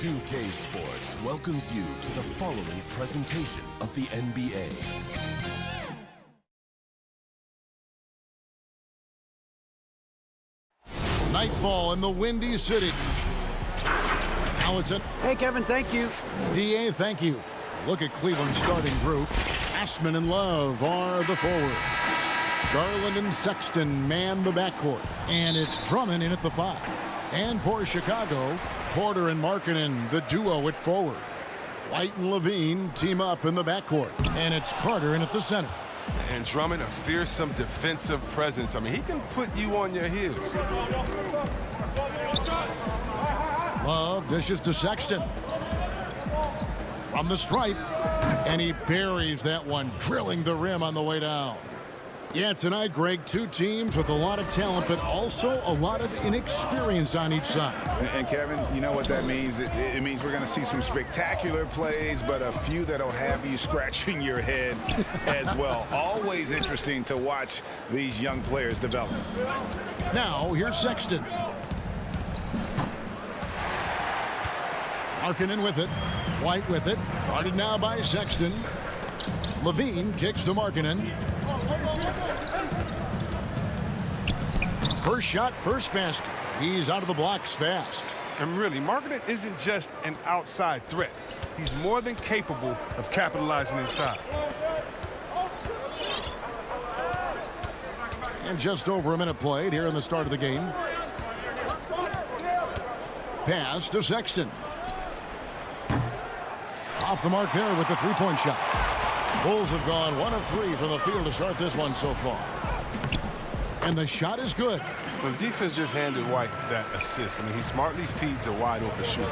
2K Sports welcomes you to the following presentation of the NBA. Nightfall in the Windy City. Now it's at... Hey, Kevin, thank you. DA, thank you. Look at Cleveland's starting group. Ashman and Love are the forwards. Garland and Sexton man the backcourt. And it's Drummond in at the 5. And for Chicago, Porter and Markkanen, the duo at forward. White and Levine team up in the backcourt. And it's Carter in at the center. And Drummond, a fearsome defensive presence. I mean, he can put you on your heels. Love dishes to Sexton. From the stripe. And he buries that one, drilling the rim on the way down. Yeah, tonight, Greg, two teams with a lot of talent, but also a lot of inexperience on each side. And Kevin, you know what that means? It means we're going to see some spectacular plays, but a few that'll have you scratching your head as well. Always interesting to watch these young players develop. Now, here's Sexton. Markkanen with it. White with it. Guarded now by Sexton. Levine kicks to Markkanen. First shot, first basket. He's out of the blocks fast. And really, Markkanen isn't just an outside threat. He's more than capable of capitalizing inside. And just over a minute played here in the start of the game. Pass to Sexton. Off the mark there with the three-point shot. Bulls have gone 1 of 3 from the field to start this one so far. And the shot is good. The defense just handed White that assist. I mean, he smartly feeds a wide-open shooter.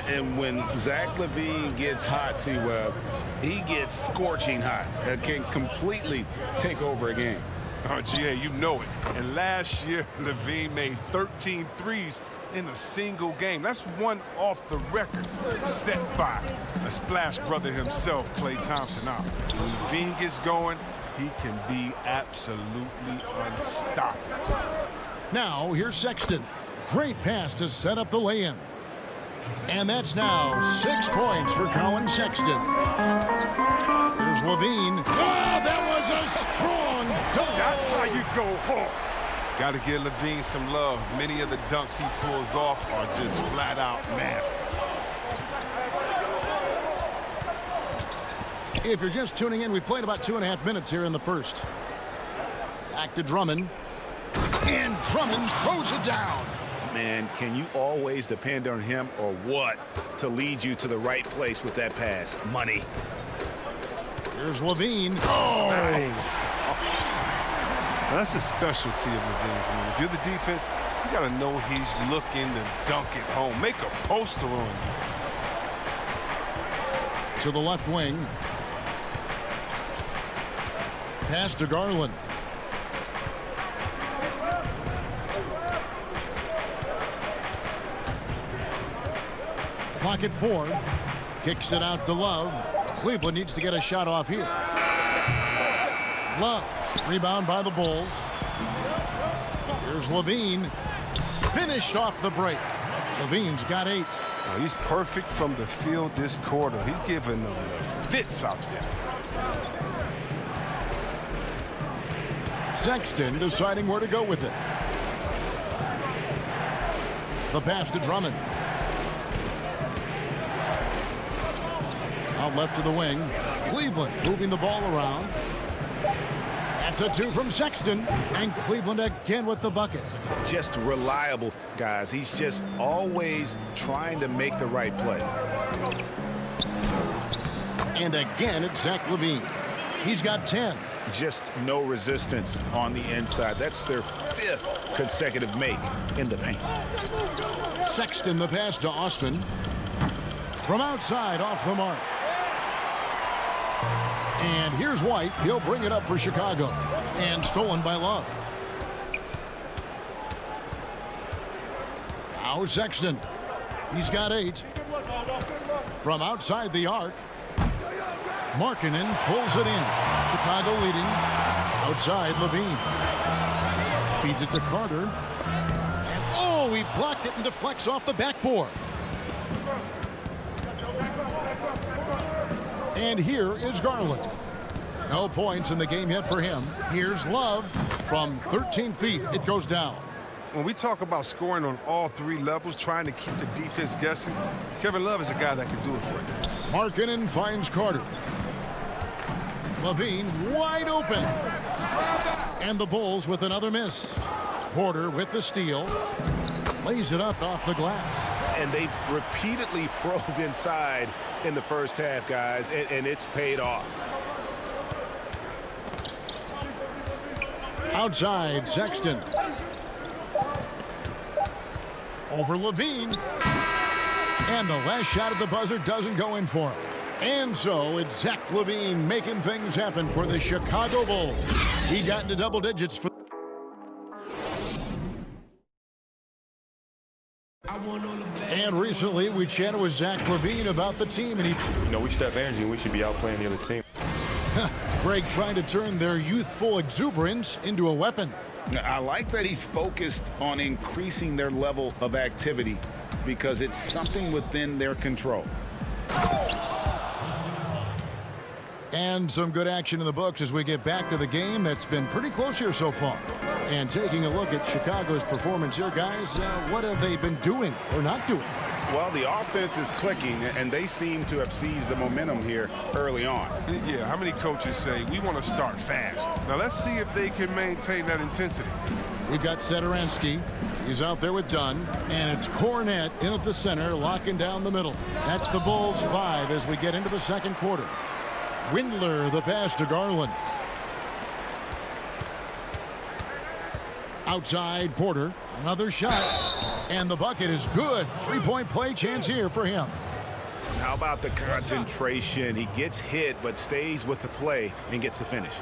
And when Zach LaVine gets hot, C-Web, he gets scorching hot. Can completely take over a game. Oh, GA, you know it. And last year, LaVine made 13 threes in a single game. That's one off the record set by a splash brother himself, Klay Thompson. Now, when LaVine gets going, he can be absolutely unstoppable. Now, here's Sexton. Great pass to set up the lay-in. And that's now 6 points for Colin Sexton. Here's Levine. Oh, that was a strong dunk. That's how you go hard. Got to give Levine some love. Many of the dunks he pulls off are just flat out nasty. If you're just tuning in, we played about 2.5 minutes here in the first. Back to Drummond. And Drummond throws it down. Man, can you always depend on him or what to lead you to the right place with that pass? Money. Here's Levine. Oh! Nice. That's the specialty of Levine's. I mean, if you're the defense, you got to know he's looking to dunk it home. Make a poster on you. To the left wing. Pass to Garland. Clock at 4. Kicks it out to Love. Cleveland needs to get a shot off here. Love. Rebound by the Bulls. Here's Levine. Finished off the break. Levine's got 8. Oh, he's perfect from the field this quarter. He's giving them the fits out there. Sexton deciding where to go with it. The pass to Drummond. Out left to the wing. Cleveland moving the ball around. That's a 2 from Sexton. And Cleveland again with the bucket. Just reliable, guys. He's just always trying to make the right play. And again, it's Zach LaVine. He's got 10. Just no resistance on the inside. That's their 5th consecutive make in the paint. Sexton the pass to Osman. From outside off the mark. And here's White. He'll bring it up for Chicago. And stolen by Love. Now Sexton. He's got 8. From outside the arc. Markkanen pulls it in. Chicago leading. Outside Levine. Feeds it to Carter. And oh, he blocked it and deflects off the backboard. And here is Garland. No points in the game yet for him. Here's Love from 13 feet. It goes down. When we talk about scoring on all three levels, trying to keep the defense guessing, Kevin Love is a guy that can do it for you. Markkanen finds Carter. Levine wide open. And the Bulls with another miss. Porter with the steal. Lays it up off the glass. And they've repeatedly probed inside in the first half, guys, and it's paid off. Outside, Sexton. Over Levine. And the last shot at the buzzer doesn't go in for him. And so it's Zach LaVine making things happen for the Chicago Bulls. He got into double digits for. And recently we chatted with Zach LaVine about the team, and we should have energy and we should be out playing the other team. Greg trying to turn their youthful exuberance into a weapon. I like that he's focused on increasing their level of activity because it's something within their control. And some good action in the books as we get back to the game that's been pretty close here so far. And taking a look at Chicago's performance here, guys, what have they been doing or not doing? Well, the offense is clicking, and they seem to have seized the momentum here early on. Yeah, how many coaches say we want to start fast? Now let's see if they can maintain that intensity. We've got Satoransky. He's out there with Dunn, and it's Cornette in at the center, locking down the middle. That's the Bulls 5 as we get into the second quarter. Windler, the pass to Garland. Outside, Porter. Another shot. And the bucket is good. Three-point play chance here for him. How about the concentration? He gets hit, but stays with the play and gets the finish.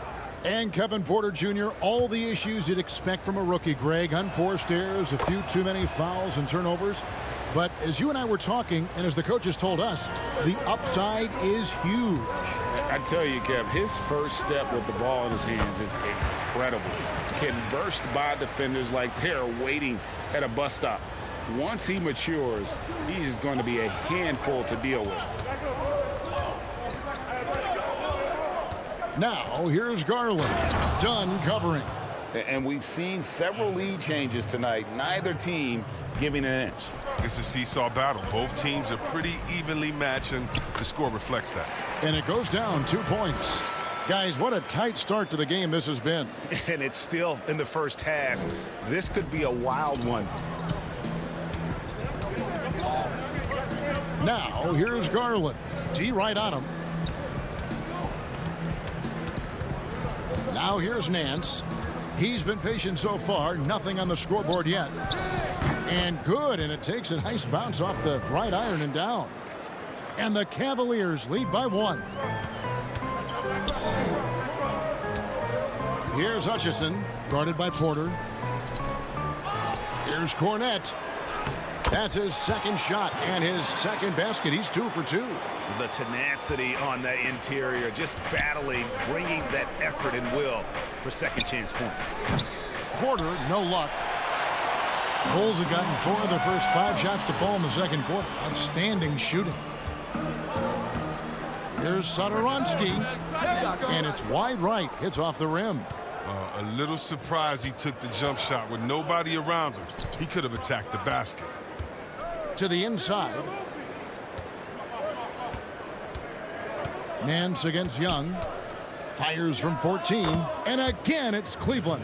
And Kevin Porter Jr., all the issues you'd expect from a rookie, Greg. Unforced errors, a few too many fouls and turnovers. But as you and I were talking, and as the coaches told us, the upside is huge. I tell you, Kev, his first step with the ball in his hands is incredible. Can burst by defenders like they're waiting at a bus stop. Once he matures, he's going to be a handful to deal with. Now, here's Garland. Dunn covering. And we've seen several lead changes tonight. Neither team giving an inch. It's a seesaw battle. Both teams are pretty evenly matched, and the score reflects that. And it goes down 2 points. Guys, what a tight start to the game this has been. And it's still in the first half. This could be a wild one. Now, here's Garland. D right on him. Now here's Nance. He's been patient so far. Nothing on the scoreboard yet. And good, and it takes a nice bounce off the right iron and down. And the Cavaliers lead by 1. Here's Hutchison, guarded by Porter. Here's Cornette. That's his second shot and his second basket. He's 2 for 2. The tenacity on the interior, just battling, bringing that effort and will for second chance points. Porter, no luck. Bulls have gotten 4 of their first 5 shots to fall in the second quarter. Outstanding shooting. Here's Satoransky. And it's wide right. Hits off the rim. A little surprised he took the jump shot with nobody around him. He could have attacked the basket. To the inside. Nance against Young. Fires from 14. And again, it's Cleveland.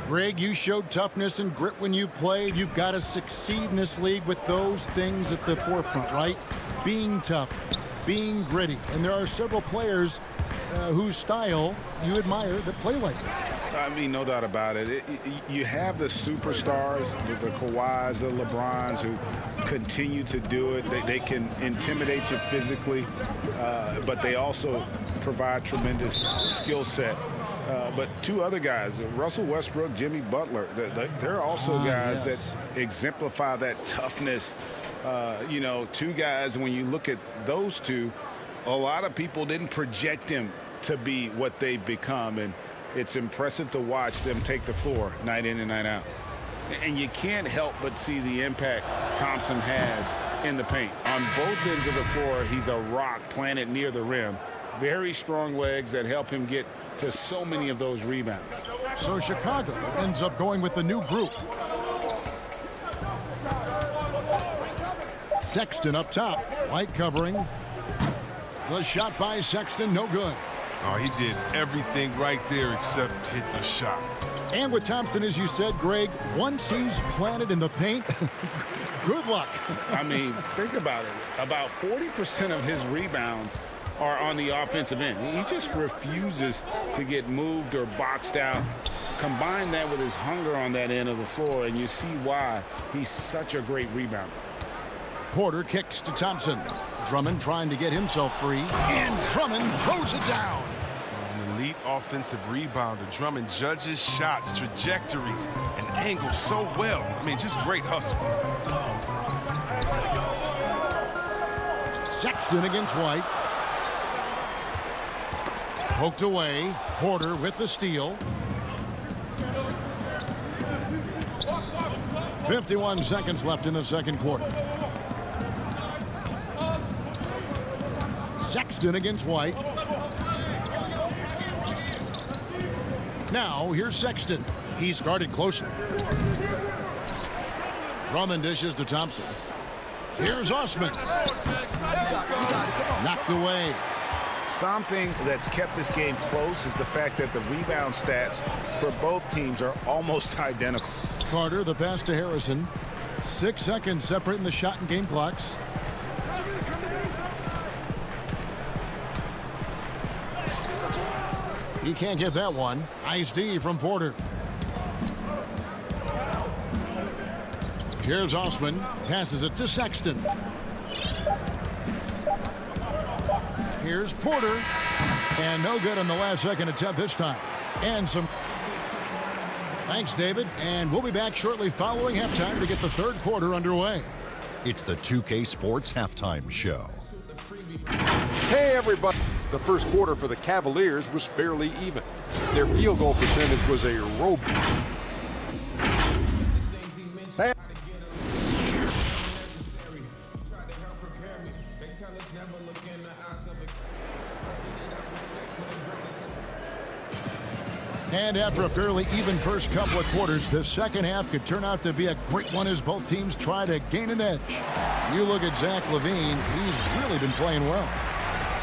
Greg, you showed toughness and grit when you played. You've got to succeed in this league with those things at the forefront, right? Being tough, being gritty. And there are several players whose style you admire that play like that. I mean, no doubt about it. You have the superstars, the Kawhis, the LeBrons, who continue to do it. They can intimidate you physically, but they also provide tremendous skill set. But 2 other guys, Russell Westbrook, Jimmy Butler, they're also guys that exemplify that toughness. 2 guys, when you look at those 2, a lot of people didn't project them to be what they've become, and it's impressive to watch them take the floor night in and night out. And you can't help but see the impact Thompson has in the paint. On both ends of the floor, he's a rock planted near the rim. Very strong legs that help him get to so many of those rebounds. So Chicago ends up going with the new group. Sexton up top. White covering. The shot by Sexton, no good. Oh, he did everything right there except hit the shot. And with Thompson, as you said, Greg, once he's planted in the paint, good luck. I mean, think about it. About 40% of his rebounds are on the offensive end. He just refuses to get moved or boxed out. Combine that with his hunger on that end of the floor, and you see why he's such a great rebounder. Porter kicks to Thompson. Drummond trying to get himself free, and Drummond throws it down. An elite offensive rebounder. Drummond judges shots, trajectories, and angles so well. I mean, just great hustle. Sexton against White. Poked away. Porter with the steal. 51 seconds left in the second quarter. Sexton against White. Now here's Sexton. He's guarded closely. Drummond dishes to Thompson. Here's Osman. Knocked away. Something that's kept this game close is the fact that the rebound stats for both teams are almost identical. Carter, the pass to Harrison. 6 seconds separating the shot and game clocks. He can't get that one. Nice D from Porter. Here's Osman. Passes it to Sexton. Here's Porter. And no good on the last second attempt this time. And some... Thanks, David. And we'll be back shortly following halftime to get the third quarter underway. It's the 2K Sports Halftime Show. Hey, everybody. The first quarter for the Cavaliers was fairly even. Their field goal percentage was a rope. And after a fairly even first couple of quarters, the second half could turn out to be a great one as both teams try to gain an edge. You look at Zach LaVine, he's really been playing well.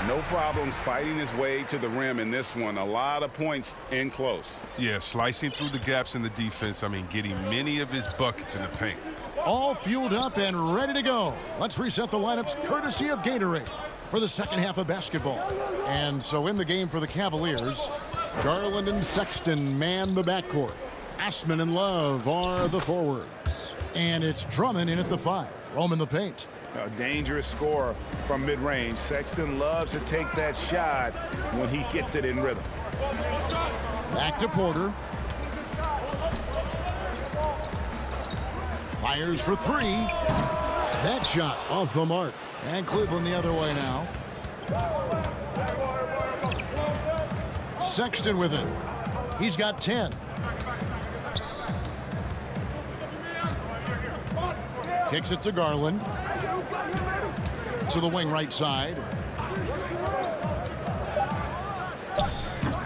No problems fighting his way to the rim in this one. A lot of points in close. Yeah, slicing through the gaps in the defense. I mean, getting many of his buckets in the paint. All fueled up and ready to go. Let's reset the lineups courtesy of Gatorade for the second half of basketball. And so in the game for the Cavaliers, Garland and Sexton man the backcourt. Ashman and Love are the forwards. And it's Drummond in at the 5. Roaming the paint. A dangerous scorer from mid-range. Sexton loves to take that shot when he gets it in rhythm. Back to Porter. Fires for 3. That shot off the mark. And Cleveland the other way now. Sexton with it. He's got 10. Kicks it to Garland. To the wing right side.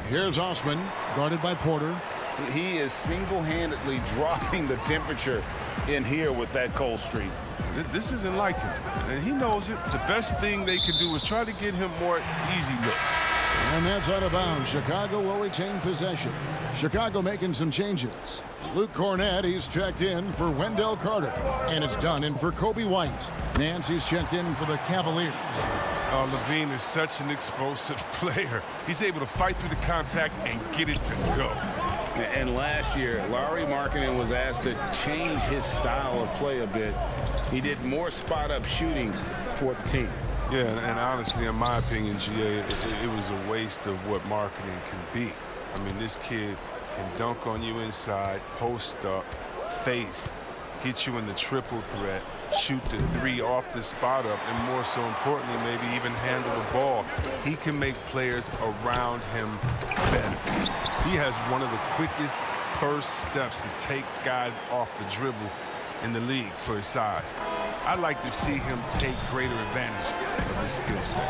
Here's Osman, guarded by Porter. He is single-handedly dropping the temperature in here with that cold streak. This isn't like him, and he knows it. The best thing they can do is try to get him more easy looks. And that's out of bounds. Chicago will retain possession. Chicago making some changes. Luke Cornett, he's checked in for Wendell Carter. And it's done in for Kobe White. Nancy's checked in for the Cavaliers. Oh, LaVine is such an explosive player. He's able to fight through the contact and get it to go. And last year, Lauri Markkanen was asked to change his style of play a bit. He did more spot-up shooting for the team. Yeah, and honestly, in my opinion, GA, it was a waste of what Markkanen can be. I mean, this kid can dunk on you inside, post up, face, get you in the triple threat, shoot the 3 off the spot up, and more so importantly, maybe even handle the ball. He can make players around him better. He has one of the quickest first steps to take guys off the dribble in the league for his size. I'd like to see him take greater advantage of his skill set.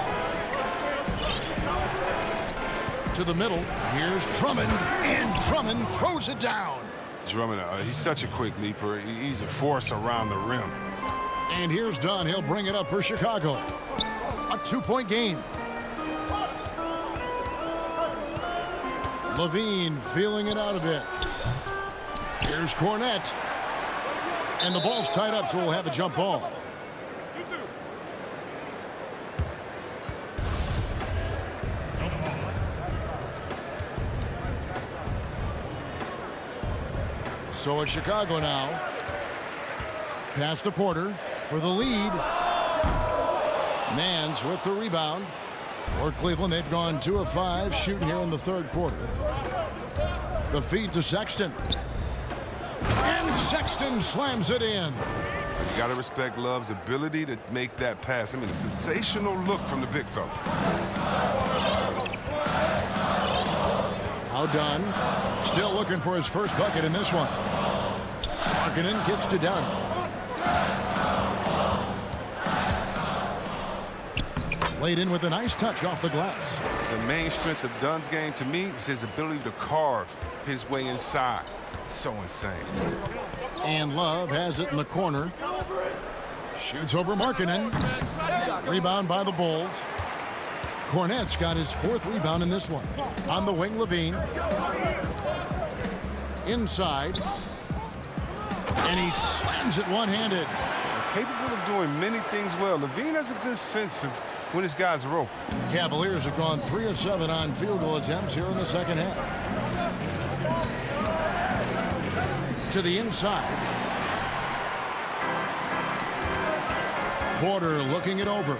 To the middle. Here's Drummond. And Drummond throws it down. Drummond, he's such a quick leaper. He's a force around the rim. And here's Dunn. He'll bring it up for Chicago. A 2-point game. Levine feeling it out a bit. Here's Cornette. And the ball's tied up, so we'll have a jump ball. So it's Chicago now. Pass to Porter for the lead. Mans with the rebound. For Cleveland, they've gone 2 of 5 shooting here in the third quarter. The feed to Sexton. And Sexton slams it in. You got to respect Love's ability to make that pass. I mean, a sensational look from the big fella. Now Dunn. Still looking for his first bucket in this one. Markkanen kicks to Dunn. Laid in with a nice touch off the glass. The main strength of Dunn's game, to me, is his ability to carve his way inside. So insane. And Love has it in the corner. Shoots over Markkanen. Rebound by the Bulls. Cornette's got his 4th rebound in this one. On the wing, Levine. Inside. And he slams it one-handed. Capable of doing many things well. Levine has a good sense of when his guys are open. Cavaliers have gone 3 of 7 on field goal attempts here in the second half. To the inside. Porter looking it over.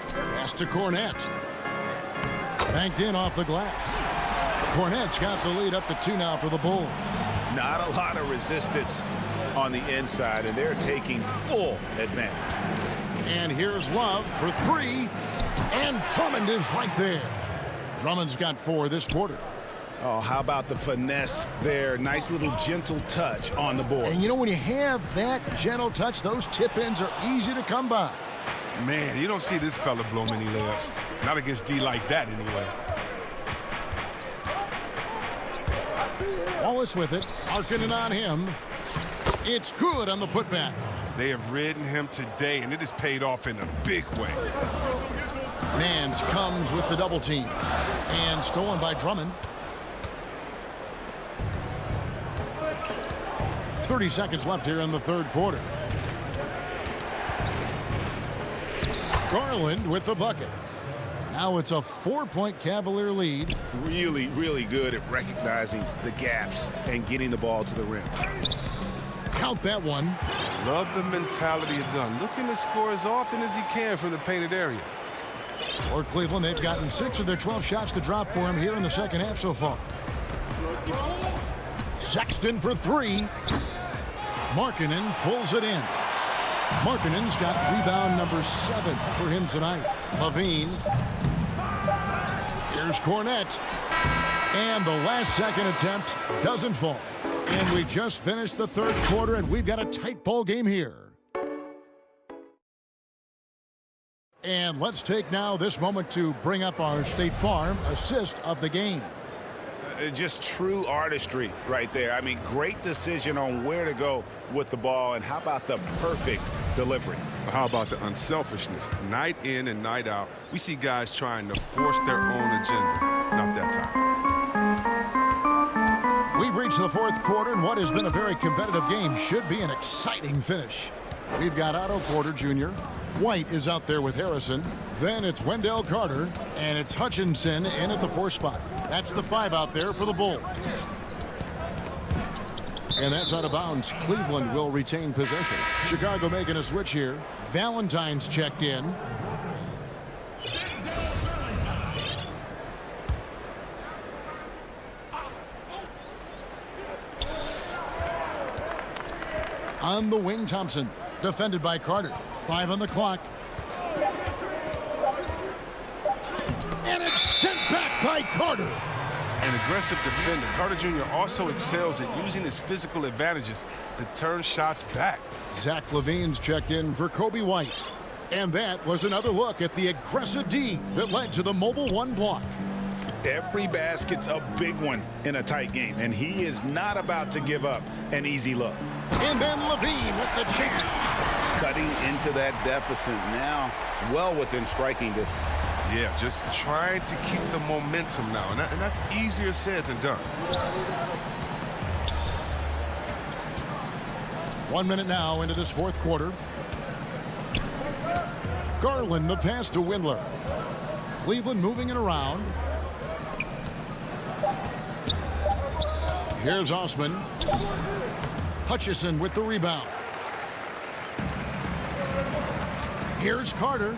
Pass to Cornette. Banked in off the glass. Cornette's got the lead up to 2 now for the Bulls. Not a lot of resistance on the inside, and they're taking full advantage. And here's Love for 3. And Drummond is right there. Drummond's got 4 this quarter. Oh, how about the finesse there? Nice little gentle touch on the board. And you know, when you have that gentle touch, those tip-ins are easy to come by. Man, you don't see this fella blow many layups. Not against D like that, anyway. Wallace with it. Markkanen on him. It's good on the putback. They have ridden him today, and it has paid off in a big way. Mans comes with the double team. And stolen by Drummond. 30 seconds left here in the third quarter. Garland with the bucket. Now it's a 4-point Cavalier lead. Really, really good at recognizing the gaps and getting the ball to the rim. Count that one. Love the mentality of Dunn. Looking to score as often as he can from the painted area. For Cleveland, they've gotten 6 of their 12 shots to drop for him here in the second half so far. Sexton for 3. Markkanen pulls it in. Markkanen's got rebound number 7 for him tonight. Levine. Here's Cornette. And the last second attempt doesn't fall. And we just finished the third quarter, and we've got a tight ball game here. And let's take now this moment to bring up our State Farm assist of the game. Just true artistry right there. I mean, great decision on where to go with the ball, and how about the perfect delivery? How about the unselfishness? Night in and night out, we see guys trying to force their own agenda. Not that time. We've reached the fourth quarter, and what has been a very competitive game should be an exciting finish. We've got Otto Porter Jr. White is out there with Harrison. Then it's Wendell Carter, and it's Hutchinson in at the 4 spot. That's the 5 out there for the Bulls. And that's out of bounds. Cleveland will retain possession. Chicago making a switch here. Valentine's checked in. On the wing, Thompson. Defended by Carter. 5 on the clock. And it's sent back by Carter. An aggressive defender. Carter Jr. also excels at using his physical advantages to turn shots back. Zach LaVine's checked in for Kobe White. And that was another look at the aggressive D that led to the Mobile One block. Every basket's a big one in a tight game, and he is not about to give up an easy look. And then Levine with the jam. Cutting into that deficit now, well within striking distance. Yeah, just trying to keep the momentum now, and that's easier said than done. 1 minute now into this fourth quarter. Garland the pass to Windler. Cleveland moving it around. Here's Osman. Hutchison with the rebound. Here's Carter.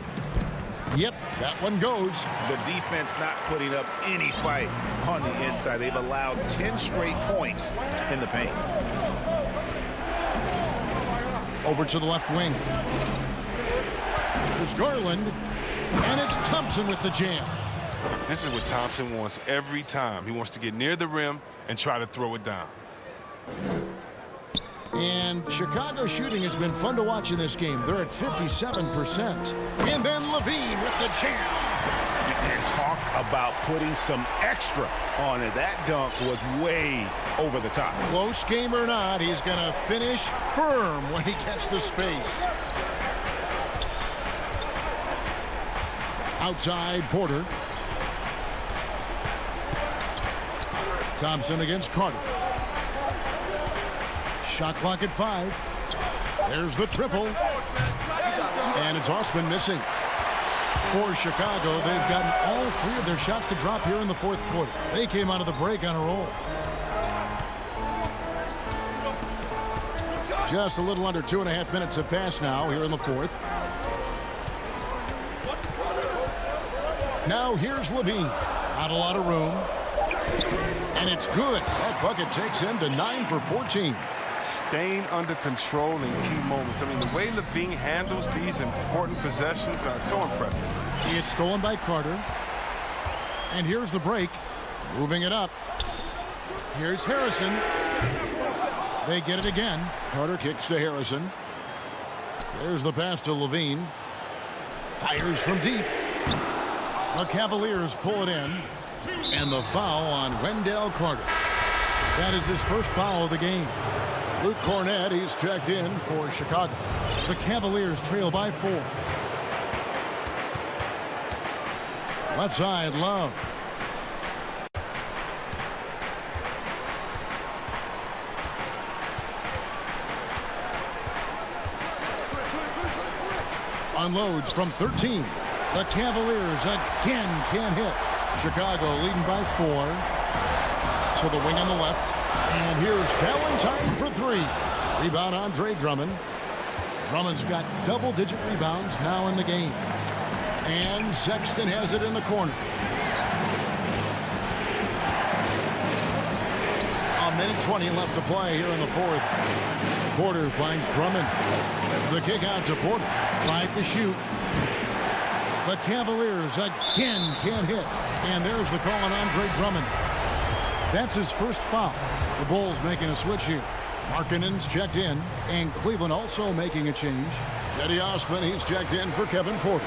Yep, that one goes. The defense not putting up any fight on the inside. They've allowed 10 straight points in the paint. Over to the left wing. There's Garland. And it's Thompson with the jam. This is what Thompson wants every time. He wants to get near the rim and try to throw it down. And Chicago shooting has been fun to watch in this game. They're at 57%. And then Levine with the jam. And talk about putting some extra on it. That dunk was way over the top. Close game or not, he's going to finish firm when he gets the space. Outside, Porter. Thompson against Carter. Shot clock at 5. There's the triple. And it's Osman missing. For Chicago, they've gotten all 3 of their shots to drop here in the fourth quarter. They came out of the break on a roll. Just a little under 2.5 minutes have passed now here in the fourth. Now here's Levine. Not a lot of room. And it's good. That bucket takes him to 9 for 14. Staying under control in key moments. I mean, the way Levine handles these important possessions are so impressive. He gets stolen by Carter. And here's the break. Moving it up. Here's Harrison. They get it again. Carter kicks to Harrison. There's the pass to Levine. Fires from deep. The Cavaliers pull it in. And the foul on Wendell Carter. That is his first foul of the game. Luke Cornett, he's checked in for Chicago. The Cavaliers trail by 4. Left side, Love. Unloads from 13. The Cavaliers again can't hit. Chicago leading by 4. To the wing on the left. And here's Valentine for 3. Rebound Andre Drummond. Drummond's got double-digit rebounds now in the game. And Sexton has it in the corner. A minute 20 left to play here in the fourth. Porter finds Drummond. The kick out to Porter. 5 to shoot. The Cavaliers again can't hit. And there's the call on Andre Drummond. That's his first foul. The Bulls making a switch here. Markkanen's checked in. And Cleveland also making a change. Cedi Osman, he's checked in for Kevin Porter.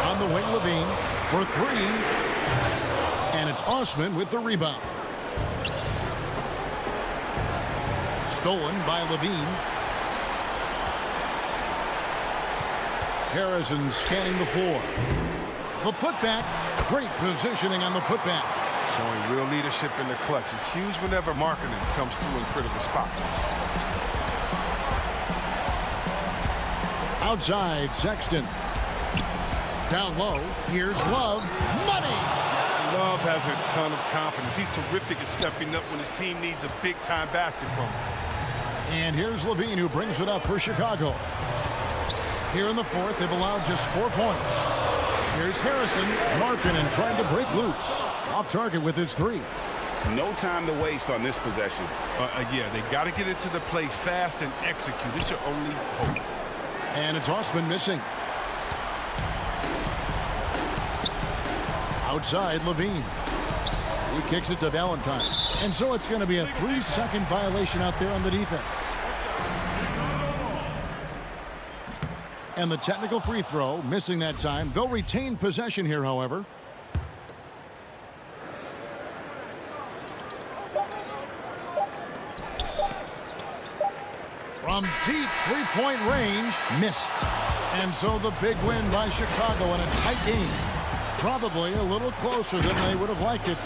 On the wing, Levine for 3. And it's Osman with the rebound. Stolen by Levine. Harrison scanning the floor. The putback. Great positioning on the putback. Showing real leadership in the clutch. It's huge whenever Markkanen comes through in critical spots. Outside, Sexton. Down low. Here's Love. Money! Love has a ton of confidence. He's terrific at stepping up when his team needs a big-time basket from him. And here's Levine, who brings it up for Chicago. Here in the fourth, they've allowed just 4 points. Here's Harrison. Markkanen trying to break loose. Off target with his 3. No time to waste on this possession. Yeah, they got to get into the play fast and execute. It's your only hope. And it's Osman missing. Outside, Levine. He kicks it to Valentine. And so it's going to be a 3-second violation out there on the defense. And the technical free throw, missing that time. They'll retain possession here, however. From deep three-point range, missed. And so the big win by Chicago in a tight game. Probably a little closer than they would have liked it.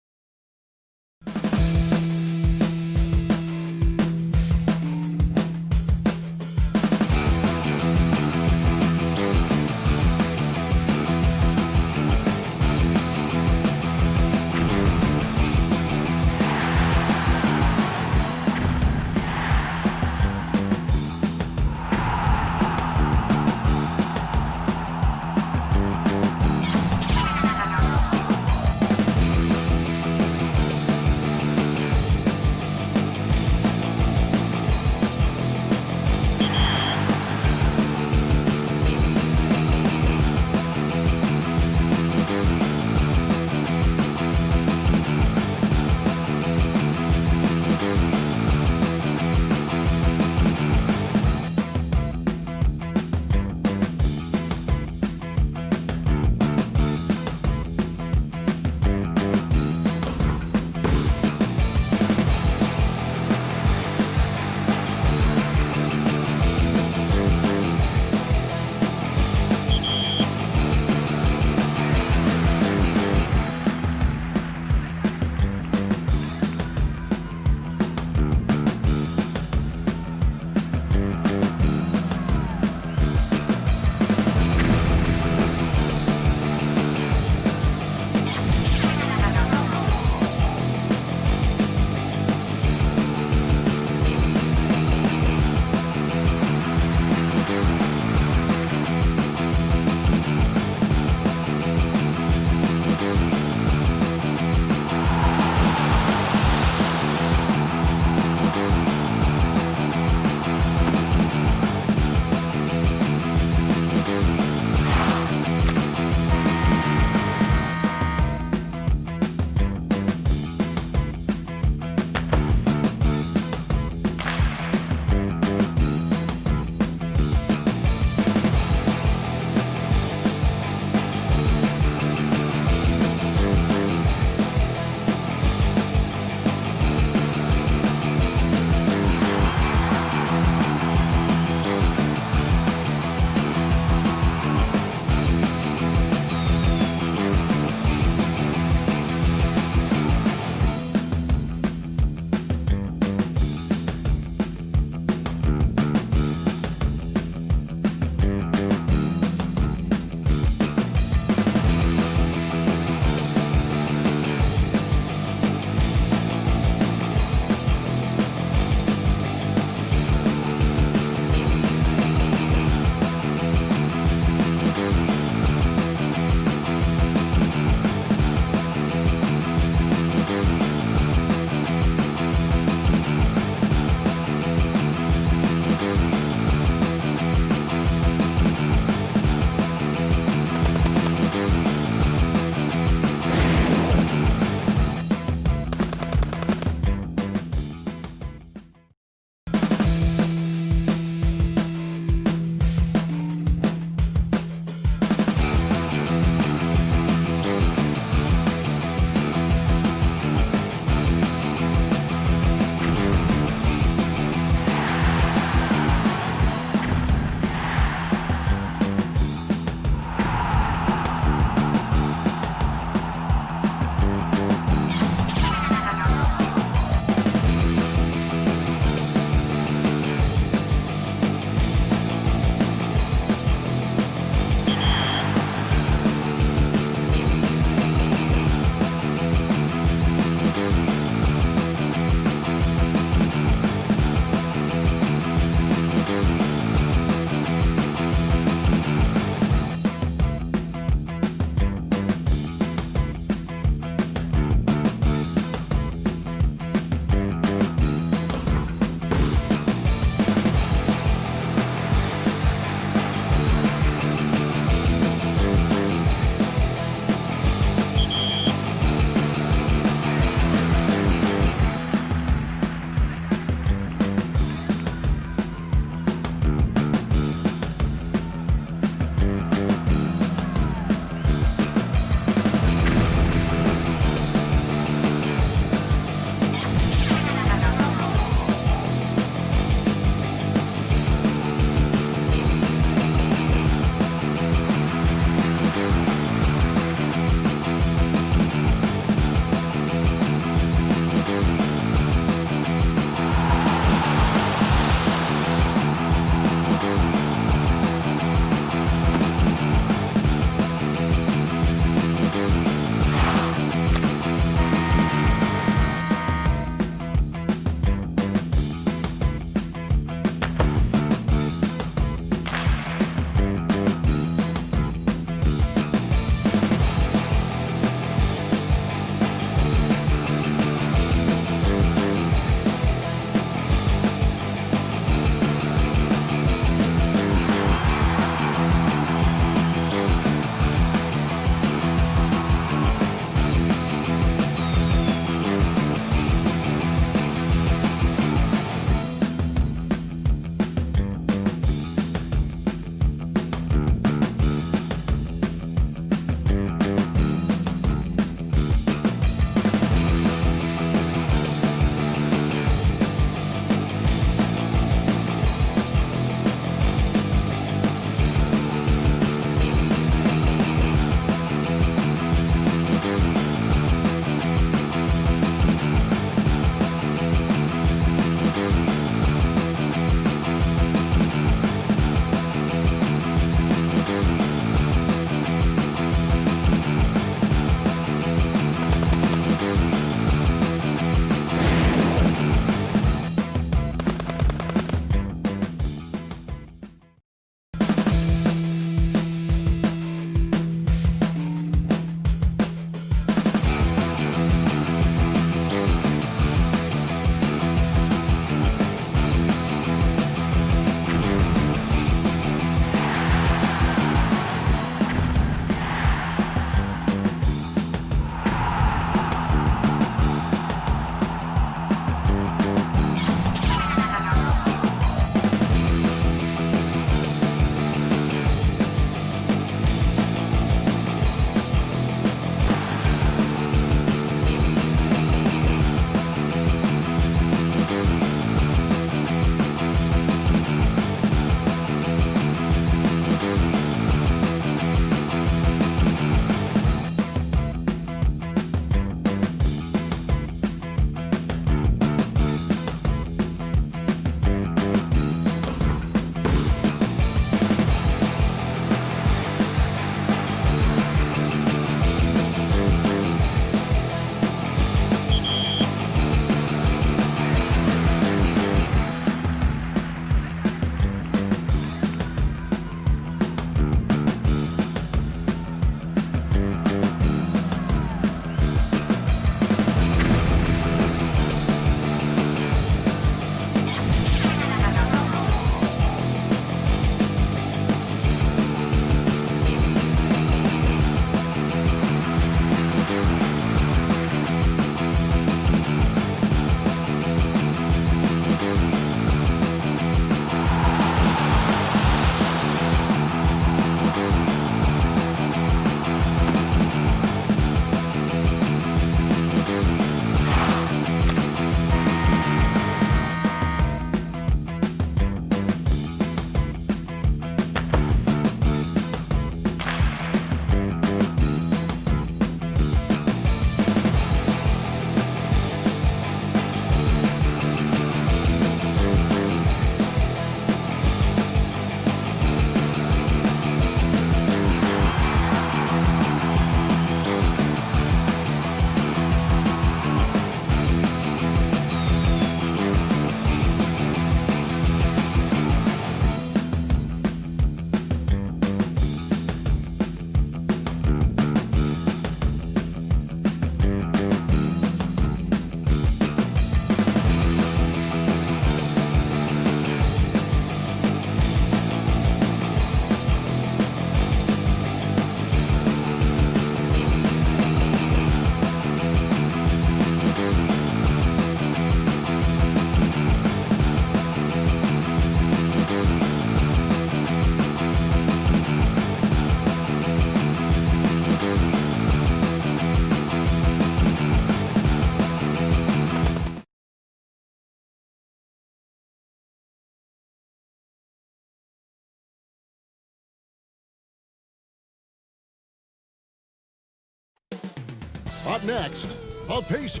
Up next, the Pacers.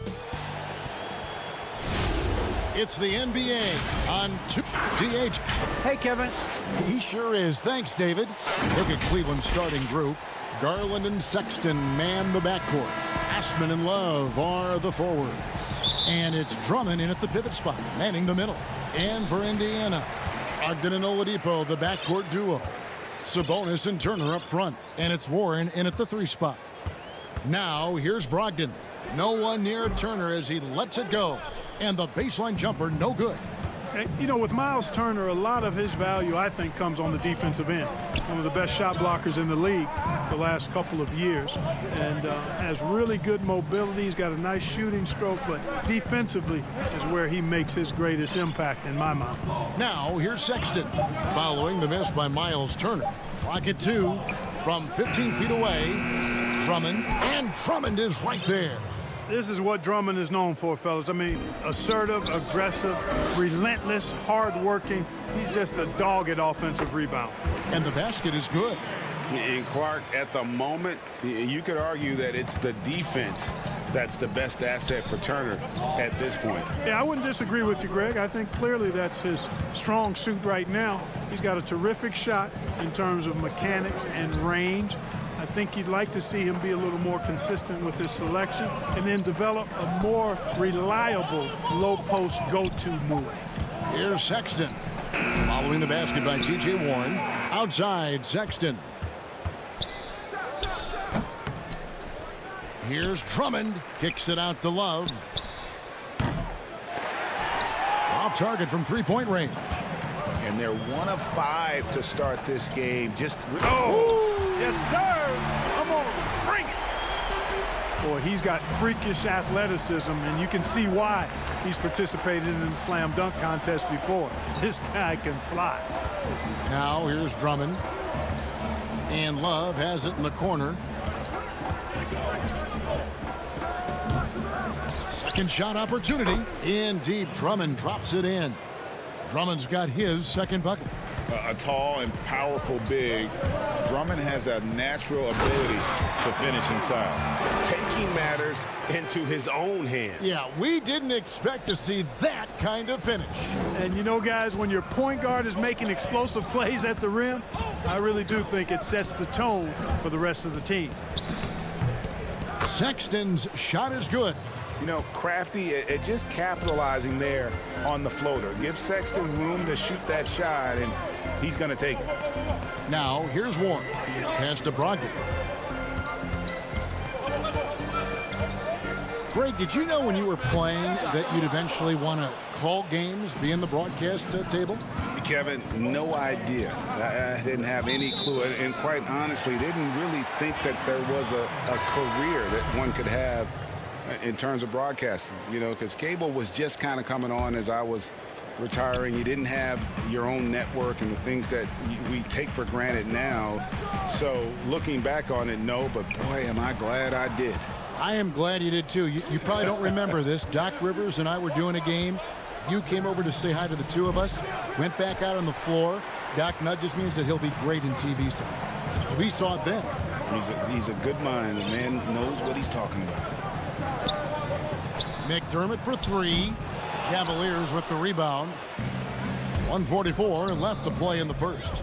It's the NBA on DH. Hey, Kevin. He sure is. Thanks, David. Look at Cleveland's starting group. Garland and Sexton man the backcourt. Ashman and Love are the forwards. And it's Drummond in at the pivot spot, manning the middle. And for Indiana, Ogden and Oladipo, the backcourt duo. Sabonis and Turner up front. And it's Warren in at the 3 spot. Now, here's Brogdon. No one near Turner as he lets it go. And the baseline jumper, no good. You know, with Miles Turner, a lot of his value, I think, comes on the defensive end. One of the best shot blockers in the league the last couple of years. And has really good mobility. He's got a nice shooting stroke, but defensively is where he makes his greatest impact in my mind. Now, here's Sexton. Following the miss by Miles Turner. Clock at 2 from 15 feet away. Drummond, and Drummond is right there. This is what Drummond is known for, fellas. I mean, assertive, aggressive, relentless, hard-working. He's just a dog at offensive rebound. And the basket is good. And Clark, at the moment, you could argue that it's the defense that's the best asset for Turner at this point. Yeah, I wouldn't disagree with you, Greg. I think clearly that's his strong suit right now. He's got a terrific shot in terms of mechanics and range. I think you'd like to see him be a little more consistent with his selection and then develop a more reliable low-post go-to move. Here's Sexton. Following the basket by T.J. Warren. Outside, Sexton. Here's Drummond. Kicks it out to Love. Off target from three-point range. And they're 1 of 5 to start this game. Yes, sir. Come on, bring it. Boy, he's got freakish athleticism, and you can see why he's participated in the slam dunk contest before. This guy can fly. Now here's Drummond. And Love has it in the corner. Second shot opportunity. In deep, Drummond drops it in. Drummond's got his second bucket. A tall and powerful big. Drummond has a natural ability to finish inside, taking matters into his own hands. Yeah, we didn't expect to see that kind of finish. And you know, guys, when your point guard is making explosive plays at the rim, I really do think it sets the tone for the rest of the team. Sexton's shot is good. You know, crafty at just capitalizing there on the floater. Give Sexton room to shoot that shot, and he's going to take it. Now, here's Warren. Pass to Brogdon. Greg, did you know when you were playing that you'd eventually want to call games, be in the broadcast table? Kevin, no idea. I didn't have any clue. And quite honestly, didn't really think that there was a career that one could have in terms of broadcasting, you know, because cable was just kind of coming on as I was retiring. You didn't have your own network and the things that we take for granted now. So looking back on it, no, but boy, am I glad I did. I am glad you did too. You probably don't remember this. Doc Rivers and I were doing a game. You came over to say hi to the two of us, went back out on the floor. Doc nudges me and said he'll be great in TV someday. So we saw it then. He's a good mind. The man knows what he's talking about. McDermott for 3. Cavaliers with the rebound. 1:44 left to play in the first.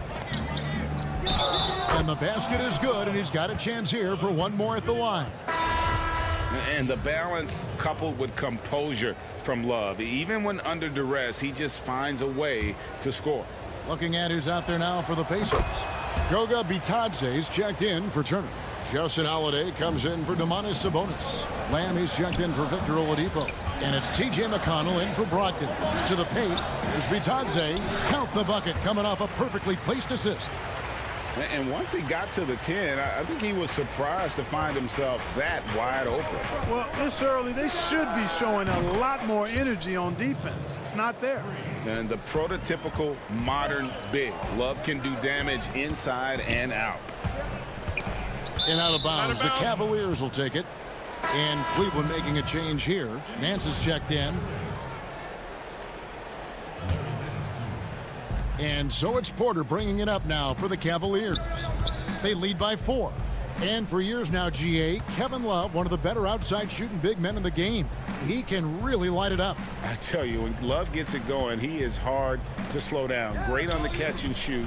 And the basket is good, and he's got a chance here for one more at the line. And the balance coupled with composure from Love. Even when under duress, he just finds a way to score. Looking at who's out there now for the Pacers. Goga Bitadze's checked in for Turner. Justin Holiday comes in for Domantas Sabonis. Lamb is checked in for Victor Oladipo. And it's T.J. McConnell in for Brogdon. To the paint, here's Bitadze. Count the bucket, coming off a perfectly placed assist. And once he got to the 10, I think he was surprised to find himself that wide open. Well, this early, they should be showing a lot more energy on defense. It's not there. And the prototypical modern big. Love can do damage inside and out. And out of bounds. The Cavaliers will take it. And Cleveland making a change here. Nance is checked in. And so it's Porter bringing it up now for the Cavaliers. They lead by 4. And for years now, GA, Kevin Love, one of the better outside shooting big men in the game. He can really light it up. I tell you, when Love gets it going, he is hard to slow down. Great on the catch and shoot.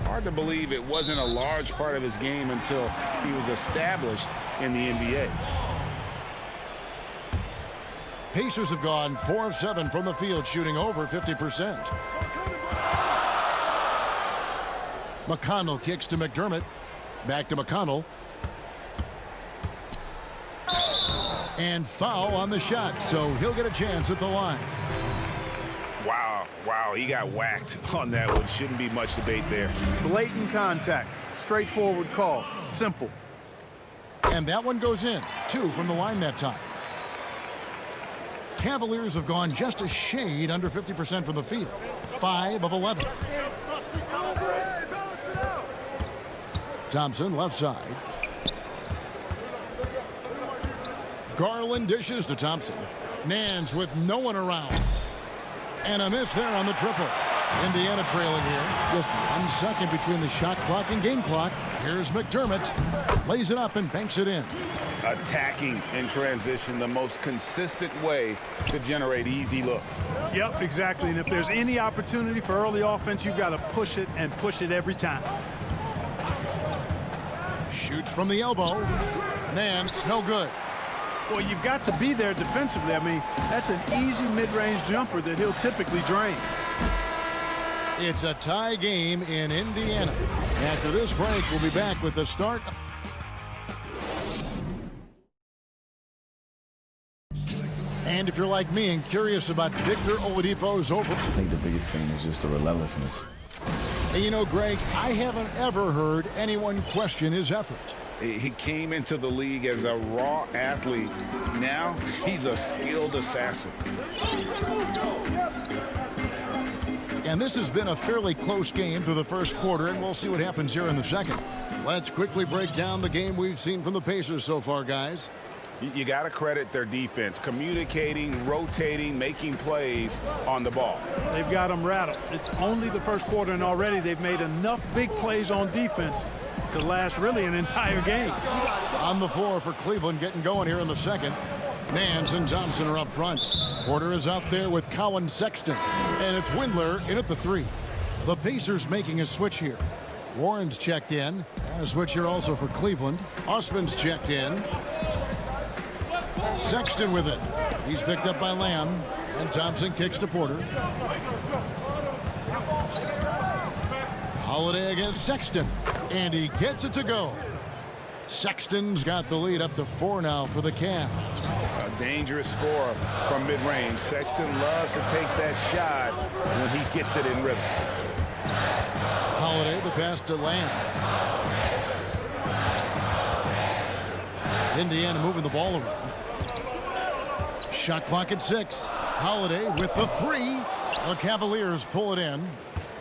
Hard to believe it wasn't a large part of his game until he was established in the NBA. Pacers have gone 4 of 7 from the field, shooting over 50%. McConnell kicks to McDermott. Back to McConnell. And foul on the shot, so he'll get a chance at the line. Wow, he got whacked on that one. Shouldn't be much debate there. Blatant contact. Straightforward call. Simple. And that one goes in. 2 from the line that time. Cavaliers have gone just a shade under 50% from the field. 5 of 11. Thompson, left side. Garland dishes to Thompson. Nance with no one around. And a miss there on the triple. Indiana trailing here. Just 1 second between the shot clock and game clock. Here's McDermott. Lays it up and banks it in. Attacking in transition, the most consistent way to generate easy looks. Yep, exactly. And if there's any opportunity for early offense, you've got to push it and push it every time. Shoots from the elbow. Nance, no good. Well, you've got to be there defensively. I mean, that's an easy mid-range jumper that he'll typically drain. It's a tie game in Indiana. After this break, we'll be back with the start. And if you're like me and curious about Victor Oladipo's I think the biggest thing is just the relentlessness. And you know, Greg, I haven't ever heard anyone question his effort. He came into the league as a raw athlete. Now he's a skilled assassin. And this has been a fairly close game through the first quarter, and we'll see what happens here in the second. Let's quickly break down the game we've seen from the Pacers so far, guys. You got to credit their defense, communicating, rotating, making plays on the ball. They've got them rattled. It's only the first quarter, and already they've made enough big plays on defense to last really an entire game. On the floor for Cleveland, getting going here in the second. Nance and Thompson are up front. Porter is out there with Colin Sexton, and it's Windler in at the 3. The Pacers making a switch here. Warren's checked in, and a switch here also for Cleveland. Osman's checked in. Sexton with it. He's picked up by Lamb, and Thompson kicks to Porter. Holiday against Sexton, and he gets it to go. Sexton's got the lead up to 4 now for the Cavs. A dangerous scorer from mid-range. Sexton loves to take that shot when he gets it in rhythm. Holiday, the pass to Lamb. Indiana moving the ball around. Shot clock at 6. Holiday with the 3. The Cavaliers pull it in.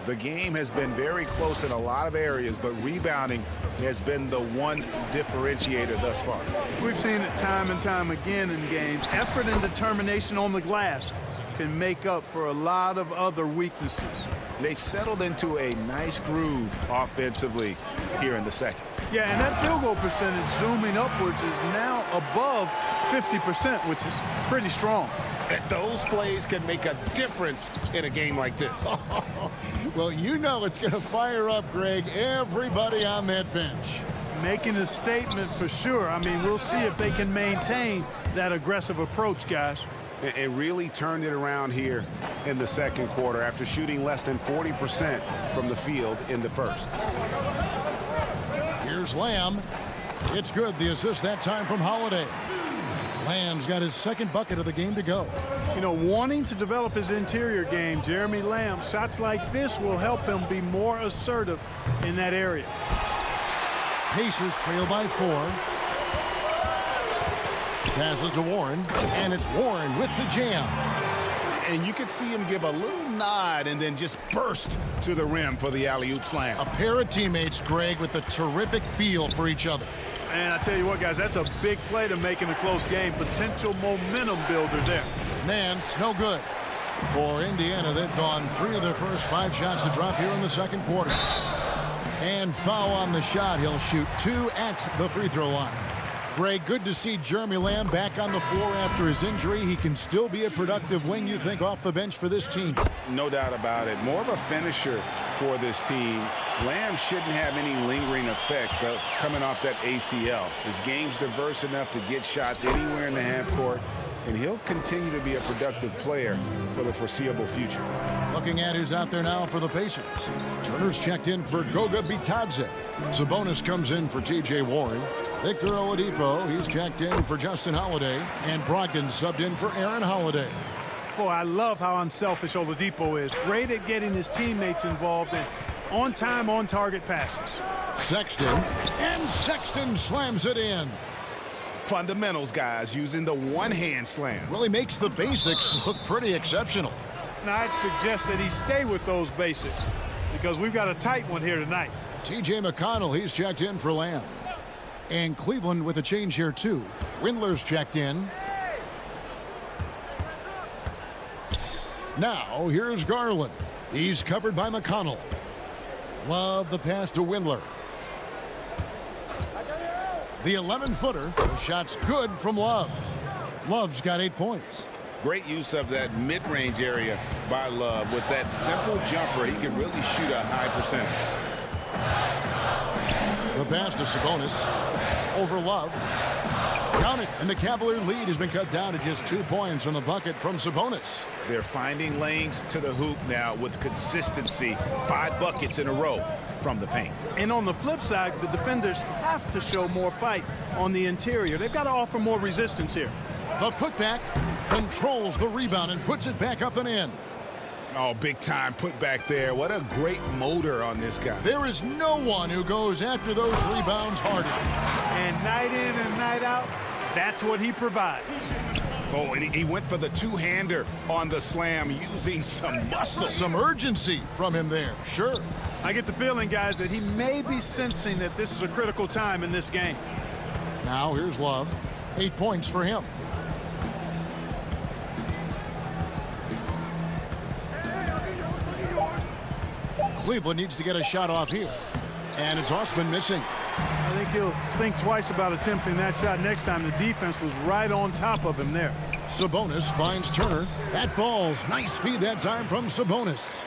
The game has been very close in a lot of areas, but rebounding has been the one differentiator thus far. We've seen it time and time again in games. Effort and determination on the glass can make up for a lot of other weaknesses. They've settled into a nice groove offensively here in the second. Yeah, and that field goal percentage zooming upwards is now above 50%, which is pretty strong. Those plays can make a difference in a game like this. Well, you know it's going to fire up, Greg, everybody on that bench. Making a statement for sure. I mean, we'll see if they can maintain that aggressive approach, guys. It really turned it around here in the second quarter after shooting less than 40% from the field in the first. Here's Lamb. It's good. The assist that time from Holiday. Lamb's got his second bucket of the game to go. You know, wanting to develop his interior game, Jeremy Lamb, shots like this will help him be more assertive in that area. Pacers trail by 4. Passes to Warren, and it's Warren with the jam. And you could see him give a little nod and then just burst to the rim for the alley-oop slam. A pair of teammates, Greg, with a terrific feel for each other. And I tell you what, guys, that's a big play to make in a close game. Potential momentum builder there. Nance, no good. For Indiana, they've gone 3 of their first 5 shots to drop here in the second quarter. And foul on the shot. He'll shoot 2 at the free throw line. Greg, good to see Jeremy Lamb back on the floor after his injury. He can still be a productive wing, you think, off the bench for this team. No doubt about it. More of a finisher for this team. Lamb shouldn't have any lingering effects coming off that ACL. His game's diverse enough to get shots anywhere in the half court, and he'll continue to be a productive player for the foreseeable future. Looking at who's out there now for the Pacers. Turner's checked in for Goga Bitadze. Sabonis comes in for T.J. Warren. Victor Oladipo, he's checked in for Justin Holiday. And Brogdon subbed in for Aaron Holiday. Boy, I love how unselfish Oladipo is. Great at getting his teammates involved in on-time, on-target passes. Sexton slams it in. Fundamentals, guys, using the one-hand slam. Well, he makes the basics look pretty exceptional. Now, I'd suggest that he stay with those basics because we've got a tight one here tonight. T.J. McConnell, he's checked in for Lamb. And Cleveland with a change here, too. Windler's checked in. Now, here's Garland. He's covered by McConnell. Love the pass to Windler. The 11-footer. The shot's good from Love. Love's got 8 points. Great use of that mid-range area by Love. With that simple jumper, he can really shoot a high percentage. The pass to Sabonis. Over Love. Count it, and the Cavalier lead has been cut down to just 2 points from the bucket from Sabonis. They're finding lanes to the hoop now with consistency. 5 buckets in a row from the paint. And on the flip side, the defenders have to show more fight on the interior. They've got to offer more resistance here. The putback controls the rebound and puts it back up and in. Oh, big time put back there. What a great motor on this guy. There is no one who goes after those rebounds harder. And night in and night out, that's what he provides. Oh, and he went for the two-hander on the slam using some muscle. Some urgency from him there, sure. I get the feeling, guys, that he may be sensing that this is a critical time in this game. Now here's Love. 8 points for him. Cleveland needs to get a shot off here. And it's Osman missing. I think he'll think twice about attempting that shot next time. The defense was right on top of him there. Sabonis finds Turner. That falls. Nice feed that time from Sabonis.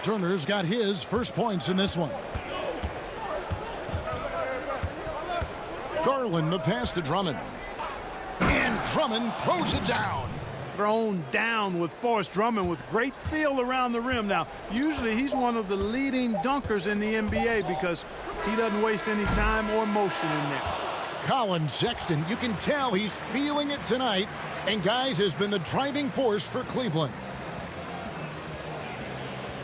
Turner's got his first points in this one. Garland, the pass to Drummond. And Drummond throws it down. Thrown down with Forrest Drummond with great feel around the rim. Now, usually he's one of the leading dunkers in the NBA because he doesn't waste any time or motion in there. Colin Sexton, you can tell he's feeling it tonight, and guys has been the driving force for Cleveland.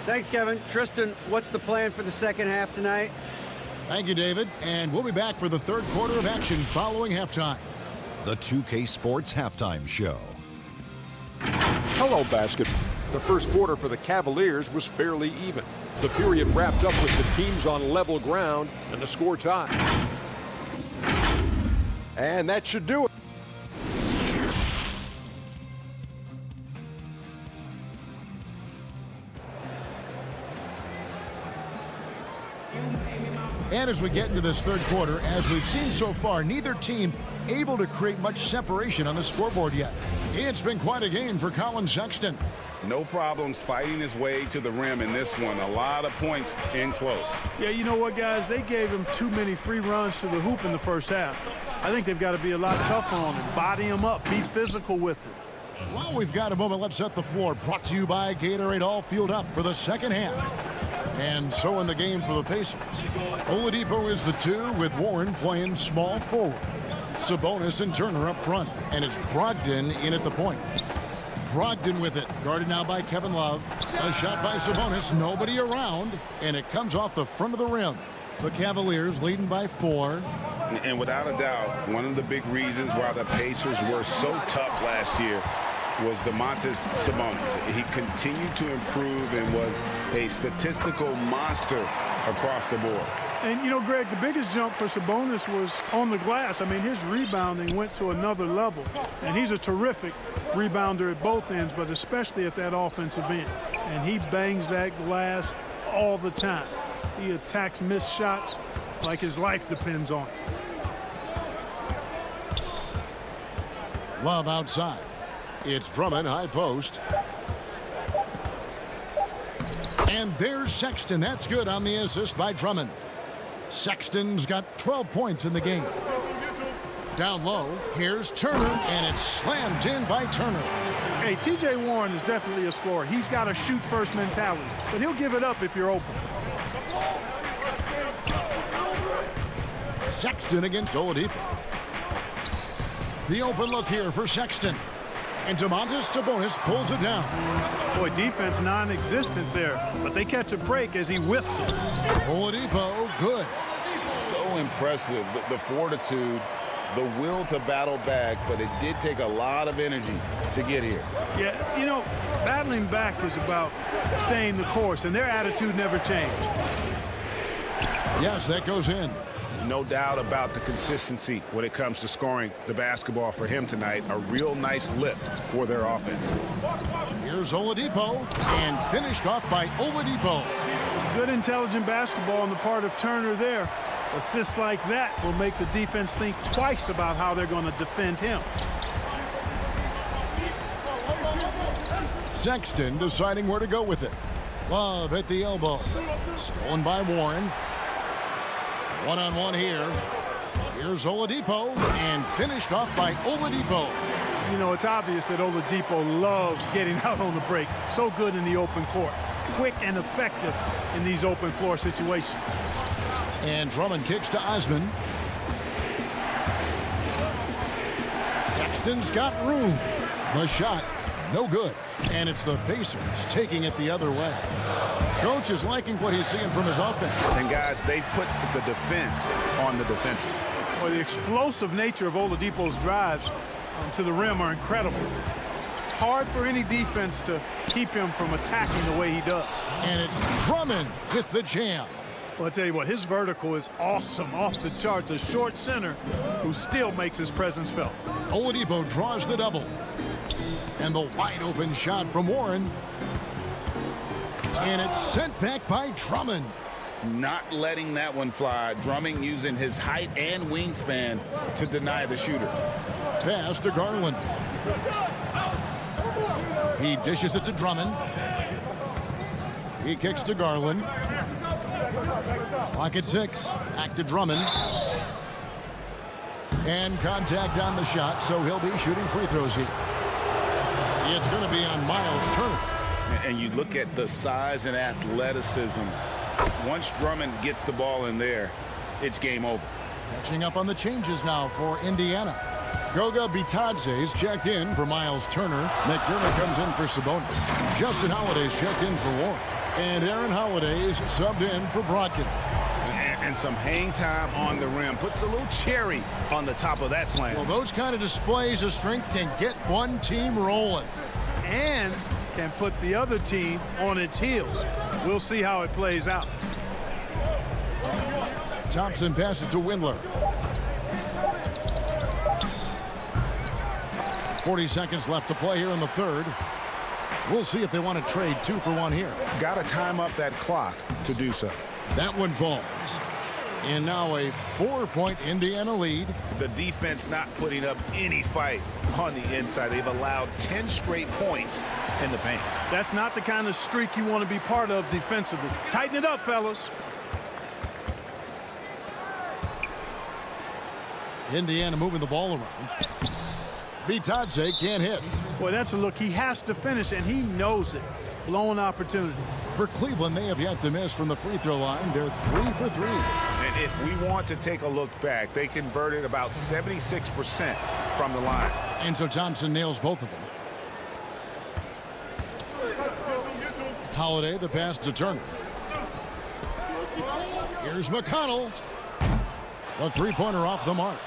Thanks, Kevin. Tristan, what's the plan for the second half tonight? Thank you, David, and we'll be back for the third quarter of action following halftime. The 2K Sports Halftime Show. Hello, basketball. The first quarter for the Cavaliers was fairly even. The period wrapped up with the teams on level ground and the score tied. And that should do it. And as we get into this third quarter, as we've seen so far, neither team able to create much separation on the scoreboard yet. It's been quite a game for Colin Sexton. No problems fighting his way to the rim in this one. A lot of points in close. Yeah, you know what, guys? They gave him too many free runs to the hoop in the first half. I think they've got to be a lot tougher on him. Body him up. Be physical with him. Well, we've got a moment. Let's set the floor. Brought to you by Gatorade, all fueled up for the second half. And so in the game for the Pacers. Oladipo is the 2 with Warren playing small forward. Sabonis and Turner up front. And it's Brogdon in at the point. Brogdon with it. Guarded now by Kevin Love. A shot by Sabonis. Nobody around. And it comes off the front of the rim. The Cavaliers leading by 4. And without a doubt, one of the big reasons why the Pacers were so tough last year was Domantas Sabonis. He continued to improve and was a statistical monster across the board. And, you know, Greg, the biggest jump for Sabonis was on the glass. I mean, his rebounding went to another level. And he's a terrific rebounder at both ends, but especially at that offensive end. And he bangs that glass all the time. He attacks missed shots like his life depends on it. Love outside. It's Drummond, high post. And there's Sexton. That's good on the assist by Drummond. Sexton's got 12 points in the game. Down low, here's Turner, and it's slammed in by Turner. Hey, T.J. Warren is definitely a scorer. He's got a shoot-first mentality, but he'll give it up if you're open. Sexton against Oladipo. The open look here for Sexton. And Domantas Sabonis pulls it down. Boy, defense non-existent there, but they catch a break as he whiffs it. Oladipo, good. So impressive, the fortitude, the will to battle back, but it did take a lot of energy to get here. Yeah, you know, battling back is about staying the course, and their attitude never changed. Yes, that goes in. No doubt about the consistency when it comes to scoring the basketball for him tonight. A real nice lift for their offense. Here's Oladipo, and finished off by Oladipo. Good intelligent basketball on the part of Turner there. Assists like that will make the defense think twice about how they're going to defend him. Sexton deciding where to go with it. Love at the elbow. Stolen by Warren. One-on-one here. Here's Oladipo, and finished off by Oladipo. You know, it's obvious that Oladipo loves getting out on the break. So good in the open court. Quick and effective in these open floor situations. And Drummond kicks to Osman. Sexton's got room. The shot, no good. And it's the Pacers taking it the other way. Coach is liking what he's seeing from his offense. And guys, they've put the defense on the defensive. Well, the explosive nature of Oladipo's drives to the rim are incredible. Hard for any defense to keep him from attacking the way he does. And it's Drummond with the jam. Well, I tell you what, his vertical is awesome, off the charts. A short center who still makes his presence felt. Oladipo draws the double. And the wide open shot from Warren. And it's sent back by Drummond. Not letting that one fly. Drummond using his height and wingspan to deny the shooter. Pass to Garland. He dishes it to Drummond. He kicks to Garland. Clock at 6. Back to Drummond. And contact on the shot, so he'll be shooting free throws here. It's going to be on Miles Turner. And you look at the size and athleticism. Once Drummond gets the ball in there, it's game over. Catching up on the changes now for Indiana. Goga Bitadze's checked in for Miles Turner. McDermott comes in for Sabonis. Justin Holiday's checked in for Warren. And Aaron Holiday's subbed in for Brogdon. And some hang time on the rim. Puts a little cherry on the top of that slam. Well, those kind of displays of strength can get one team rolling. And can put the other team on its heels. We'll see how it plays out. Thompson passes to Windler. 40 seconds left to play here in the third. We'll see if they want to trade 2 for 1 here. Got to time up that clock to do so. That one falls. And now a 4-point Indiana lead. The defense not putting up any fight on the inside. They've allowed 10 straight points in the paint. That's not the kind of streak you want to be part of defensively. Tighten it up, fellas. Indiana moving the ball around. Bitadze can't hit. Boy, that's a look he has to finish, and he knows it. Blown opportunity. For Cleveland, they have yet to miss from the free throw line. They're 3 for 3. And if we want to take a look back, they converted about 76% from the line. And so Thompson nails both of them. Holiday, the pass to Turner. Here's McConnell. The three-pointer off the mark.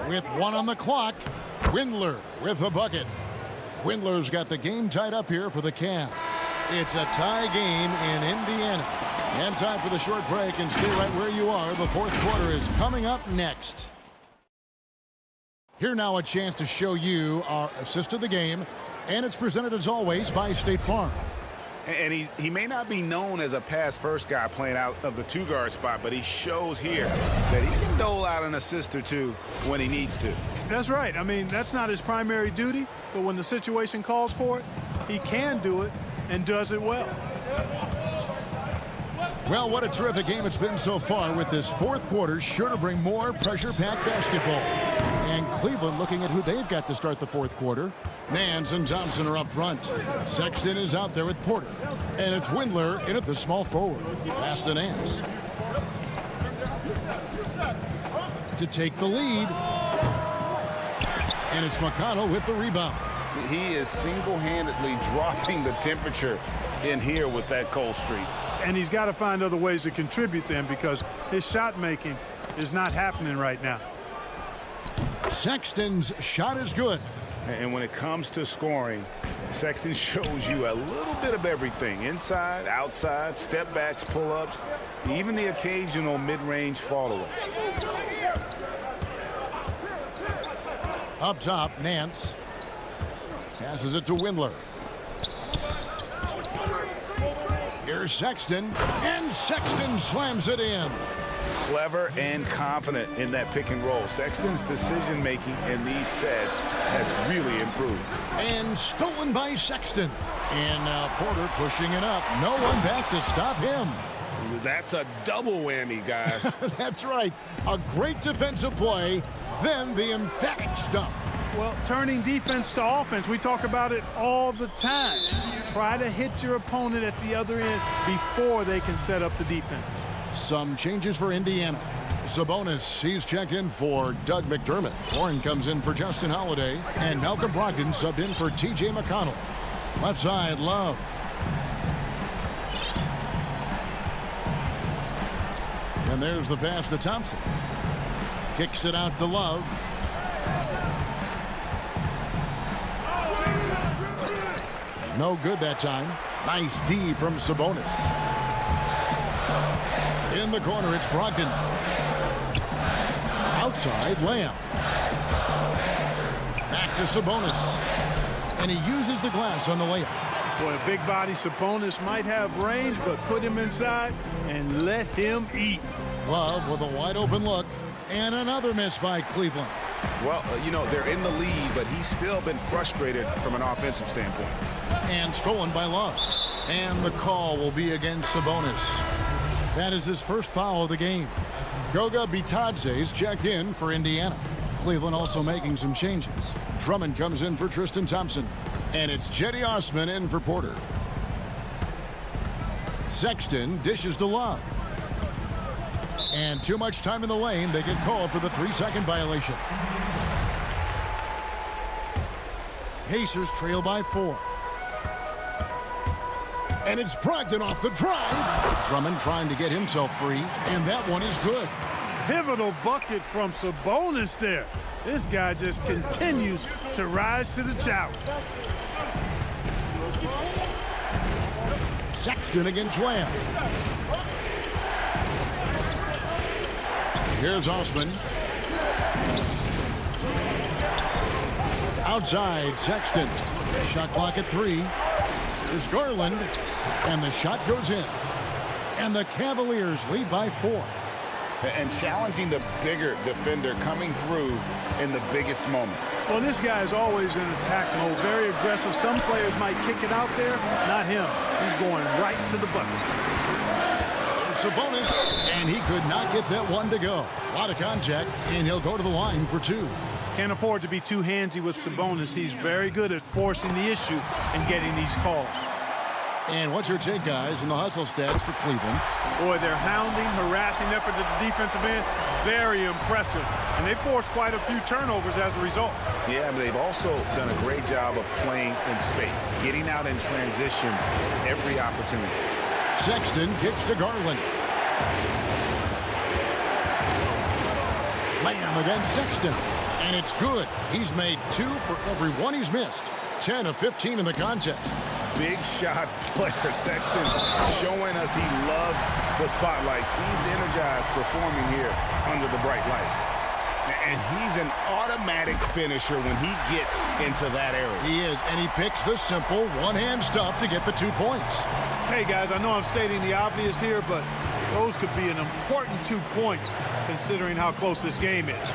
With 1 on the clock, Windler with the bucket. Windler's got the game tied up here for the Cavs. It's a tie game in Indiana. And time for the short break, and stay right where you are. The fourth quarter is coming up next. Here now a chance to show you our assist of the game, and it's presented as always by State Farm. And he may not be known as a pass-first guy playing out of the two-guard spot, but he shows here that he can dole out an assist or two when he needs to. That's right. I mean, that's not his primary duty, but when the situation calls for it, he can do it and does it well. Well, what a terrific game it's been so far, with this fourth quarter sure to bring more pressure-packed basketball. And Cleveland looking at who they've got to start the fourth quarter. Nance and Thompson are up front. Sexton is out there with Porter. And it's Windler in at the small forward. Pass to Nance. To take the lead. And it's McConnell with the rebound. He is single-handedly dropping the temperature in here with that cold streak. And he's got to find other ways to contribute then, because his shot making is not happening right now. Sexton's shot is good. And when it comes to scoring, Sexton shows you a little bit of everything. Inside, outside, step backs, pull-ups, even the occasional mid-range fall-away. Up top, Nance. Passes it to Windler. Here's Sexton, and Sexton slams it in. Clever and confident in that pick and roll. Sexton's decision-making in these sets has really improved. And stolen by Sexton. And now Porter pushing it up. No one back to stop him. That's a double whammy, guys. That's right. A great defensive play, then the emphatic stuff. Well, turning defense to offense, we talk about it all the time. Try to hit your opponent at the other end before they can set up the defense. Some changes for Indiana. Sabonis, he's checked in for Doug McDermott. Warren comes in for Justin Holiday. And Malcolm Brogdon subbed in for T.J. McConnell. Left side, Love. And there's the pass to Thompson. Kicks it out to Love. No good that time. Nice D from Sabonis. In the corner, it's Brogdon. Outside, Lamb. Back to Sabonis. And he uses the glass on the layup. Boy, a big body Sabonis might have range, but put him inside and let him eat. Love with a wide open look. And another miss by Cleveland. Well, you know, they're in the lead, but he's still been frustrated from an offensive standpoint. And stolen by Love. And the call will be against Sabonis. That is his first foul of the game. Goga Bitadze's checked in for Indiana. Cleveland also making some changes. Drummond comes in for Tristan Thompson. And it's Jetty Osman in for Porter. Sexton dishes to Love. And too much time in the lane. They get called for the 3-second violation. Pacers trail by 4. And it's Brogdon off the drive. Drummond trying to get himself free, and that one is good. Pivotal bucket from Sabonis there. This guy just continues to rise to the challenge. Sexton against Lamb. Here's Osman. Outside, Sexton. Shot clock at 3. There's Garland. And the shot goes in. And the Cavaliers lead by 4. And challenging the bigger defender coming through in the biggest moment. Well, this guy is always in attack mode. Very aggressive. Some players might kick it out there. Not him. He's going right to the bucket. Sabonis, and he could not get that one to go. A lot of contact, and he'll go to the line for 2. Can't afford to be too handsy with Sabonis. He's very good at forcing the issue and getting these calls. And what's your take, guys, in the hustle stats for Cleveland? Boy, their hounding, harassing effort at the defensive end, very impressive. And they forced quite a few turnovers as a result. Yeah, but they've also done a great job of playing in space, getting out in transition every opportunity. Sexton kicks to Garland. Lamb against Sexton. And it's good. He's made 2 for every one he's missed. 10 of 15 in the contest. Big shot player Sexton showing us he loves the spotlight. Seems energized performing here under the bright lights. And he's an automatic finisher when he gets into that area. He is, and he picks the simple one-hand stuff to get the 2 points. Hey, guys, I know I'm stating the obvious here, but those could be an important 2 points considering how close this game is.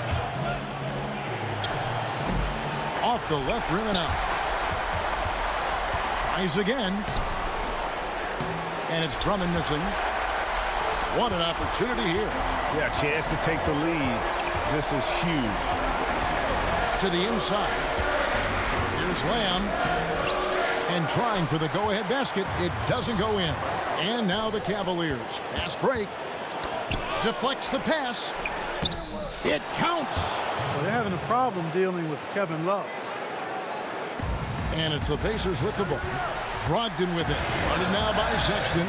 Off the left rim and out. Tries again. And it's Drummond missing. What an opportunity here. Yeah, chance to take the lead. This is huge. To the inside. Here's Lamb. And trying for the go-ahead basket. It doesn't go in. And now the Cavaliers. Fast break. Deflects the pass. It counts. Well, they're having a problem dealing with Kevin Love. And it's the Pacers with the ball. Brogdon with it. Guarded now by Sexton.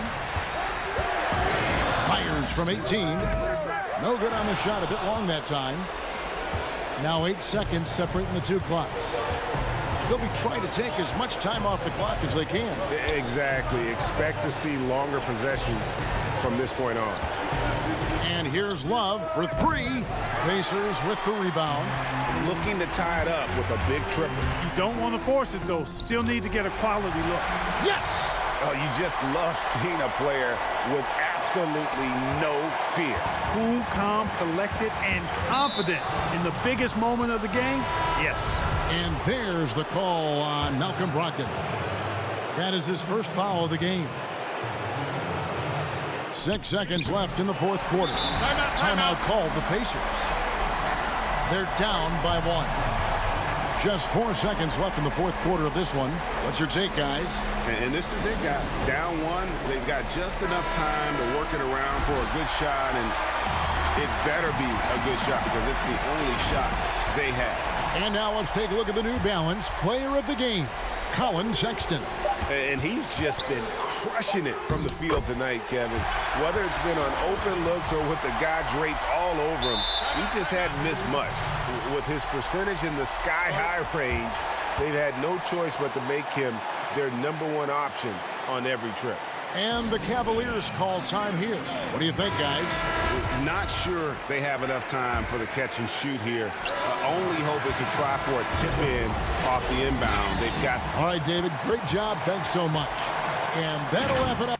Fires from 18. No good on the shot. A bit long that time. Now 8 seconds separating the 2 clocks. They'll be trying to take as much time off the clock as they can. Exactly. Expect to see longer possessions from this point on. And here's Love for 3. Pacers with the rebound. Looking to tie it up with a big triple. You don't want to force it, though. Still need to get a quality look. Yes! Oh, you just love seeing a player with absolutely no fear. Cool, calm, collected, and confident in the biggest moment of the game. Yes. And there's the call on Malcolm Brogdon. That is his first foul of the game. 6 seconds left in the 4th quarter. Timeout called the Pacers. They're down by 1. Just 4 seconds left in the 4th quarter of this one. What's your take, guys? And this is it, guys. Down 1. They've got just enough time to work it around for a good shot, and it better be a good shot because it's the only shot they have. And now let's take a look at the New Balance player of the game, Colin Sexton. And he's just been crushing it from the field tonight, Kevin. Whether it's been on open looks or with the guy draped all over him, he just hadn't missed much. With his percentage in the sky-high range, they've had no choice but to make him their #1 option on every trip. And the Cavaliers call time here. What do you think, guys? Not sure they have enough time for the catch and shoot here. Only hope is to try for a tip in off the inbound. They've got... All right, David, great job. Thanks so much. And that'll wrap it up.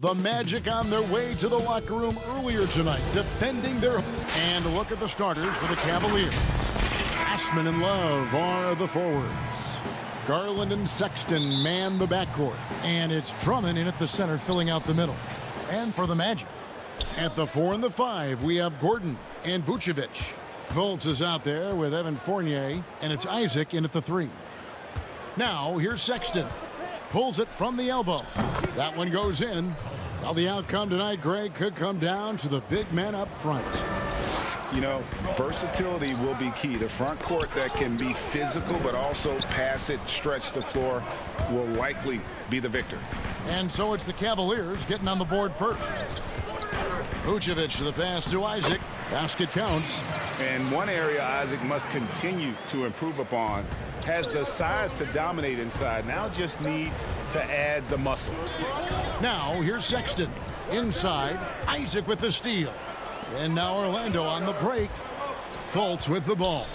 The Magic on their way to the locker room earlier tonight, defending their... And look at the starters for the Cavaliers. Ashman and Love are the forwards. Garland and Sexton man the backcourt. And it's Drummond in at the center, filling out the middle. And for the Magic, at the 4 and the 5, we have Gordon and Vucevic. Fultz is out there with Evan Fournier, and it's Isaac in at the 3. Now, here's Sexton. Pulls it from the elbow. That one goes in. Well, the outcome tonight, Greg, could come down to the big men up front. You know, versatility will be key. The front court that can be physical but also pass it, stretch the floor, will likely be the victor. And so it's the Cavaliers getting on the board first. Vucevic to the pass to Isaac. Basket counts. And one area Isaac must continue to improve upon. Has the size to dominate inside. Now just needs to add the muscle. Now here's Sexton. Inside, Isaac with the steal. And now Orlando on the break. Fultz with the ball.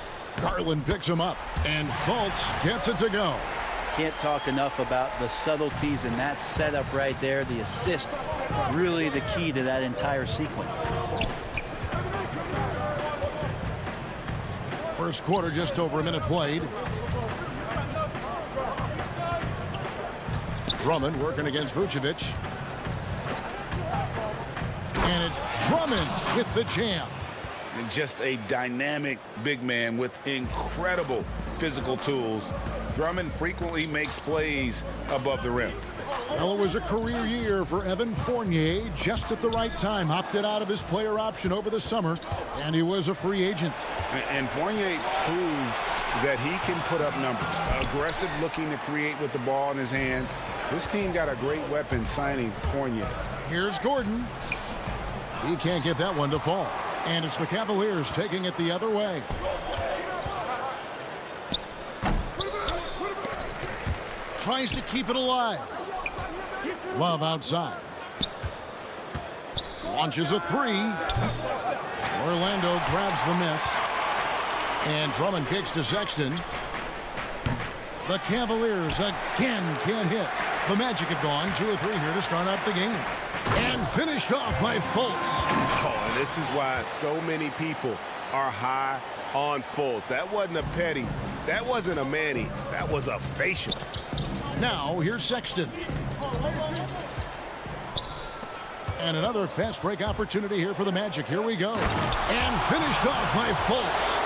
Garland picks him up. And Fultz gets it to go. Can't talk enough about the subtleties in that setup right there. The assist, really the key to that entire sequence. First quarter, just over a minute played. Drummond working against Vucevic. And it's Drummond with the jam. And just a dynamic big man with incredible physical tools. Drummond frequently makes plays above the rim. Well, it was a career year for Evan Fournier, just at the right time. Opted out of his player option over the summer, and he was a free agent. And Fournier proved that he can put up numbers. Aggressive looking to create with the ball in his hands. This team got a great weapon signing Fournier. Here's Gordon. He can't get that one to fall. And it's the Cavaliers taking it the other way. Tries to keep it alive. Love outside. Launches a 3. Orlando grabs the miss. And Drummond kicks to Sexton. The Cavaliers again can't hit. The Magic have gone 2 of 3 here to start out the game. And finished off by Fultz. Oh, and this is why so many people are high on Fultz. That wasn't a petty. That wasn't a Manny. That was a facial. Now, here's Sexton. And another fast break opportunity here for the Magic. Here we go. And finished off by Fultz.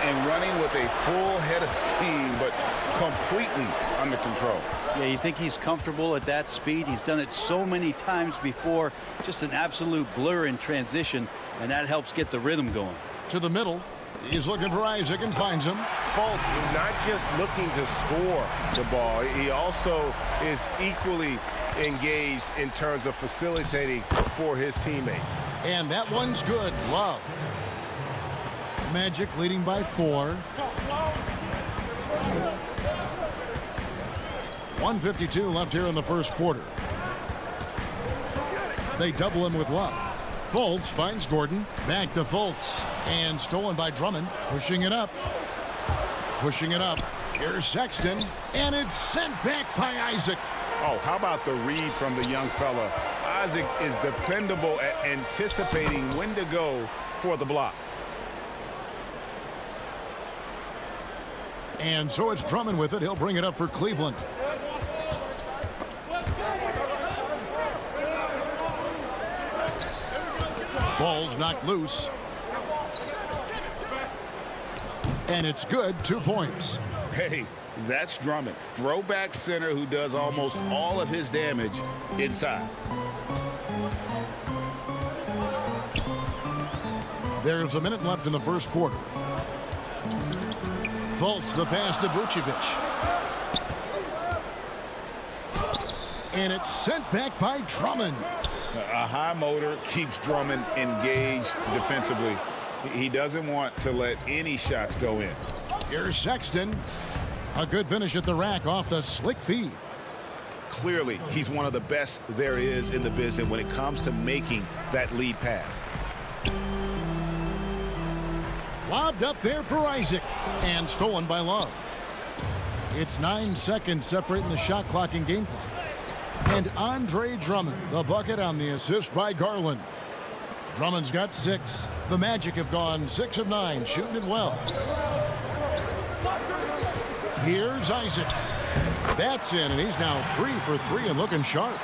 And running with a full head of steam, but completely under control. Yeah, you think he's comfortable at that speed. He's done it so many times before. Just an absolute blur in transition, and that helps get the rhythm going. To the middle. He's looking for Isaac and finds him. Fultz is not just looking to score the ball. He also is equally engaged in terms of facilitating for his teammates. And that one's good. Love. Magic leading by 4. 1:52 left here in the first quarter. They double him with Love. Fultz finds Gordon. Back to Fultz. And stolen by Drummond. Pushing it up. Pushing it up. Here's Sexton. And it's sent back by Isaac. Oh, how about the read from the young fella? Isaac is dependable at anticipating when to go for the block. And so it's Drummond with it. He'll bring it up for Cleveland. Ball's knocked loose. And it's good. 2 points. Hey, that's Drummond. Throwback center who does almost all of his damage inside. There's a minute left in the first quarter. Fultz the pass to Vucevic. And it's sent back by Drummond. A high motor keeps Drummond engaged defensively. He doesn't want to let any shots go in. Here's Sexton. A good finish at the rack off the slick feed. Clearly, he's one of the best there is in the business when it comes to making that lead pass. Lobbed up there for Isaac. And stolen by Love. It's 9 seconds separating the shot clock and game clock. And Andre Drummond, the bucket on the assist by Garland. Drummond's got 6. The Magic have gone 6 of 9, shooting it well. Here's Isaac. That's in, and he's now 3 for 3 and looking sharp.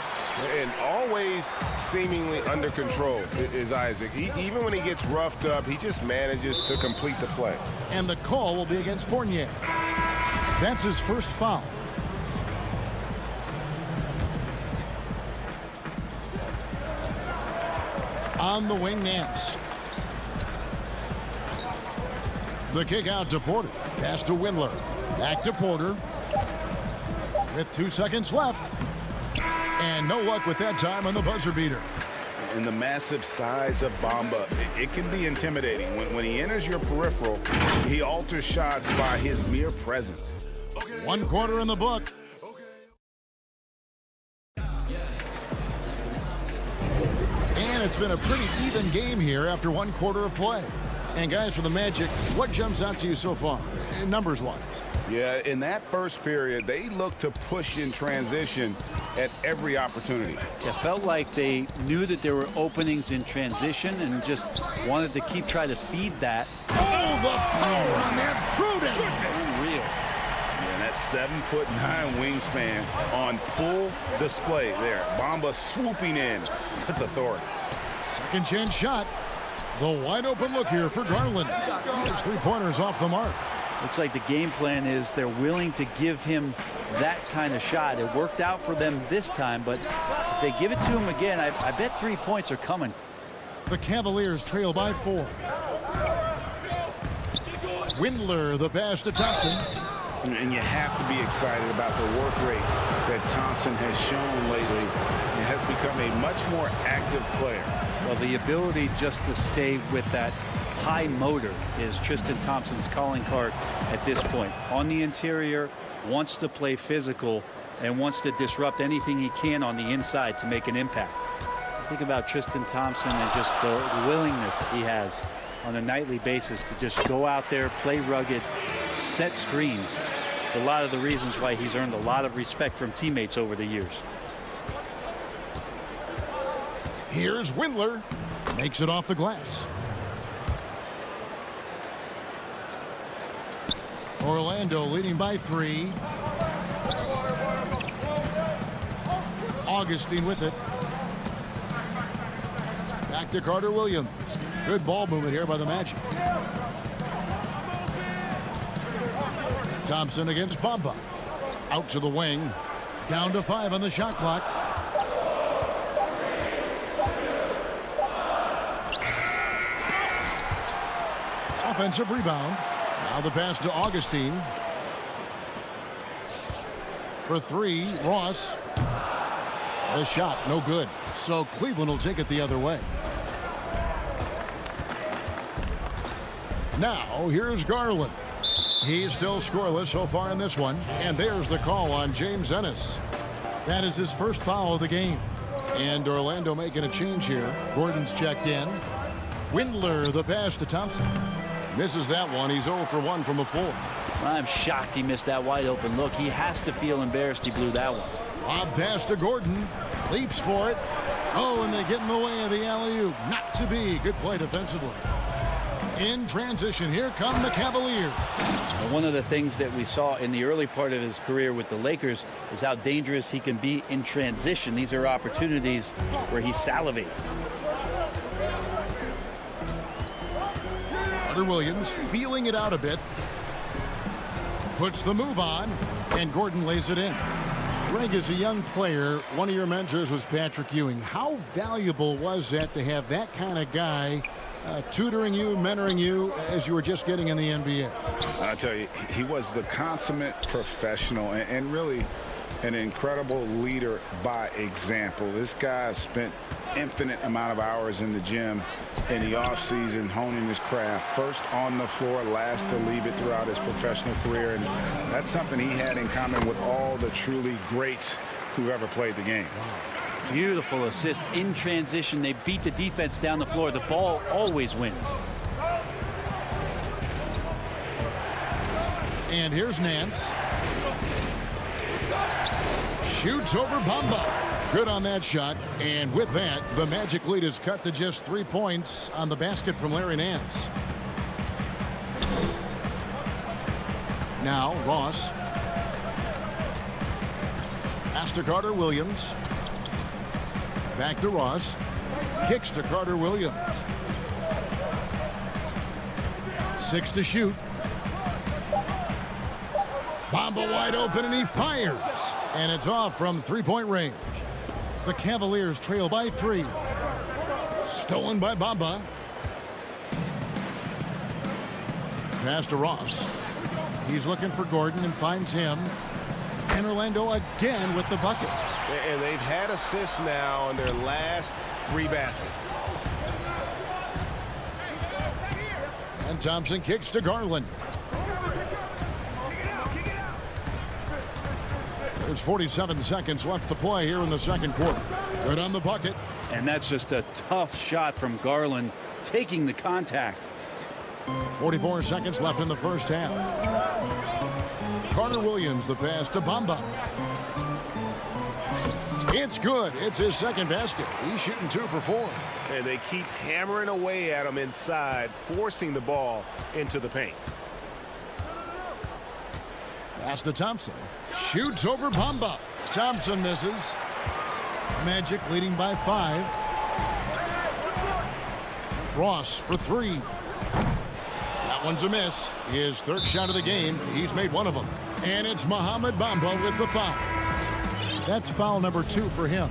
And always seemingly under control is Isaac. Even when he gets roughed up, he just manages to complete the play. And the call will be against Fournier. That's his first foul. On the wing, Nance. The kick out to Porter. Pass to Windler. Back to Porter. With 2 seconds left. And no luck with that time on the buzzer beater. And the massive size of Bamba, it can be intimidating. When he enters your peripheral, he alters shots by his mere presence. 1 quarter in the book. And it's been a pretty even game here after 1 quarter of play. And guys, for the Magic, what jumps out to you so far, numbers-wise? Yeah, in that first period, they looked to push in transition at every opportunity. It felt like they knew that there were openings in transition and just wanted to keep trying to feed that. Oh, the power on that fruiting! Unreal. And that 7'9" wingspan on full display there. Bamba swooping in with authority. Second chance shot. The wide open look here for Garland. His 3-pointers off the mark. Looks like the game plan is they're willing to give him that kind of shot. It worked out for them this time, but if they give it to him again, I bet 3 points are coming. The Cavaliers trail by 4. Windler, the pass to Thompson. And you have to be excited about the work rate that Thompson has shown lately. He has become a much more active player. Well, the ability just to stay with that high motor is Tristan Thompson's calling card at this point. On the interior, wants to play physical and wants to disrupt anything he can on the inside to make an impact. Think about Tristan Thompson and just the willingness he has on a nightly basis to just go out there, play rugged, set screens. It's a lot of the reasons why he's earned a lot of respect from teammates over the years. Here's Windler. Makes it off the glass. Orlando leading by 3. Augustine with it. Back to Carter Williams. Good ball movement here by the Magic. Thompson against Bamba. Out to the wing. Down to 5 on the shot clock. Offensive rebound. Now the pass to Augustine. For 3, Ross. The shot, no good. So Cleveland will take it the other way. Now, here's Garland. He's still scoreless so far in this one. And there's the call on James Ennis. That is his first foul of the game. And Orlando making a change here. Gordon's checked in. Windler, the pass to Thompson. Misses that one. He's 0 for 1 from the floor. I'm shocked he missed that wide open look. He has to feel embarrassed he blew that one. Lob pass to Gordon. Leaps for it. Oh, and they get in the way of the alley-oop. Not to be. Good play defensively. In transition, here come the Cavaliers. And one of the things that we saw in the early part of his career with the Lakers is how dangerous he can be in transition. These are opportunities where he salivates. Carter Williams feeling it out a bit. Puts the move on, and Gordon lays it in. Greg, as a young player, one of your mentors was Patrick Ewing. How valuable was that to have that kind of guy tutoring you, mentoring you as you were just getting in the NBA? I tell you, he was the consummate professional and really an incredible leader by example. This guy spent infinite amount of hours in the gym in the offseason honing his craft, first on the floor, last to leave it throughout his professional career. And that's something he had in common with all the truly greats who ever played the game. Beautiful assist in transition. They beat the defense down the floor. The ball always wins. And here's Nance. Shoots over Bamba. Good on that shot. And with that, the Magic lead is cut to just 3 points on the basket from Larry Nance. Now, Ross. Pass to Carter Williams. Back to Ross. Kicks to Carter Williams. 6 to shoot. Bamba wide open, and he fires. And it's off from three-point range. The Cavaliers trail by 3. Stolen by Bamba. Pass to Ross. He's looking for Gordon and finds him. And Orlando again with the bucket. And they've had assists now on their last 3 baskets. And Thompson kicks to Garland. There's 47 seconds left to play here in the second quarter. Good on the bucket. And that's just a tough shot from Garland, taking the contact. 44 seconds left in the first half. Carter Williams, the pass to Bamba. It's good. It's his second basket. He's shooting 2 for 4. And they keep hammering away at him inside, forcing the ball into the paint. Pass to Thompson. Shoots over Bamba. Thompson misses. Magic leading by 5. Ross for 3. That one's a miss. His third shot of the game. He's made one of them. And it's Mohamed Bamba with the foul. That's foul number 2 for him.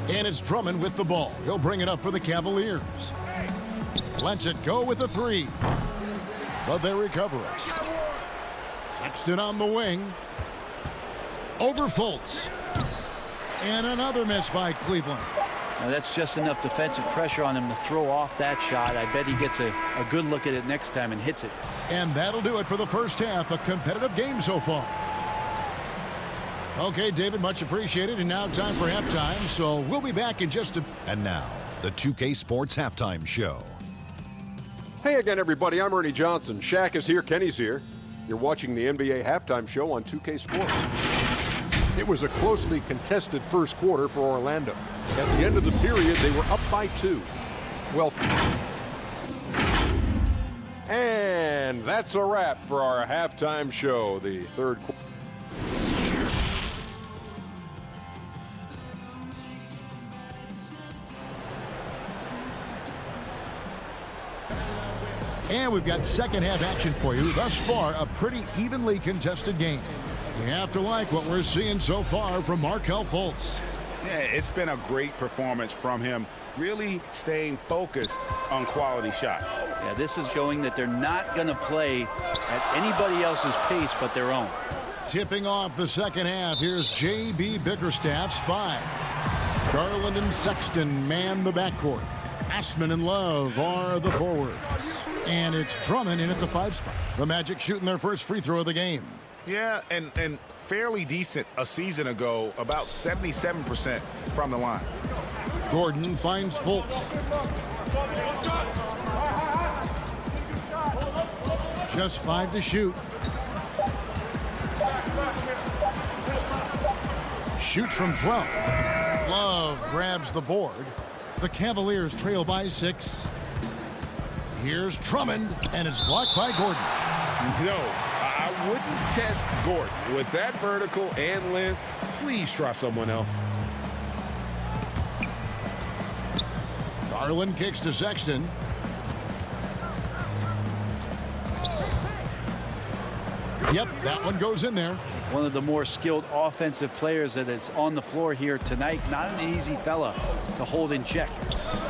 And it's Drummond with the ball. He'll bring it up for the Cavaliers. Lets it go with a 3. But they recover it. Sexton on the wing. Over Fultz. And another miss by Cleveland. Now that's just enough defensive pressure on him to throw off that shot. I bet he gets a good look at it next time and hits it. And that'll do it for the first half. A competitive game so far. Okay, David, much appreciated. And now time for halftime. So we'll be back in just a... And now, the 2K Sports Halftime Show. Hey again, everybody. I'm Ernie Johnson. Shaq is here. Kenny's here. You're watching the NBA Halftime Show on 2K Sports. It was a closely contested first quarter for Orlando. At the end of the period, they were up by 2. Well, and that's a wrap for our halftime show. The third quarter. And we've got second half action for you. Thus far, a pretty evenly contested game. You have to like what we're seeing so far from Markelle Fultz. Yeah, it's been a great performance from him, really staying focused on quality shots. Yeah, this is showing that they're not going to play at anybody else's pace but their own. Tipping off the second half, here's J.B. Bickerstaff's 5. Garland and Sexton man the backcourt. Ashman and Love are the forwards. And it's Drummond in at the 5 spot. The Magic shooting their first free throw of the game. Yeah, and fairly decent a season ago, about 77% from the line. Gordon finds Fultz. Just 5 to shoot. Shoots from 12. Love grabs the board. The Cavaliers trail by 6. Here's Drummond, and it's blocked by Gordon. No, I wouldn't test Gordon. With that vertical and length, please try someone else. Garland kicks to Sexton. Yep, that one goes in there. One of the more skilled offensive players that is on the floor here tonight. Not an easy fella to hold in check.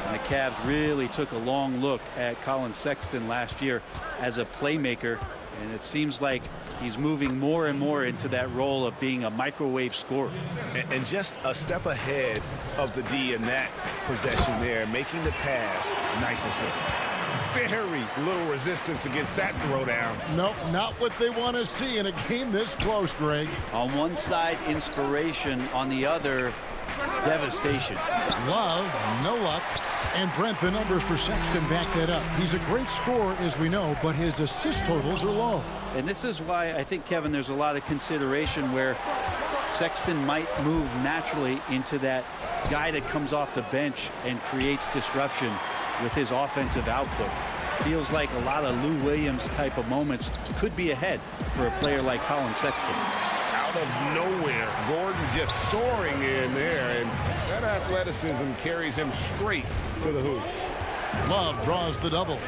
And the Cavs really took a long look at Colin Sexton last year as a playmaker. And it seems like he's moving more and more into that role of being a microwave scorer. And just a step ahead of the D in that possession there, making the pass. Nice assist. Very little resistance against that throwdown. Nope, not what they want to see in a game this close, Greg. On one side, inspiration. On the other, devastation. Love, no luck. And Brent, the numbers for Sexton back that up. He's a great scorer, as we know, but his assist totals are low. And this is why I think, Kevin, there's a lot of consideration where Sexton might move naturally into that guy that comes off the bench and creates disruption with his offensive output. Feels like a lot of Lou Williams type of moments could be ahead for a player like Colin Sexton. Out of nowhere, Gordon just soaring in there, and that athleticism carries him straight to the hoop. Love draws the double.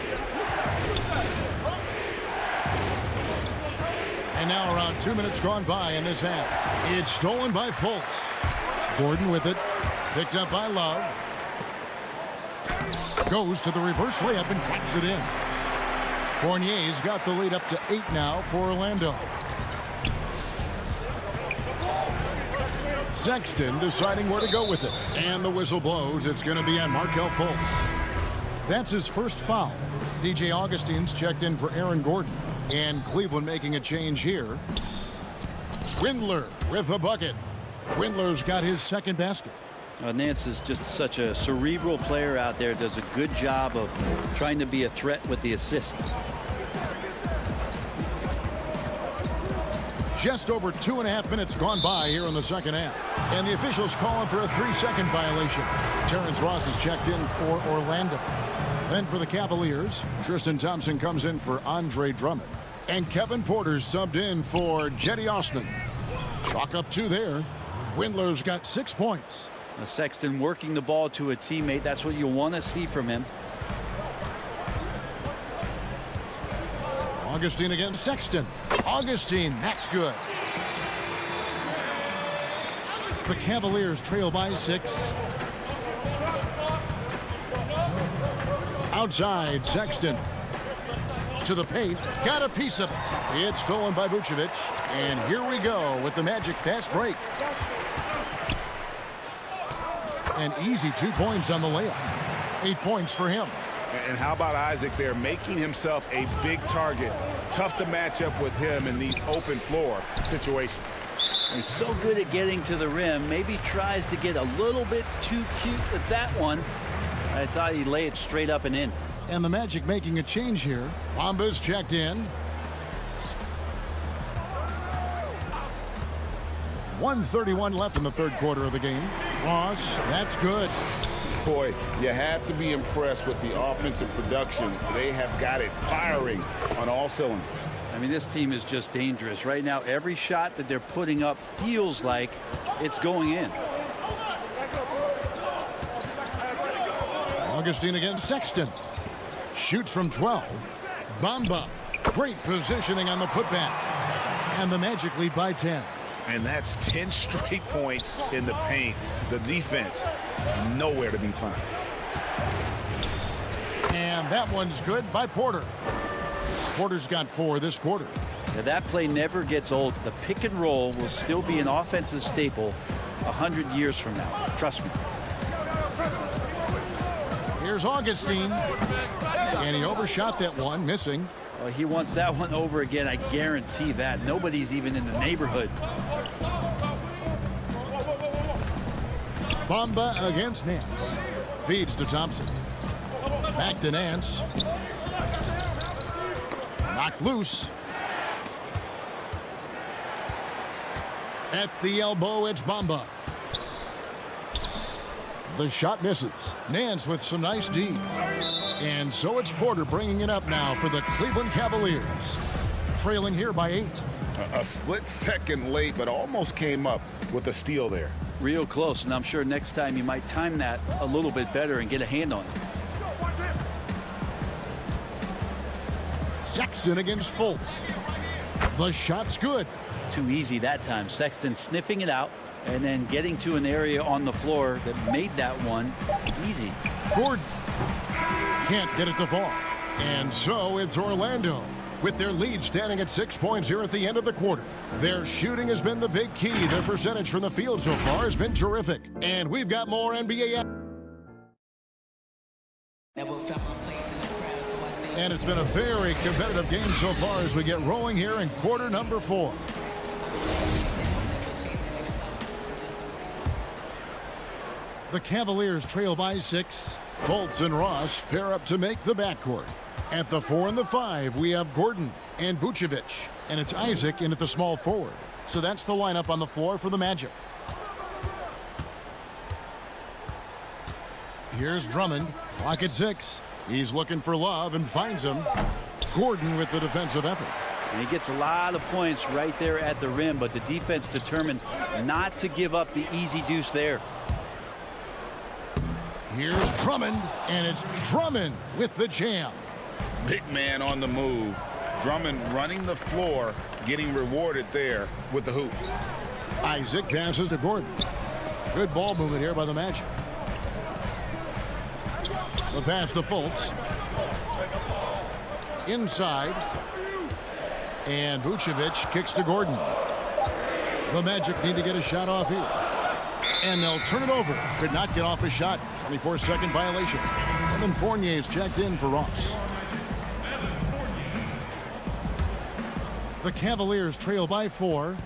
And now around 2 minutes gone by in this half. It's stolen by Fultz. Gordon with it. Picked up by Love. Goes to the reverse layup and claps it in. Fournier's got the lead up to 8 now for Orlando. Sexton deciding where to go with it. And the whistle blows. It's going to be on Markelle Fultz. That's his first foul. DJ Augustine's checked in for Aaron Gordon. And Cleveland making a change here. Windler with the bucket. Windler's got his second basket. Nance is just such a cerebral player out there. Does a good job of trying to be a threat with the assist. Just over 2.5 minutes gone by here in the second half. And the officials calling for a 3-second violation. Terrence Ross is checked in for Orlando. Then for the Cavaliers, Tristan Thompson comes in for Andre Drummond. And Kevin Porter's subbed in for Jetty Osman. Chalk up 2 there. Windler's got 6 points. Sexton working the ball to a teammate. That's what you want to see from him. Augustine against Sexton. Augustine, that's good. The Cavaliers trail by 6. Outside, Sexton. To the paint, got a piece of it. It's stolen by Vucevic. And here we go with the Magic fast break. An easy 2 points on the layup. 8 points for him. And how about Isaac there, making himself a big target. Tough to match up with him in these open floor situations. He's so good at getting to the rim. Maybe tries to get a little bit too cute with that one. I thought he'd lay it straight up and in. And the Magic making a change here. Bamba's checked in. 1:31 left in the third quarter of the game. Ross, that's good. Boy, you have to be impressed with the offensive production. They have got it firing on all cylinders. I mean, this team is just dangerous. Right now, every shot that they're putting up feels like it's going in. Augustine against Sexton. Shoots from 12. Bamba. Great positioning on the putback. And the Magic lead by 10. And that's 10 straight points in the paint. The defense, nowhere to be found. And that one's good by Porter. Porter's got 4 this quarter. Now that play never gets old. The pick and roll will still be an offensive staple 100 years from now. Trust me. Here's Augustine. And he overshot that one, missing. Well, he wants that one over again. I guarantee that. Nobody's even in the neighborhood. Bamba against Nance. Feeds to Thompson. Back to Nance. Knocked loose. At the elbow, it's Bamba. The shot misses. Nance with some nice D. And so it's Porter bringing it up now for the Cleveland Cavaliers. Trailing here by 8. A split second late, but almost came up with a steal there. Real close, and I'm sure next time you might time that a little bit better and get a hand on it. Sexton against Fultz. The shot's good. Too easy that time. Sexton sniffing it out and then getting to an area on the floor that made that one easy. Gordon can't get it to fall. And so it's Orlando with their lead standing at 6 points here at the end of the quarter. Their shooting has been the big key. Their percentage from the field so far has been terrific. And we've got more NBA. And it's been a very competitive game so far as we get rolling here in quarter number 4. The Cavaliers trail by 6. Fultz and Ross pair up to make the backcourt. At the 4 and the 5, we have Gordon and Vucevic. And it's Isaac in at the small forward. So that's the lineup on the floor for the Magic. Here's Drummond. Clock at 6. He's looking for Love and finds him. Gordon with the defensive effort. And he gets a lot of points right there at the rim, but the defense determined not to give up the easy deuce there. Here's Drummond, and it's Drummond with the jam. Big man on the move. Drummond running the floor, getting rewarded there with the hoop. Isaac passes to Gordon. Good ball movement here by the Magic. The pass to Fultz. Inside. And Vucevic kicks to Gordon. The Magic need to get a shot off here. And they'll turn it over. Could not get off a shot. 24-second violation. Evan Fournier is checked in for Ross. The Cavaliers trail by 4.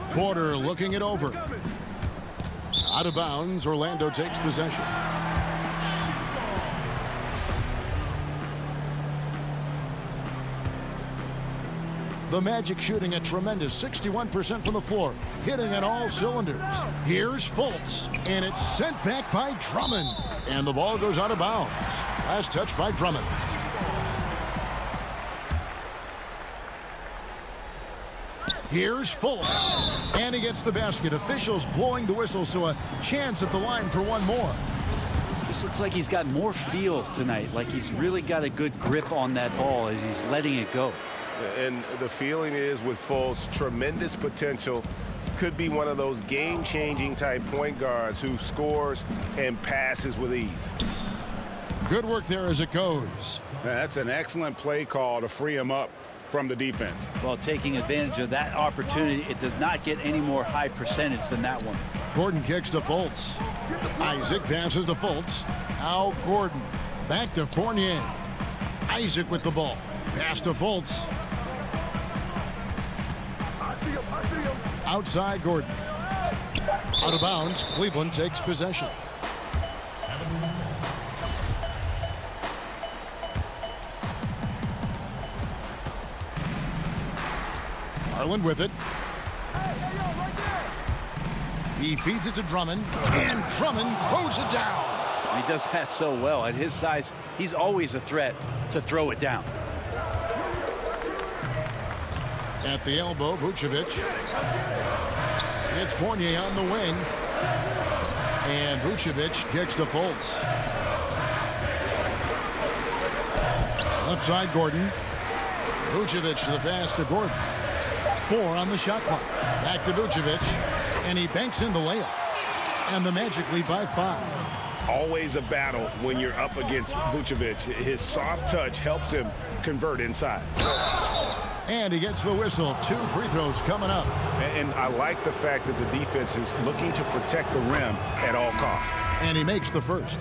Porter looking it over. Out of bounds, Orlando takes possession. The Magic shooting a tremendous 61% from the floor, hitting on all cylinders. Here's Fultz, and it's sent back by Drummond. And the ball goes out of bounds. Last touch by Drummond. Here's Fultz, and he gets the basket. Officials blowing the whistle, so a chance at the line for one more. This looks like he's got more feel tonight, like he's really got a good grip on that ball as he's letting it go. And the feeling is with Fultz, tremendous potential. Could be one of those game-changing type point guards who scores and passes with ease. Good work there as it goes. That's an excellent play call to free him up from the defense. Well, taking advantage of that opportunity, it does not get any more high percentage than that one. Gordon kicks to Fultz. Isaac passes to Fultz. Now Gordon. Back to Fournier. Isaac with the ball. Pass to Fultz. I see him. Outside Gordon. Out of bounds. Cleveland takes possession. Garland with it. He feeds it to Drummond, and Drummond throws it down. He does that so well. At his size, he's always a threat to throw it down. At the elbow, Vucevic. It's Fournier on the wing. And Vucevic kicks to Fultz. Left side, Gordon. Vucevic to the pass to Gordon. 4 on the shot clock. Back to Vucevic. And he banks in the layup. And the Magic lead by 5. Always a battle when you're up against Vucevic. His soft touch helps him convert inside. And he gets the whistle. 2 free throws coming up. And I like the fact that the defense is looking to protect the rim at all costs. And he makes the first.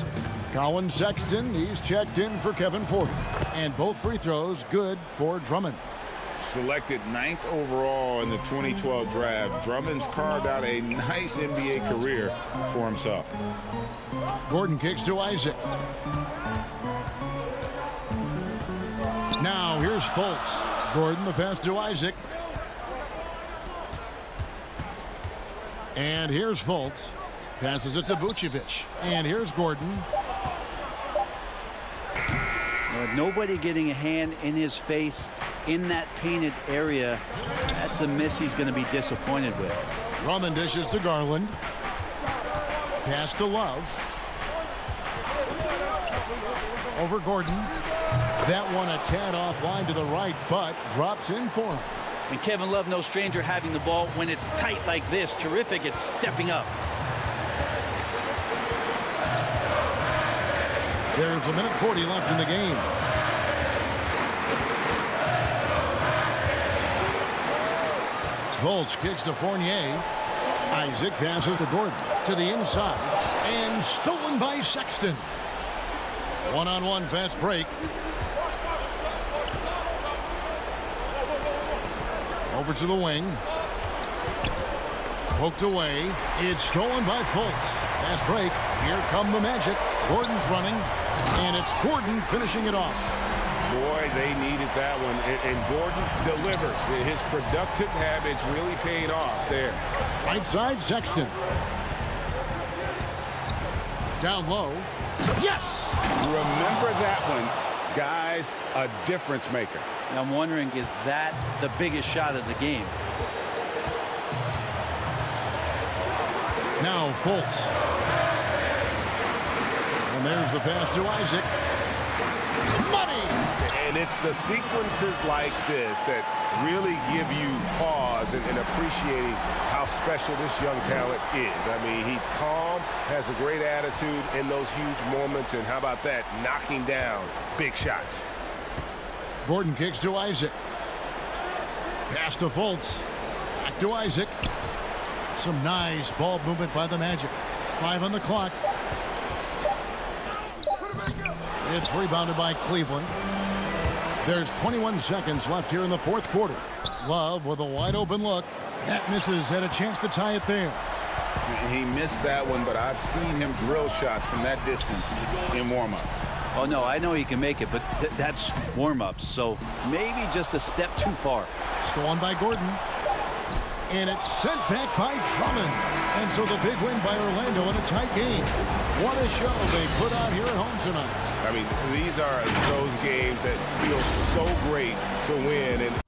Colin Sexton, he's checked in for Kevin Porter. And both free throws good for Drummond. Selected 9th overall in the 2012 draft, Drummond's carved out a nice NBA career for himself. Gordon kicks to Isaac. Now here's Fultz. Gordon the pass to Isaac. And here's Fultz. Passes it to Vucevic. And here's Gordon. Nobody getting a hand in his face in that painted area. That's a miss he's going to be disappointed with. Drummond dishes to Garland. Pass to Love. Over Gordon. That one a tad offline to the right, but drops in for him. And Kevin Love, no stranger having the ball when it's tight like this. Terrific at stepping up. There's a minute 40 left in the game. Fultz kicks to Fournier. Isaac passes to Gordon to the inside and stolen by Sexton. One-on-one fast break. Over to the wing. Poked away. It's stolen by Fultz. Fast break. Here come the Magic. Gordon's running. And it's Gordon finishing it off. Boy, they needed that one. And Gordon delivers. His productive habits really paid off there. Right side, Sexton. Down low. Yes! Remember that one. Guys, a difference maker. And I'm wondering, is that the biggest shot of the game? Now Fultz. And there's the pass to Isaac. Money! And it's the sequences like this that really give you pause and appreciating how special this young talent is. I mean, he's calm, has a great attitude in those huge moments, and how about that, knocking down big shots. Gordon kicks to Isaac. Pass to Fultz. Back to Isaac. Some nice ball movement by the Magic. 5 on the clock. It's rebounded by Cleveland. There's 21 seconds left here in the fourth quarter. Love with a wide open look. That misses. Had a chance to tie it there. He missed that one, but I've seen him drill shots from that distance in warm-up. Oh, no, I know he can make it, but that's warm-ups, so maybe just a step too far. Stolen by Gordon. And it's sent back by Drummond. And so the big win by Orlando in a tight game. What a show they put on here at home tonight. I mean, these are those games that feel so great to win. And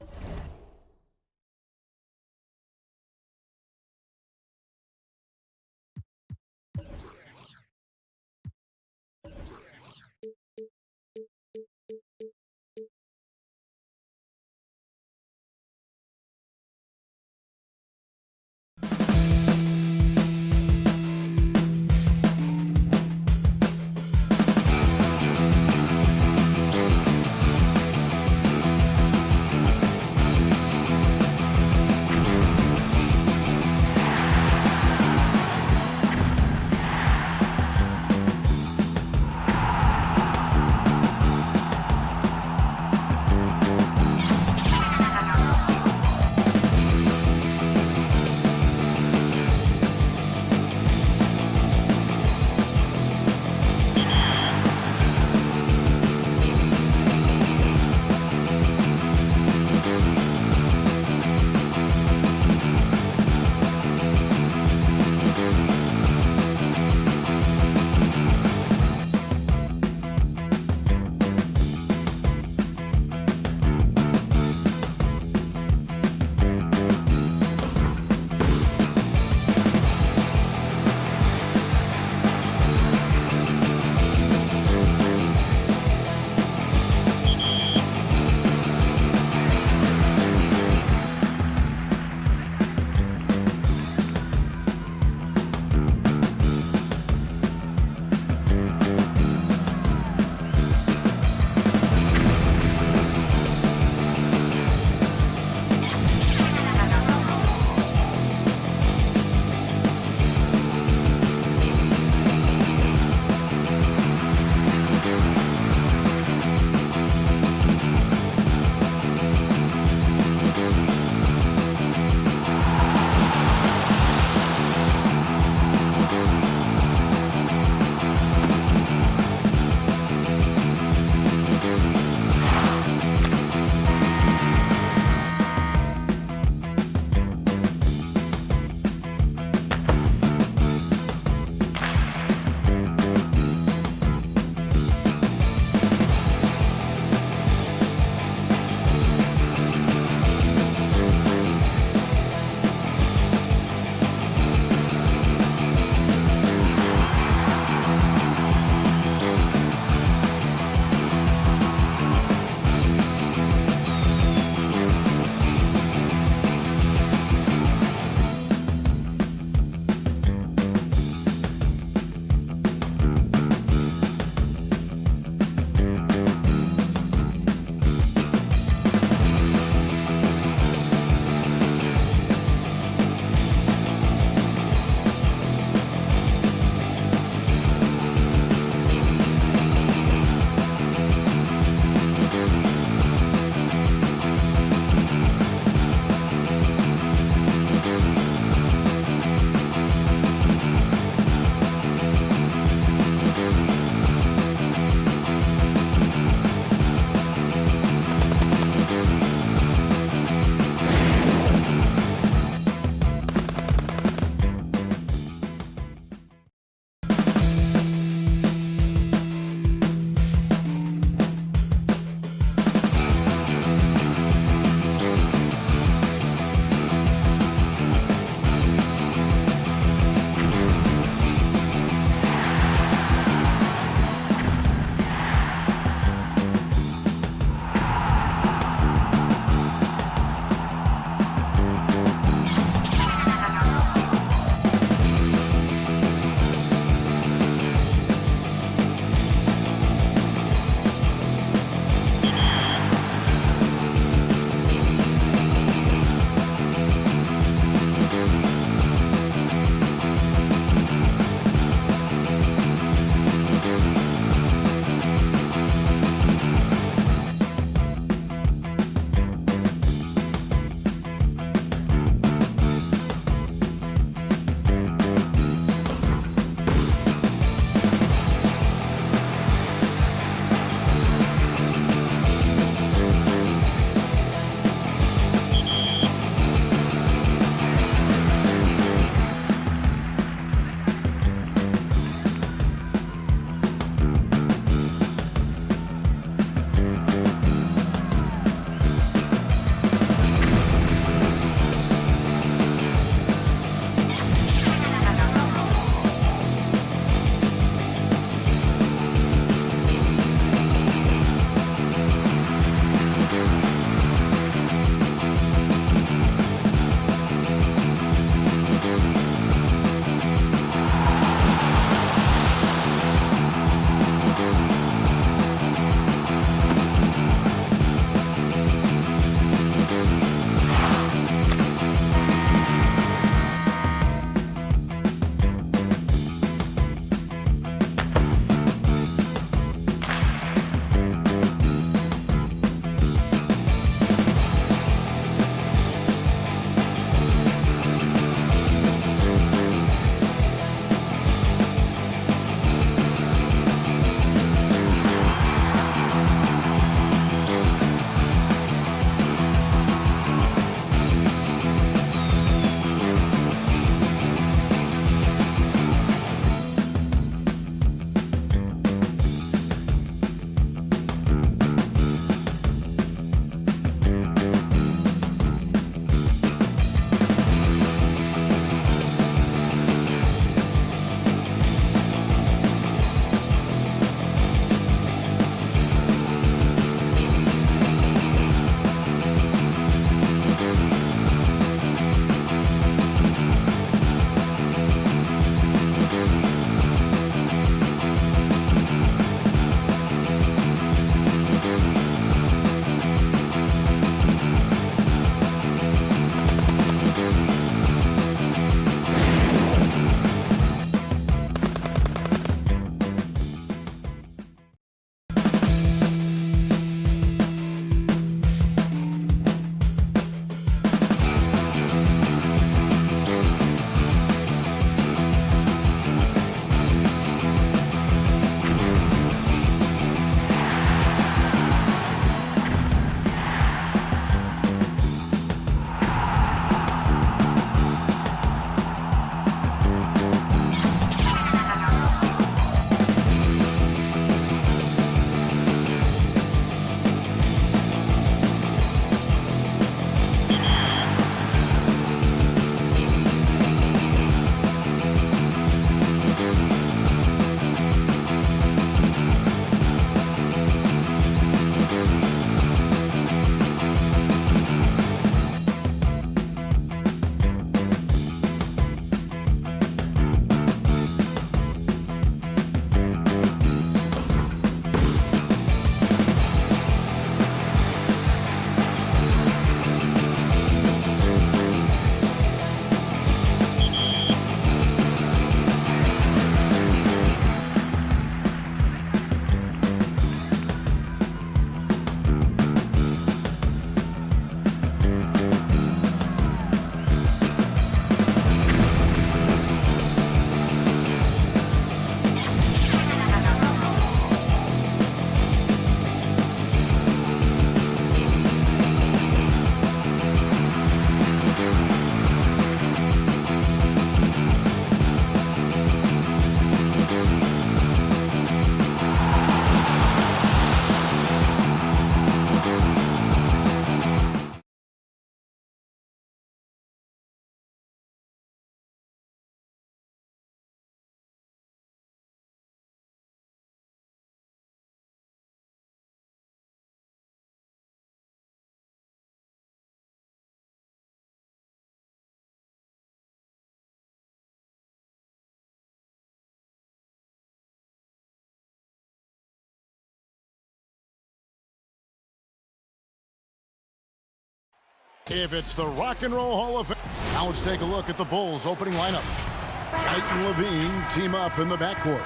If it's the Rock and Roll Hall of Fame. Now let's take a look at the Bulls' opening lineup. White and Levine team up in the backcourt.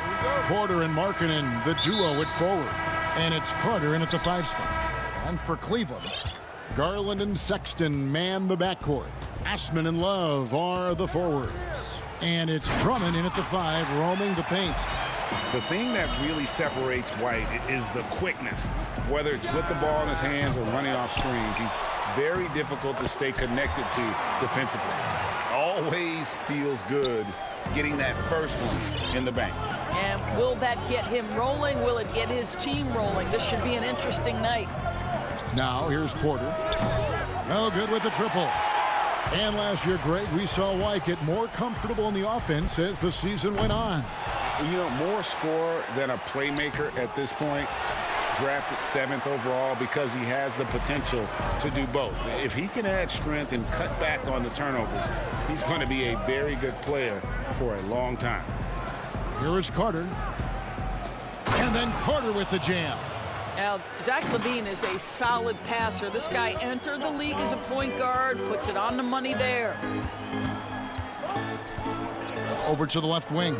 Porter and Markkanen, the duo at forward. And it's Carter in at the 5 spot. And for Cleveland, Garland and Sexton man the backcourt. Ashman and Love are the forwards. And it's Drummond in at the 5, roaming the paint. The thing that really separates White is the quickness. Whether it's with the ball in his hands or running off screens, he's very difficult to stay connected to defensively. Always feels good getting that first one in the bank. And will that get him rolling? Will it get his team rolling? This should be an interesting night. Now here's Porter. No good with the triple. And last year, Greg, we saw White get more comfortable in the offense as the season went on. You know, more scorer than a playmaker at this point. Drafted 7th overall because he has the potential to do both. If he can add strength and cut back on the turnovers, he's going to be a very good player for a long time. Here is Carter. And then Carter with the jam. Now, Zach LaVine is a solid passer. This guy entered the league as a point guard, puts it on the money there. Over to the left wing.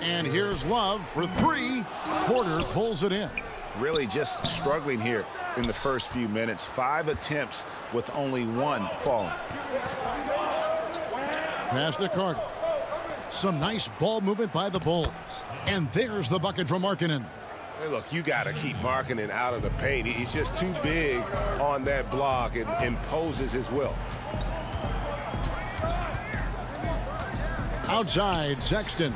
And here's Love for 3. Porter pulls it in. Really just struggling here in the first few minutes. 5 attempts with only 1 falling. Pass to Carter. Some nice ball movement by the Bulls. And there's the bucket from Markkanen. Hey, look, you got to keep Markkanen out of the paint. He's just too big on that block and imposes his will. Outside, Sexton.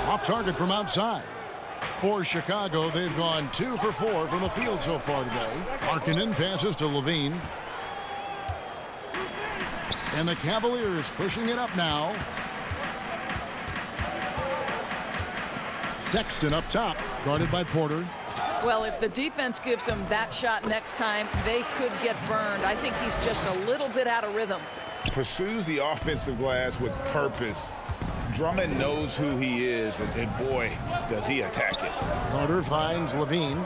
Off target from outside. For Chicago, they've gone 2 for 4 from the field so far today. Markkanen passes to Levine. And the Cavaliers pushing it up now. Sexton up top, guarded by Porter. Well, if the defense gives him that shot next time, they could get burned. I think he's just a little bit out of rhythm. Pursues the offensive glass with purpose. Drummond knows who he is, and boy, does he attack it. Carter finds Levine.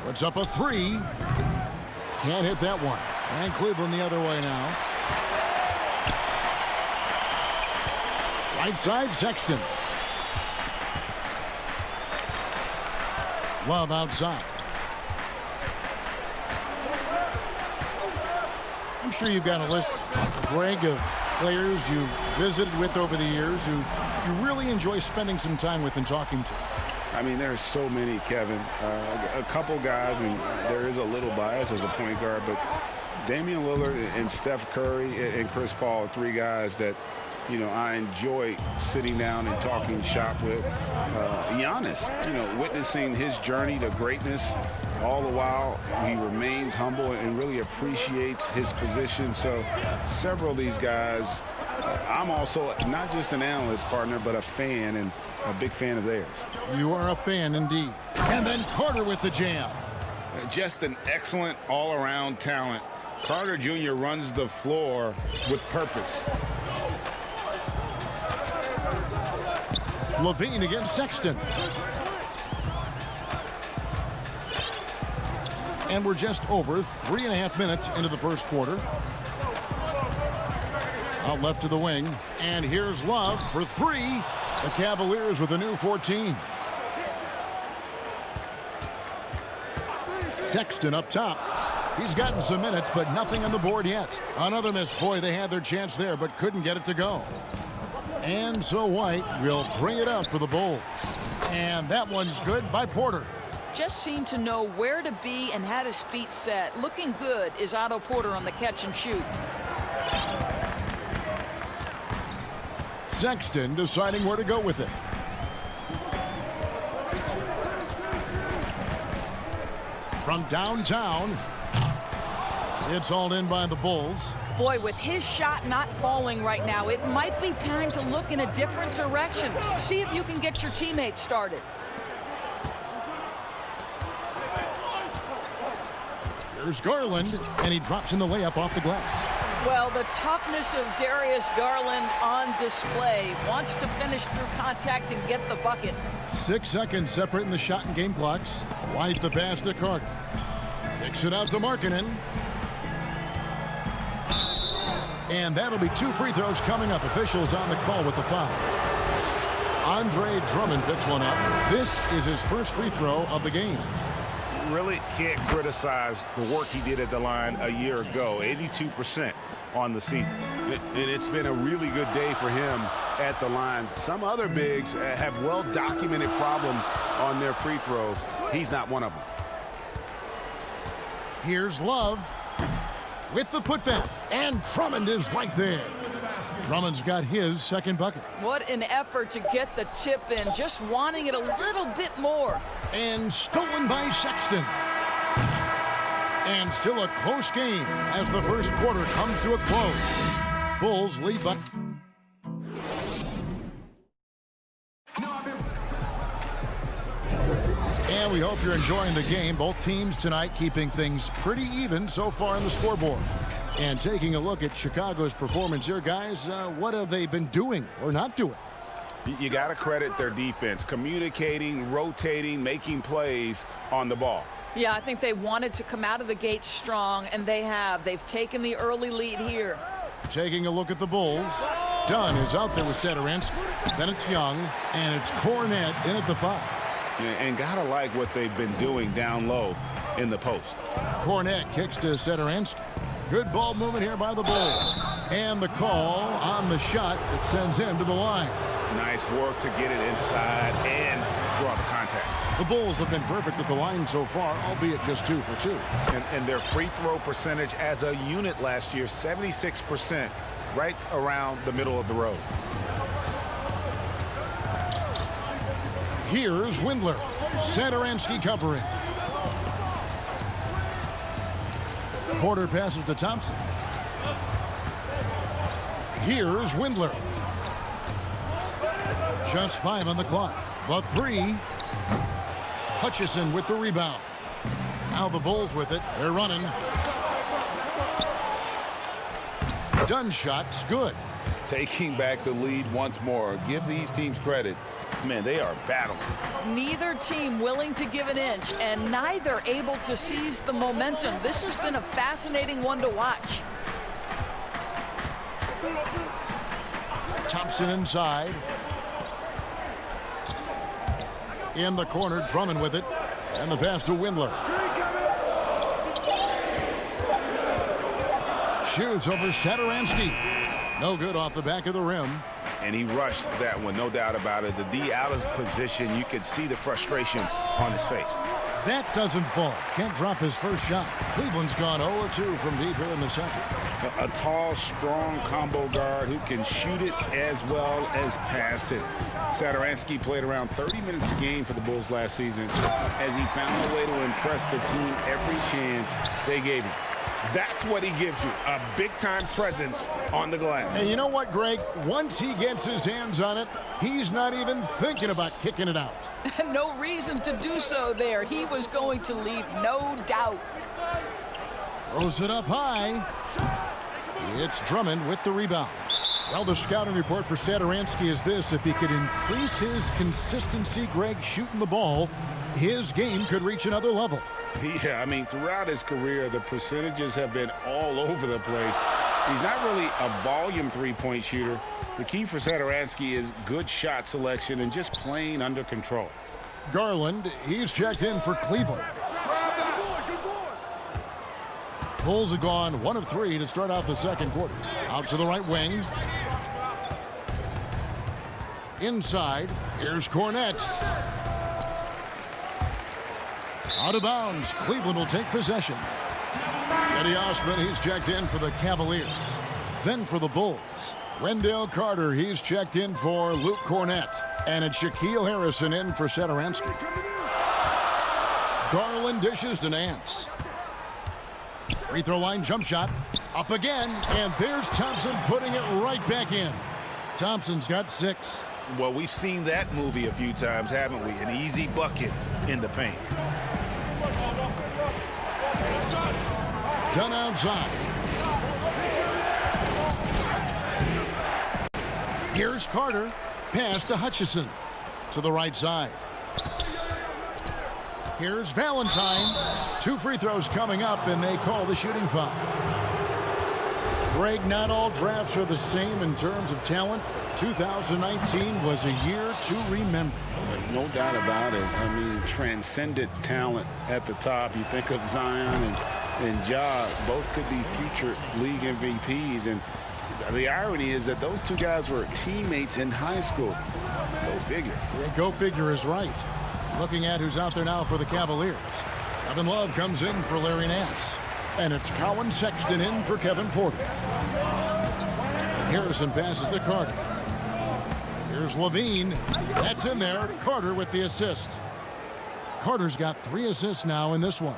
Puts up a 3. Can't hit that one. And Cleveland the other way now. Right side, Sexton. Love outside. I'm sure you've got a list, Greg, of players you've visited with over the years who you really enjoy spending some time with and talking to. I mean, there's so many, Kevin. A couple guys, and there is a little bias as a point guard, but Damian Lillard and Steph Curry and Chris Paul are 3 guys that, you know, I enjoy sitting down and talking shop with. Giannis, you know, witnessing his journey to greatness. All the while, he remains humble and really appreciates his position. So several of these guys, I'm also not just an analyst partner, but a fan and a big fan of theirs. You are a fan indeed. And then Carter with the jam. Just an excellent all-around talent. Carter Jr. runs the floor with purpose. Levine against Sexton. And we're just over 3.5 minutes into the first quarter. Out left to the wing. And here's Love for 3. The Cavaliers with a new 14. Sexton up top. He's gotten some minutes, but nothing on the board yet. Another miss. Boy, they had their chance there, but couldn't get it to go. And so White will bring it up for the Bulls. And that one's good by Porter. Just seemed to know where to be and had his feet set. Looking good is Otto Porter on the catch and shoot. Sexton deciding where to go with it. From downtown, it's all in by the Bulls. Boy, with his shot not falling right now, it might be time to look in a different direction. See if you can get your teammates started. Here's Garland, and he drops in the layup off the glass. Well, the toughness of Darius Garland on display. Wants to finish through contact and get the bucket. 6 seconds separating the shot and game clocks. White the pass to Carter. Kicks it out to Markkanen. And that'll be 2 free throws coming up. Officials on the call with the foul. Andre Drummond picks one up. This is his first free throw of the game. Really can't criticize the work he did at the line a year ago. 82% on the season. And it's been a really good day for him at the line. Some other bigs have well-documented problems on their free throws. He's not one of them. Here's Love with the putback. And Drummond is right there. Drummond's got his second bucket. What an effort to get the tip in, just wanting it a little bit more. And stolen by Sexton. And still a close game as the first quarter comes to a close. Bulls lead by... And we hope you're enjoying the game. Both teams tonight keeping things pretty even so far on the scoreboard. And taking a look at Chicago's performance here, guys, what have they been doing or not doing? You got to credit their defense, communicating, rotating, making plays on the ball. Yeah, I think they wanted to come out of the gate strong, and they have. They've taken the early lead here. Taking a look at the Bulls. Dunn is out there with Satoransky. Then it's Young, and it's Cornette in at the 5. And got to like what they've been doing down low in the post. Cornette kicks to Satoransky. Good ball movement here by the Bulls. And the call on the shot that sends him to the line. Nice work to get it inside and draw the contact. The Bulls have been perfect at the line so far, albeit just 2 for 2. And their free throw percentage as a unit last year, 76%, right around the middle of the road. Here's Windler. Satoransky covering. Porter passes to Thompson. Here's Windler. Just 5 on the clock. The 3. Hutchison with the rebound. Now the Bulls with it. They're running. Dunn shot's good. Taking back the lead once more. Give these teams credit. Man, they are battling. Neither team willing to give an inch, and neither able to seize the momentum. This has been a fascinating one to watch. Thompson inside. In the corner, Drummond with it. And the pass to Windler. Shoots over Satoransky. No good off the back of the rim. And he rushed that one, no doubt about it. The D out of position, you could see the frustration on his face. That doesn't fall. Can't drop his first shot. Cleveland's gone 0-2 from deep here in the second. A tall, strong combo guard who can shoot it as well as pass it. Satoransky played around 30 minutes a game for the Bulls last season as he found a way to impress the team every chance they gave him. That's what he gives you, a big-time presence on the glass. And you know what, Greg? Once he gets his hands on it, he's not even thinking about kicking it out. No reason to do so there. He was going to lead, no doubt. Throws it up high. It's Drummond with the rebound. Well, the scouting report for Satoransky is this. If he could increase his consistency, Greg, shooting the ball, his game could reach another level. Yeah, I mean, throughout his career, the percentages have been all over the place. He's not really a volume three-point shooter. The key for Satoransky is good shot selection and just playing under control. Garland, he's checked in for Cleveland. Bulls have gone 1 of 3 to start out the second quarter. Out to the right wing. Inside, here's Cornette. Out of bounds. Cleveland will take possession. Eddie Osman, he's checked in for the Cavaliers. Then for the Bulls, Wendell Carter, he's checked in for Luke Cornette. And it's Shaquille Harrison in for Satoransky. Garland dishes to Nance. Free throw line jump shot. Up again. And there's Thompson putting it right back in. Thompson's got 6. Well, we've seen that movie a few times, haven't we? An easy bucket in the paint. Done outside. Here's Carter. Pass to Hutchison. to the right side. Here's Valentine. 2 free throws coming up, and they call the shooting foul. Greg, not all drafts are the same in terms of talent. 2019 was a year to remember. No doubt about it. I mean, transcendent talent at the top. You think of Zion and Ja, both could be future league MVPs. And the irony is that those two guys were teammates in high school. Go figure. Yeah, go figure is right. Looking at who's out there now for the Cavaliers. Kevin Love comes in for Larry Nance. And it's Colin Sexton in for Kevin Porter. Harrison passes to Carter. Here's Levine. That's in there. Carter with the assist. Carter's got 3 assists now in this one.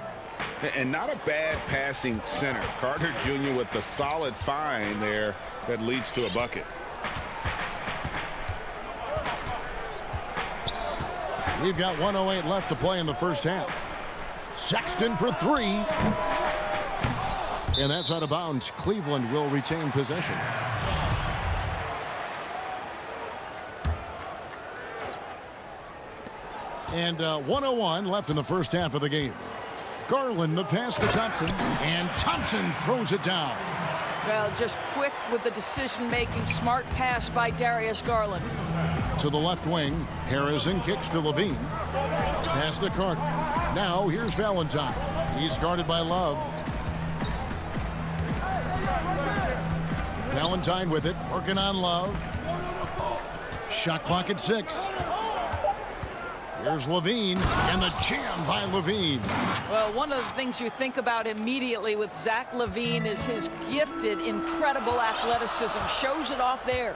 And not a bad passing center. Carter Jr. with the solid find there that leads to a bucket. We've got 1:08 left to play in the first half. Sexton for 3. And that's out of bounds. Cleveland will retain possession. And 1:01 left in the first half of the game. Garland the pass to Thompson. And Thompson throws it down. Well, just quick with the decision-making. Smart pass by Darius Garland. To the left wing. Harrison kicks to Levine. Pass to Carter. Now here's Valentine. He's guarded by Love. Valentine with it. Working on Love. Shot clock at 6. Here's Levine, and the jam by Levine. Well, one of the things you think about immediately with Zach LaVine is his gifted, incredible athleticism. Shows it off there.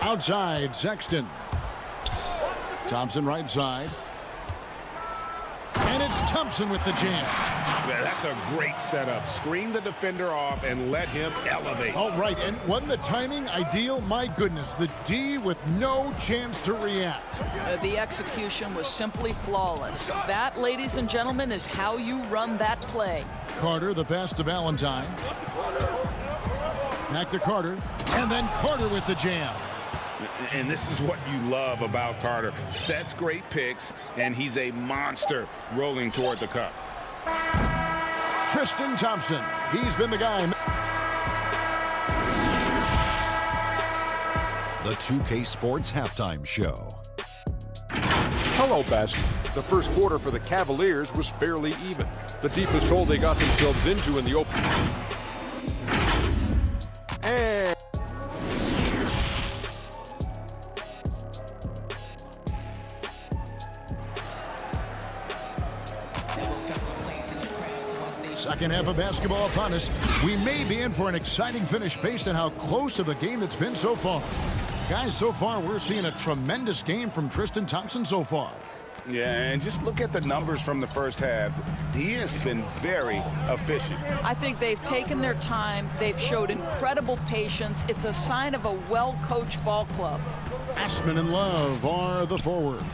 Outside, Sexton. Thompson right side. And it's Thompson with the jam. Yeah, that's a great setup. Screen the defender off and let him elevate. All right, and wasn't the timing ideal? My goodness, the D with no chance to react. The execution was simply flawless. That, ladies and gentlemen, is how you run that play. Carter, the pass to Valentine. Back to Carter, and then Carter with the jam. And this is what you love about Carter. Sets great picks, and he's a monster rolling toward the cup. Tristan Thompson. He's been the guy. The 2K Sports Halftime Show. Hello, Basket. The first quarter for the Cavaliers was fairly even. The deepest hole they got themselves into in the open. And second half of basketball upon us. We may be in for an exciting finish based on how close of a game it's been so far. Guys, so far we're seeing a tremendous game from Tristan Thompson so far. Yeah, and just look at the numbers from the first half. He has been very efficient. I think they've taken their time. They've showed incredible patience. It's a sign of a well-coached ball club. Ashman and Love are the forwards.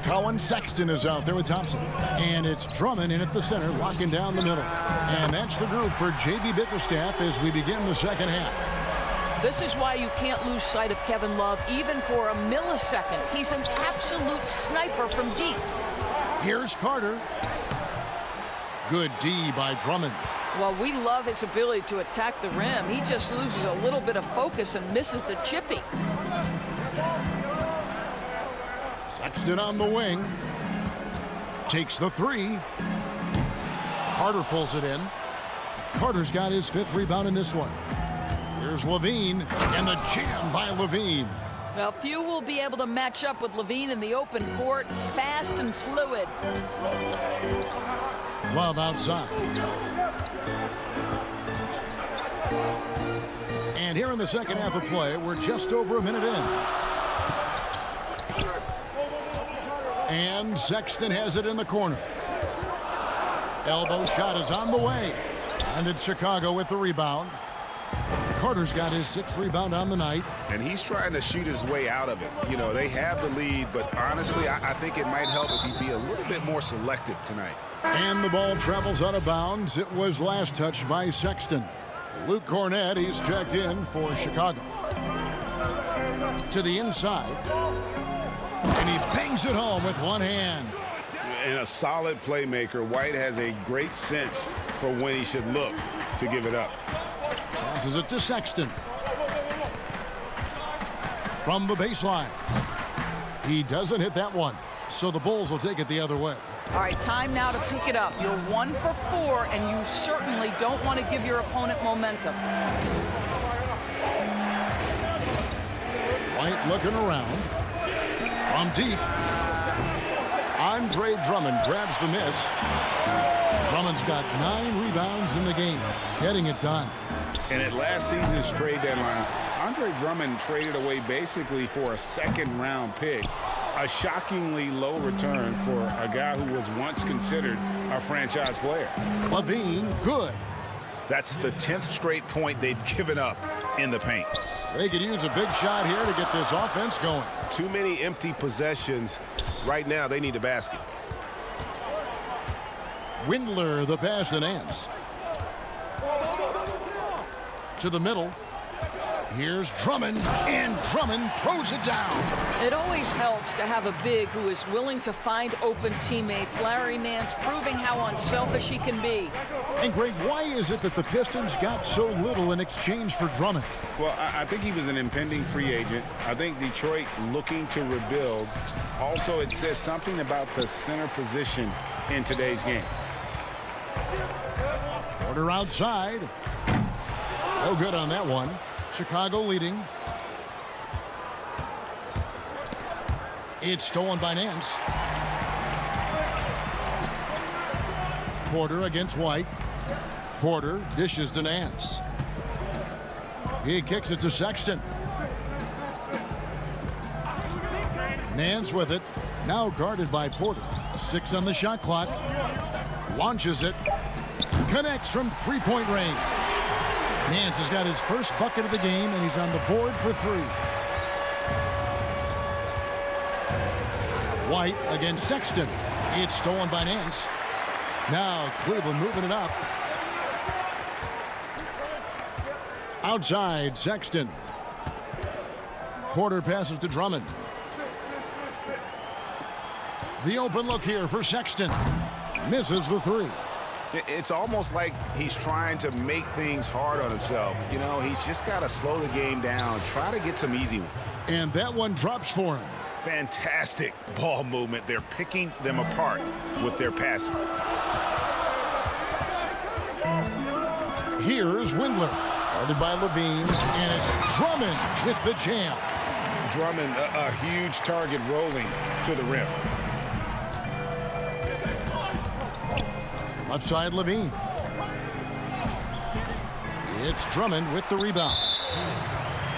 Colin Sexton is out there with Thompson. And it's Drummond in at the center, locking down the middle. And that's the group for J.B. Bickerstaff as we begin the second half. This is why you can't lose sight of Kevin Love even for a millisecond. He's an absolute sniper from deep. Here's Carter. Good D by Drummond. Well, we love his ability to attack the rim. He just loses a little bit of focus and misses the chippy. Sexton on the wing. Takes the 3. Carter pulls it in. Carter's got his 5th rebound in this one. Here's Levine, and the jam by Levine. Well, few will be able to match up with Levine in the open court. Fast and fluid. Love outside. And here in the second half of play, we're just over a minute in. And Sexton has it in the corner. Elbow shot is on the way. And it's Chicago with the rebound. Carter's got his 6th rebound on the night. And he's trying to shoot his way out of it. You know, they have the lead, but honestly, I think it might help if he be a little bit more selective tonight. And the ball travels out of bounds. It was last touched by Sexton. Luke Cornett, he's checked in for Chicago. To the inside. And he bangs it home with one hand. And a solid playmaker, White has a great sense for when he should look to give it up. Passes it to Sexton. From the baseline. He doesn't hit that one, so the Bulls will take it the other way. All right, time now to pick it up. You're 1 for 4, and you certainly don't want to give your opponent momentum. White looking around. From deep. Andre Drummond grabs the miss. Drummond's got 9 rebounds in the game, getting it done. And at last season's trade deadline, Andre Drummond traded away basically for a second-round pick. A shockingly low return for a guy who was once considered a franchise player. Levine, good. That's the 10th straight point they've given up in the paint. They could use a big shot here to get this offense going. Too many empty possessions. Right now, they need a basket. Windler, the pass to Nance. To the middle. Here's Drummond, and Drummond throws it down. It always helps to have a big who is willing to find open teammates. Larry Nance proving how unselfish he can be. And Greg, why is it that the Pistons got so little in exchange for Drummond? Well, I think he was an impending free agent. I think Detroit looking to rebuild. Also, it says something about the center position in today's game. Porter outside. No good on that one. Chicago leading. It's stolen by Nance. Porter against White. Porter dishes to Nance. He kicks it to Sexton. Nance with it. Now guarded by Porter. 6 on the shot clock. Launches it. Connects from three-point range. Nance has got his first bucket of the game, and he's on the board for 3. White against Sexton. It's stolen by Nance. Now Cleveland moving it up. Outside, Sexton. Porter passes to Drummond. The open look here for Sexton. Misses the 3. It's almost like he's trying to make things hard on himself. You know, he's just got to slow the game down, try to get some easy ones. And that one drops for him. Fantastic ball movement. They're picking them apart with their passing. Here's Windler. Guarded by Levine, and it's Drummond with the jam. Drummond, a huge target rolling to the rim. Left side, Levine. It's Drummond with the rebound.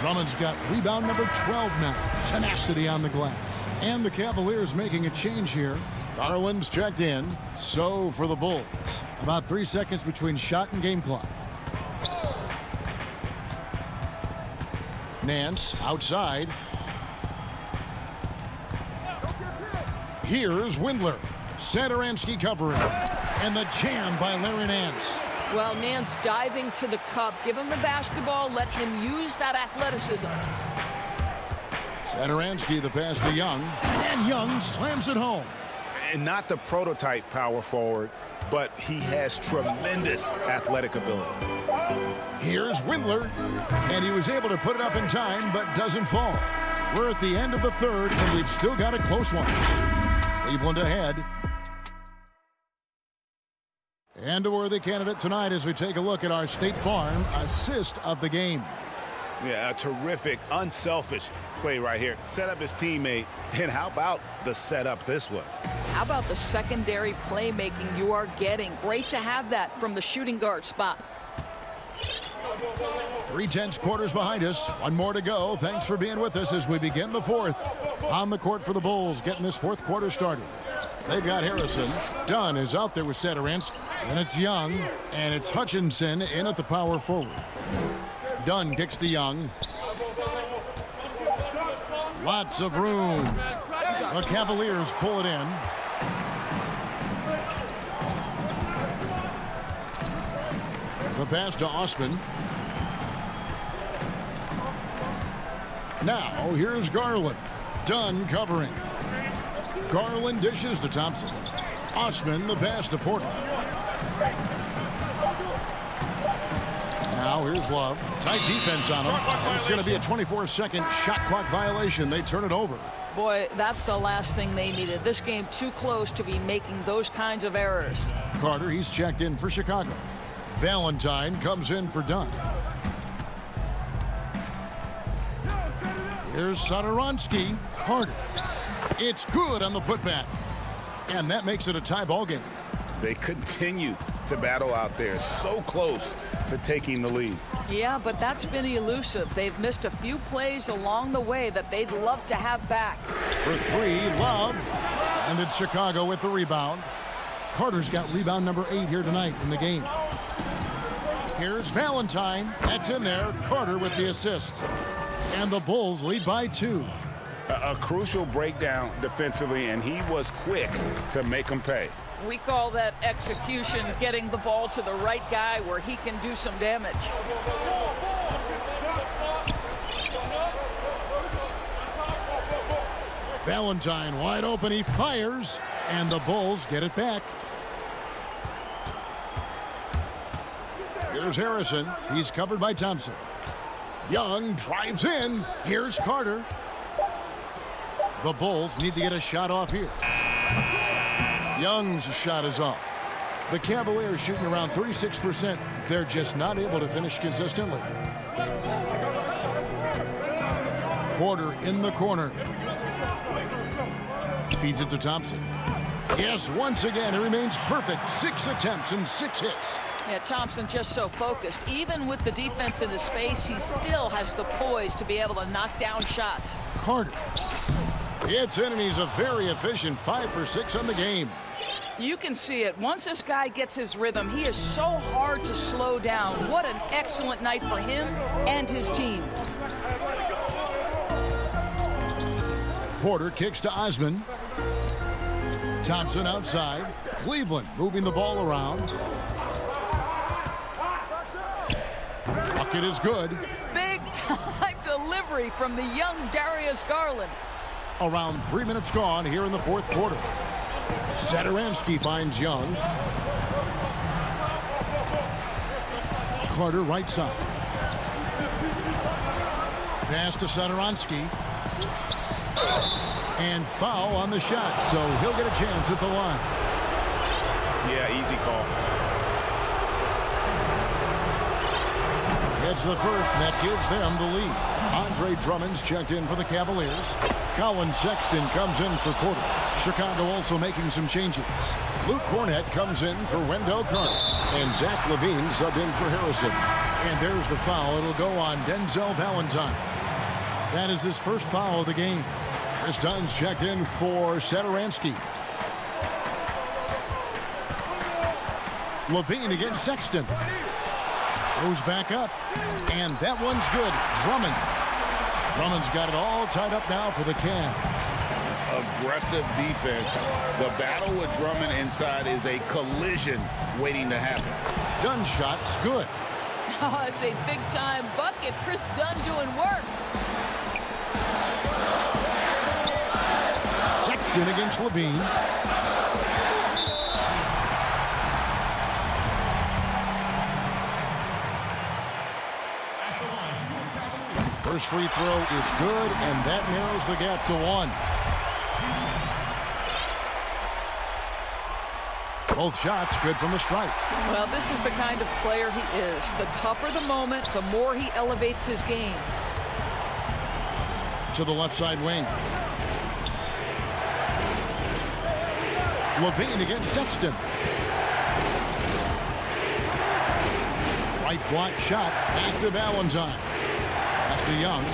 Drummond's got rebound number 12 now. Tenacity on the glass. And the Cavaliers making a change here. Garland's checked in. So for the Bulls. About 3 seconds between shot and game clock. Nance outside. Here's Windler. Satoransky covering. And the jam by Larry Nance. Well, Nance diving to the cup. Give him the basketball. Let him use that athleticism. Satoransky, the pass to Young. And Young slams it home. And not the prototype power forward, but he has tremendous athletic ability. Here's Windler. And he was able to put it up in time, but doesn't fall. We're at the end of the third, and we've still got a close one. Cleveland ahead. And a worthy candidate tonight as we take a look at our State Farm assist of the game. Yeah, a terrific, unselfish play right here. Set up his teammate, and how about the setup this was? How about the secondary playmaking you are getting? Great to have that from the shooting guard spot. 3/10 quarters behind us. One more to go. Thanks for being with us as we begin the fourth. On the court for the Bulls, getting this fourth quarter started. They've got Harrison. Dunn is out there with Satoransky. And it's Young. And it's Hutchinson in at the power forward. Dunn kicks to Young. Lots of room. The Cavaliers pull it in. The pass to Osman. Now, here's Garland. Dunn covering. Garland dishes to Thompson. Osman the pass to Porter. Now here's Love. Tight defense on him. And it's going to be a 24-second shot clock violation. They turn it over. Boy, that's the last thing they needed. This game too close to be making those kinds of errors. Carter, he's checked in for Chicago. Valentine comes in for Dunn. Here's Satoransky. Carter. It's good on the putback. And that makes it a tie ball game. They continue to battle out there, so close to taking the lead. Yeah, but that's been elusive. They've missed a few plays along the way that they'd love to have back. For three, Love. And it's Chicago with the rebound. Carter's got rebound number 8 here tonight in the game. Here's Valentine. That's in there. Carter with the assist. And the Bulls lead by 2. A crucial breakdown defensively, and he was quick to make them pay. We call that execution, getting the ball to the right guy where he can do some damage. Valentine wide open. He fires, and the Bulls get it back. Here's Harrison. He's covered by Thompson. Young drives in. Here's Carter. The Bulls need to get a shot off here. Young's shot is off. The Cavaliers shooting around 36%. They're just not able to finish consistently. Porter in the corner. Feeds it to Thompson. Yes, once again, it remains perfect. 6 attempts and 6 hits. Yeah, Thompson just so focused. Even with the defense in his face, he still has the poise to be able to knock down shots. Carter. It's in, and he's a very efficient 5 for 6 on the game. You can see it. Once this guy gets his rhythm, he is so hard to slow down. What an excellent night for him and his team. Porter kicks to Osman. Thompson outside. Cleveland moving the ball around. Bucket is good. Big time delivery from the young Darius Garland. Around 3 minutes gone here in the fourth quarter. Satoransky finds Young. Carter right side. Pass to Satoransky. And foul on the shot, so he'll get a chance at the line. Yeah, easy call. It's the first, and that gives them the lead. Andre Drummond's checked in for the Cavaliers. Colin Sexton comes in for Porter. Chicago also making some changes. Luke Cornett comes in for Wendell Carter. And Zach LaVine subbed in for Harrison. And there's the foul. It'll go on Denzel Valentine. That is his first foul of the game. Chris Dunn's checked in for Satoransky. LaVine against Sexton. Goes back up. And that one's good. Drummond. Drummond's got it all tied up now for the Cavs. Aggressive defense. The battle with Drummond inside is a collision waiting to happen. Dunn shot's good. Oh, it's a big-time bucket. Chris Dunn doing work. Sexton against LaVine. First free throw is good, and that narrows the gap to 1. Both shots good from the stripe. Well, this is the kind of player he is. The tougher the moment, the more he elevates his game. To the left side wing. LaVine against Sexton. Right block shot. Back to Valentine. Pass to Young.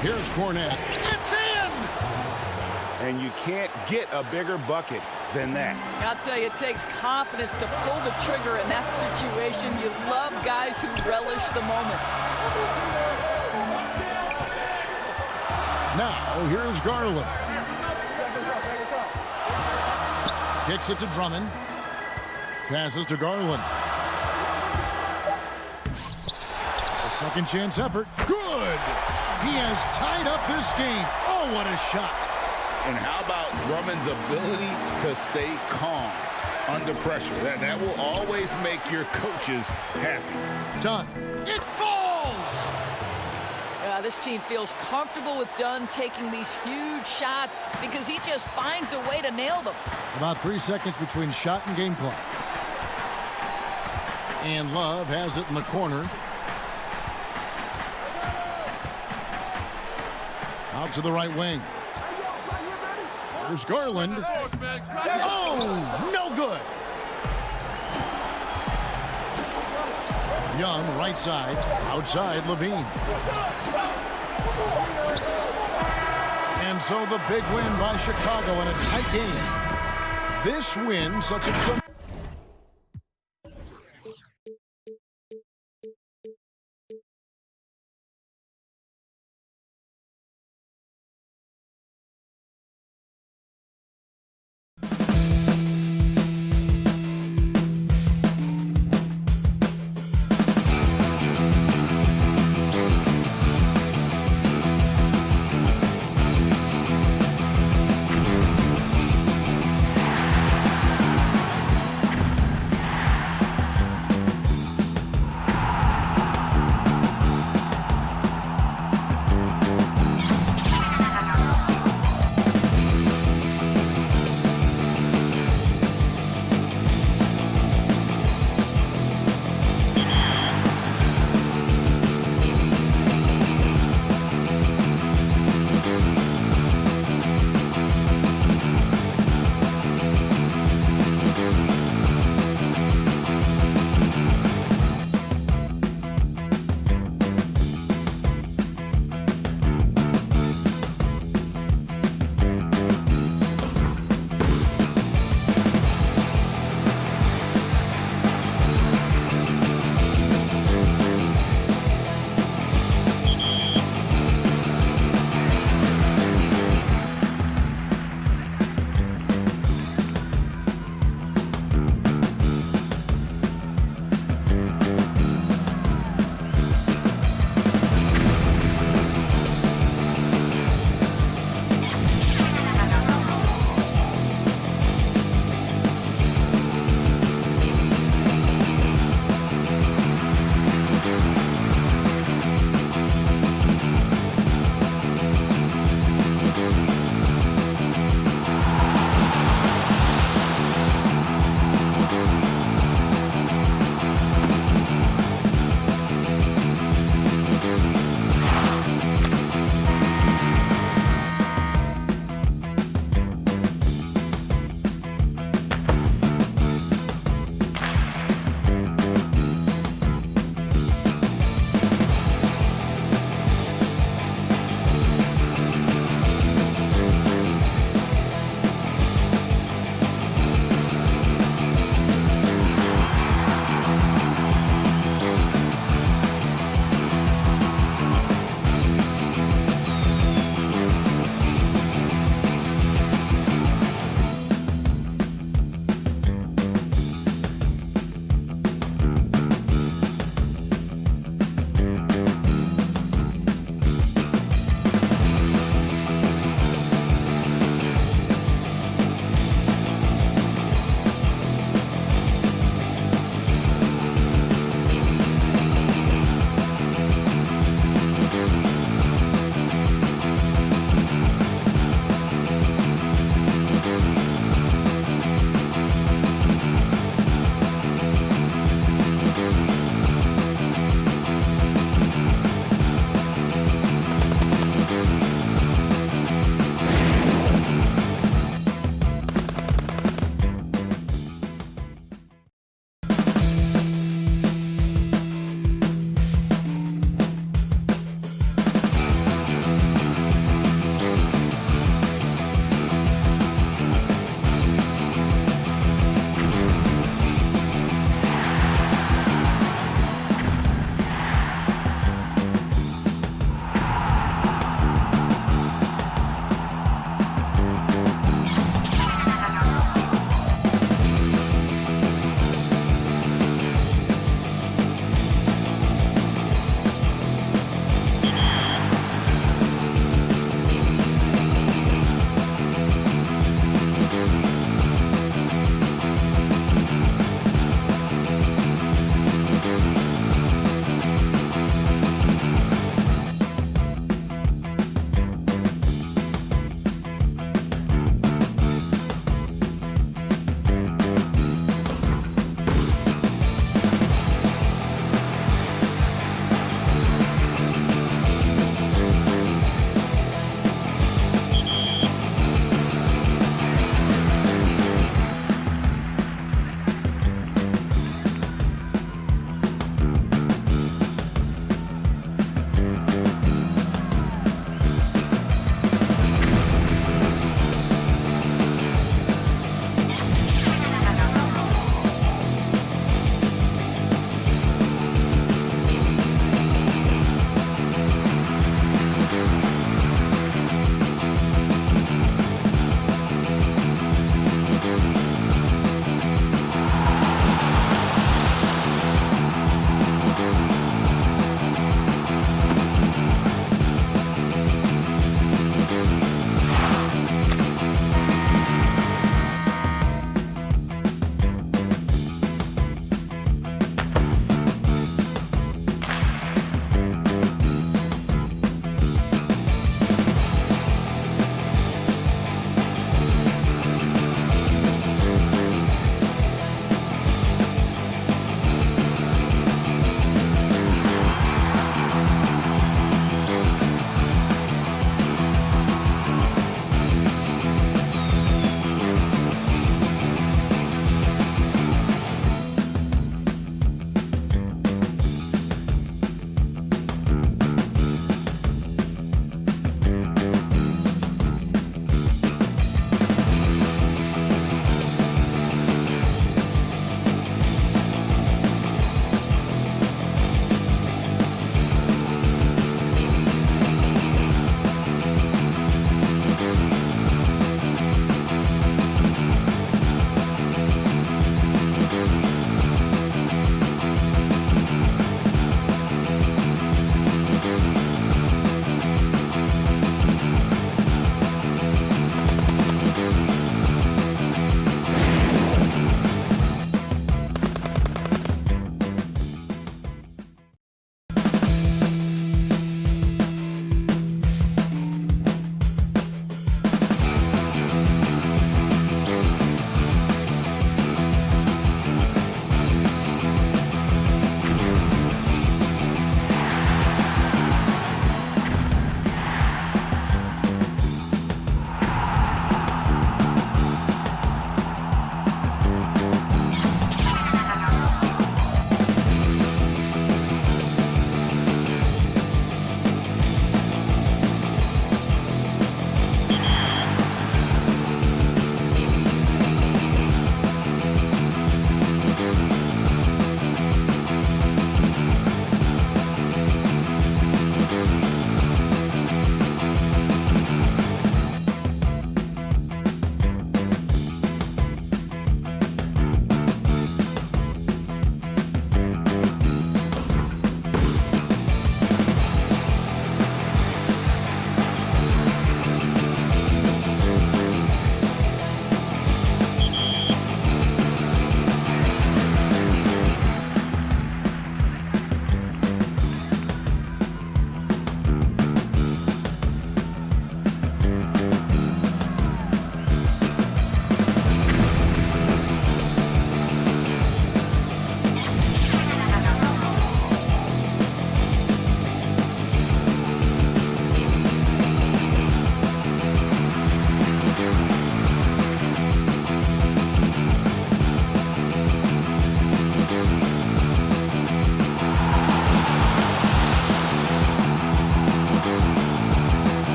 Here's Cornett. It's in! And you can't get a bigger bucket than that. I'll tell you, it takes confidence to pull the trigger in that situation. You love guys who relish the moment. Now, here's Garland. Kicks it to Drummond. Passes to Garland. A Second chance effort. Good. He has tied up this game. Oh, what a shot. And how about Drummond's ability to stay calm under pressure? That will always make your coaches happy. Dunn. It falls. This team feels comfortable with Dunn taking these huge shots because he just finds a way to nail them. About 3 seconds between shot and game clock. And Love has it in the corner. Out to the right wing. There's Garland. Oh, no good. Young, right side. Outside, Levine. And so the big win by Chicago in a tight game. This win, such a...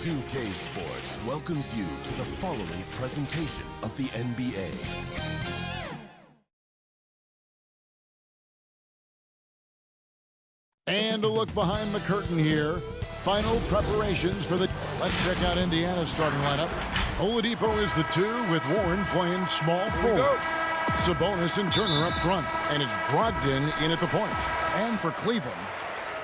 2K Sports welcomes you to the following presentation of the NBA. And a look behind the curtain here. Final preparations for the... Let's check out Indiana's starting lineup. Oladipo is the 2 with Warren playing small forward. Sabonis and Turner up front. And it's Brogdon in at the point. And for Cleveland,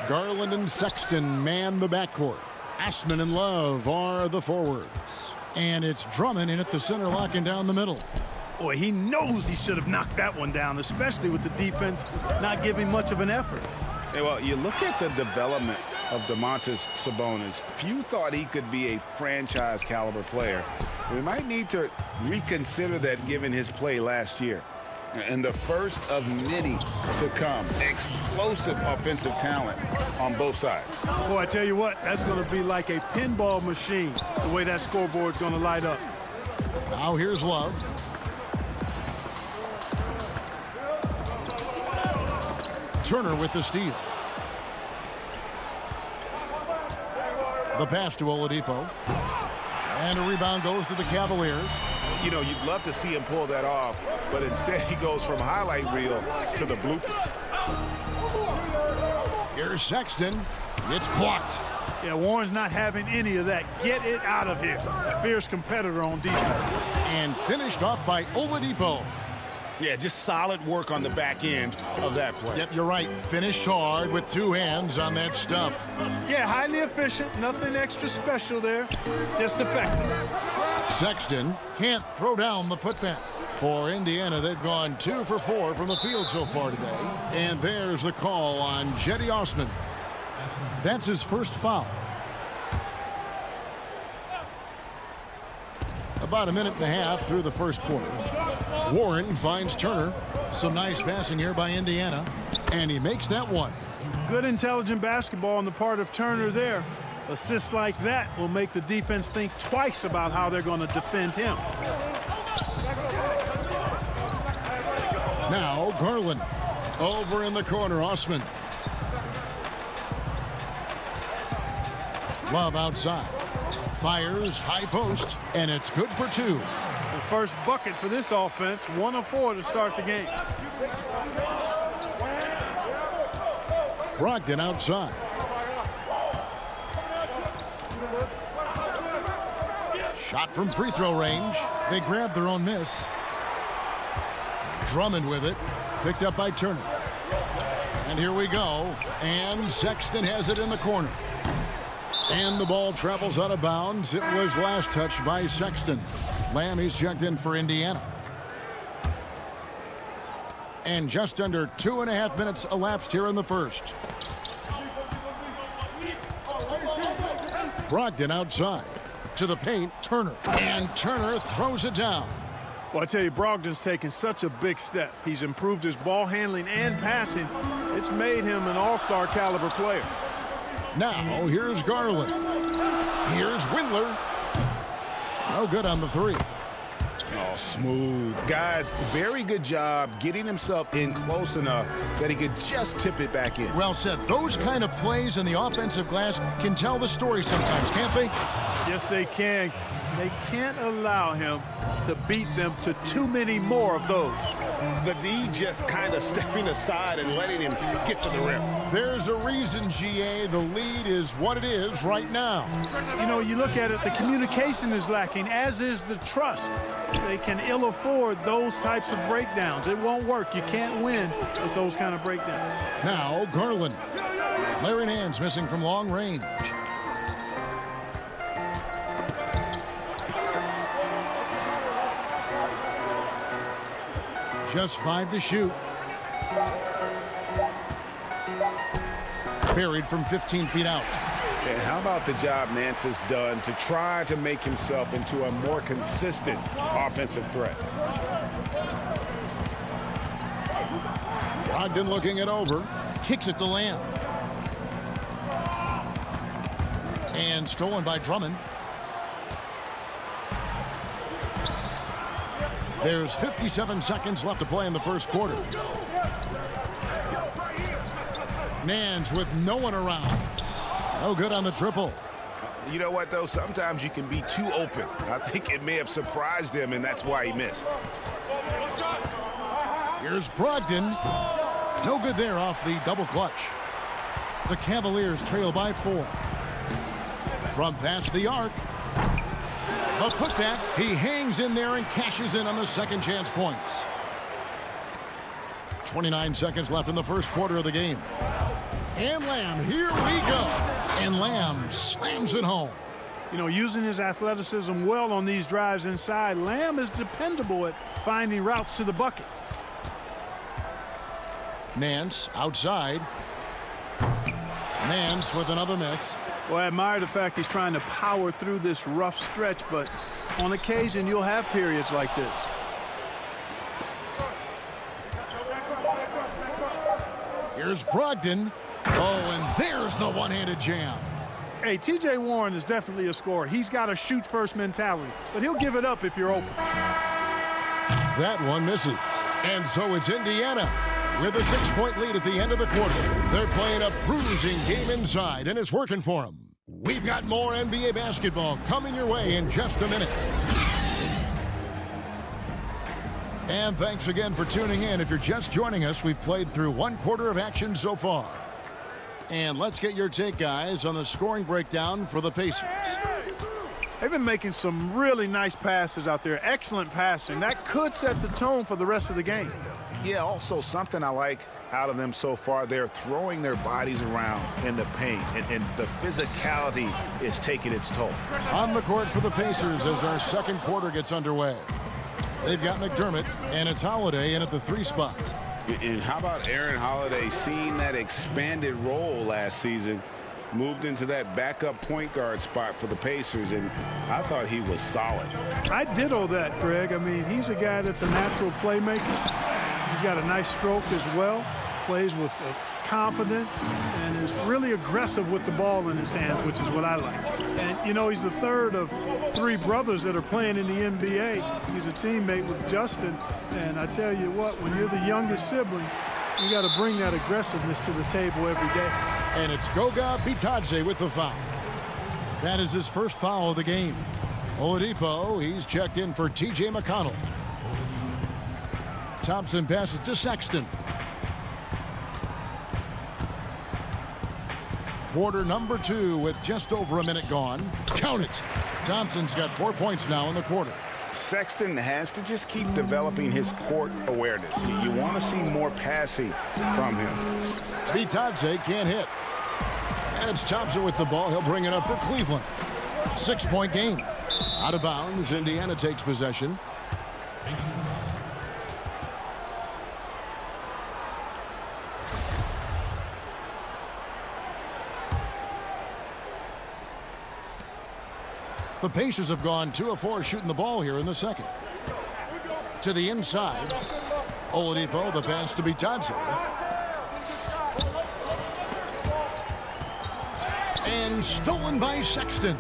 Garland and Sexton man the backcourt. Ashman and Love are the forwards. And it's Drummond in at the center, locking down the middle. Boy, he knows he should have knocked that one down, especially with the defense not giving much of an effort. Yeah, well, you look at the development of Domantas Sabonis. Few thought he could be a franchise caliber player. We might need to reconsider that given his play last year. And the first of many to come. Explosive offensive talent on both sides. Boy, I tell you what, that's going to be like a pinball machine, the way that scoreboard's going to light up. Now here's Love. Turner with the steal. The pass to Oladipo. And a rebound goes to the Cavaliers. You know, you'd love to see him pull that off, but instead he goes from highlight reel to the bloopers. Here's Sexton. It's blocked. Yeah, Warren's not having any of that. Get it out of here. A fierce competitor on defense. And finished off by Oladipo. Yeah, just solid work on the back end of that play. Yep, you're right. Finished hard with 2 hands on that stuff. Yeah, highly efficient. Nothing extra special there. Just effective. Sexton can't throw down the putback. For Indiana, they've gone 2 for 4 from the field so far today. And there's the call on Cedi Osman. That's his first foul. About a minute and a half through the first quarter. Warren finds Turner. Some nice passing here by Indiana. And he makes that one. Good intelligent basketball on the part of Turner there. Assists like that will make the defense think twice about how they're going to defend him. Now Garland. Over in the corner, Osman. Love outside. Fires, high post, and it's good for 2. The first bucket for this offense, 1 of 4 to start the game. Brogdon outside. Shot from free throw range. They grabbed their own miss. Drummond with it. Picked up by Turner. And here we go. And Sexton has it in the corner. And the ball travels out of bounds. It was last touched by Sexton. Lamb, he's checked in for Indiana. And just under 2.5 minutes elapsed here in the first. Brogdon outside. To the paint, Turner. And Turner throws it down. Well, I tell you, Brogdon's taken such a big step. He's improved his ball handling and passing. It's made him an all-star caliber player. Now, here's Garland. Here's Windler. No good on the 3. Oh, smooth. Guys, very good job getting himself in close enough that he could just tip it back in. Well said. Those kind of plays in the offensive glass can tell the story sometimes, can't they? Yes, they can. They can't allow him to beat them to too many more of those. The D just kind of stepping aside and letting him get to the rim. There's a reason, GA, the lead is what it is right now. You know, you look at it, the communication is lacking, as is the trust. They can ill afford those types of breakdowns. It won't work. You can't win with those kind of breakdowns. Now, Garland. Larry Nance missing from long range. Just 5 to shoot. Buried from 15 feet out. And how about the job Nance has done to try to make himself into a more consistent offensive threat? Brogdon looking it over. Kicks it to Lamb. And stolen by Drummond. There's 57 seconds left to play in the first quarter. Nance with no one around. No good on the triple. You know what, though? Sometimes you can be too open. I think it may have surprised him, and that's why he missed. Here's Brogdon. No good there off the double clutch. The Cavaliers trail by 4. From past the arc. A putback. He hangs in there and cashes in on the second chance points. 29 seconds left in the first quarter of the game. And Lamb, here we go. And Lamb slams it home. You know, using his athleticism well on these drives inside, Lamb is dependable at finding routes to the bucket. Nance outside. Nance with another miss. Well, I admire the fact he's trying to power through this rough stretch, but on occasion you'll have periods like this. Here's Brogdon. Oh, and there's the one-handed jam. Hey, T.J. Warren is definitely a scorer. He's got a shoot-first mentality, but he'll give it up if you're open. That one misses. And so it's Indiana with a 6-point lead at the end of the quarter. They're playing a bruising game inside, and it's working for them. We've got more NBA basketball coming your way in just a minute. And thanks again for tuning in. If you're just joining us, we've played through 1 quarter of action so far. And let's get your take, guys, on the scoring breakdown for the Pacers. They've been making some really nice passes out there. Excellent passing. That could set the tone for the rest of the game. Yeah, also something I like out of them so far, they're throwing their bodies around in the paint, and the physicality is taking its toll. On the court for the Pacers as our second quarter gets underway. They've got McDermott, and it's Holiday in at the 3 spot. And how about Aaron Holiday seeing that expanded role last season, moved into that backup point guard spot for the Pacers, and I thought he was solid. I ditto that, Greg. I mean, he's a guy that's a natural playmaker. He's got a nice stroke as well, plays with confidence, and is really aggressive with the ball in his hands, which is what I like. And, you know, he's the third of 3 brothers that are playing in the NBA. He's a teammate with Justin, and I tell you what, when you're the youngest sibling, you got to bring that aggressiveness to the table every day. And it's Goga Bitadze with the foul. That is his first foul of the game. Oladipo, he's checked in for T.J. McConnell. Thompson passes to Sexton. Quarter number 2 with just over a minute gone. Count it. Thompson's got 4 points now in the quarter. Sexton has to just keep developing his court awareness. You want to see more passing from him. Bitadze can't hit. And it's Thompson with the ball. He'll bring it up for Cleveland. 6-point game. Out of bounds. Indiana takes possession. The Pacers have gone 2 of 4 shooting the ball here in the second. To the inside. Oladipo, the pass to Bitadze. And stolen by Sexton.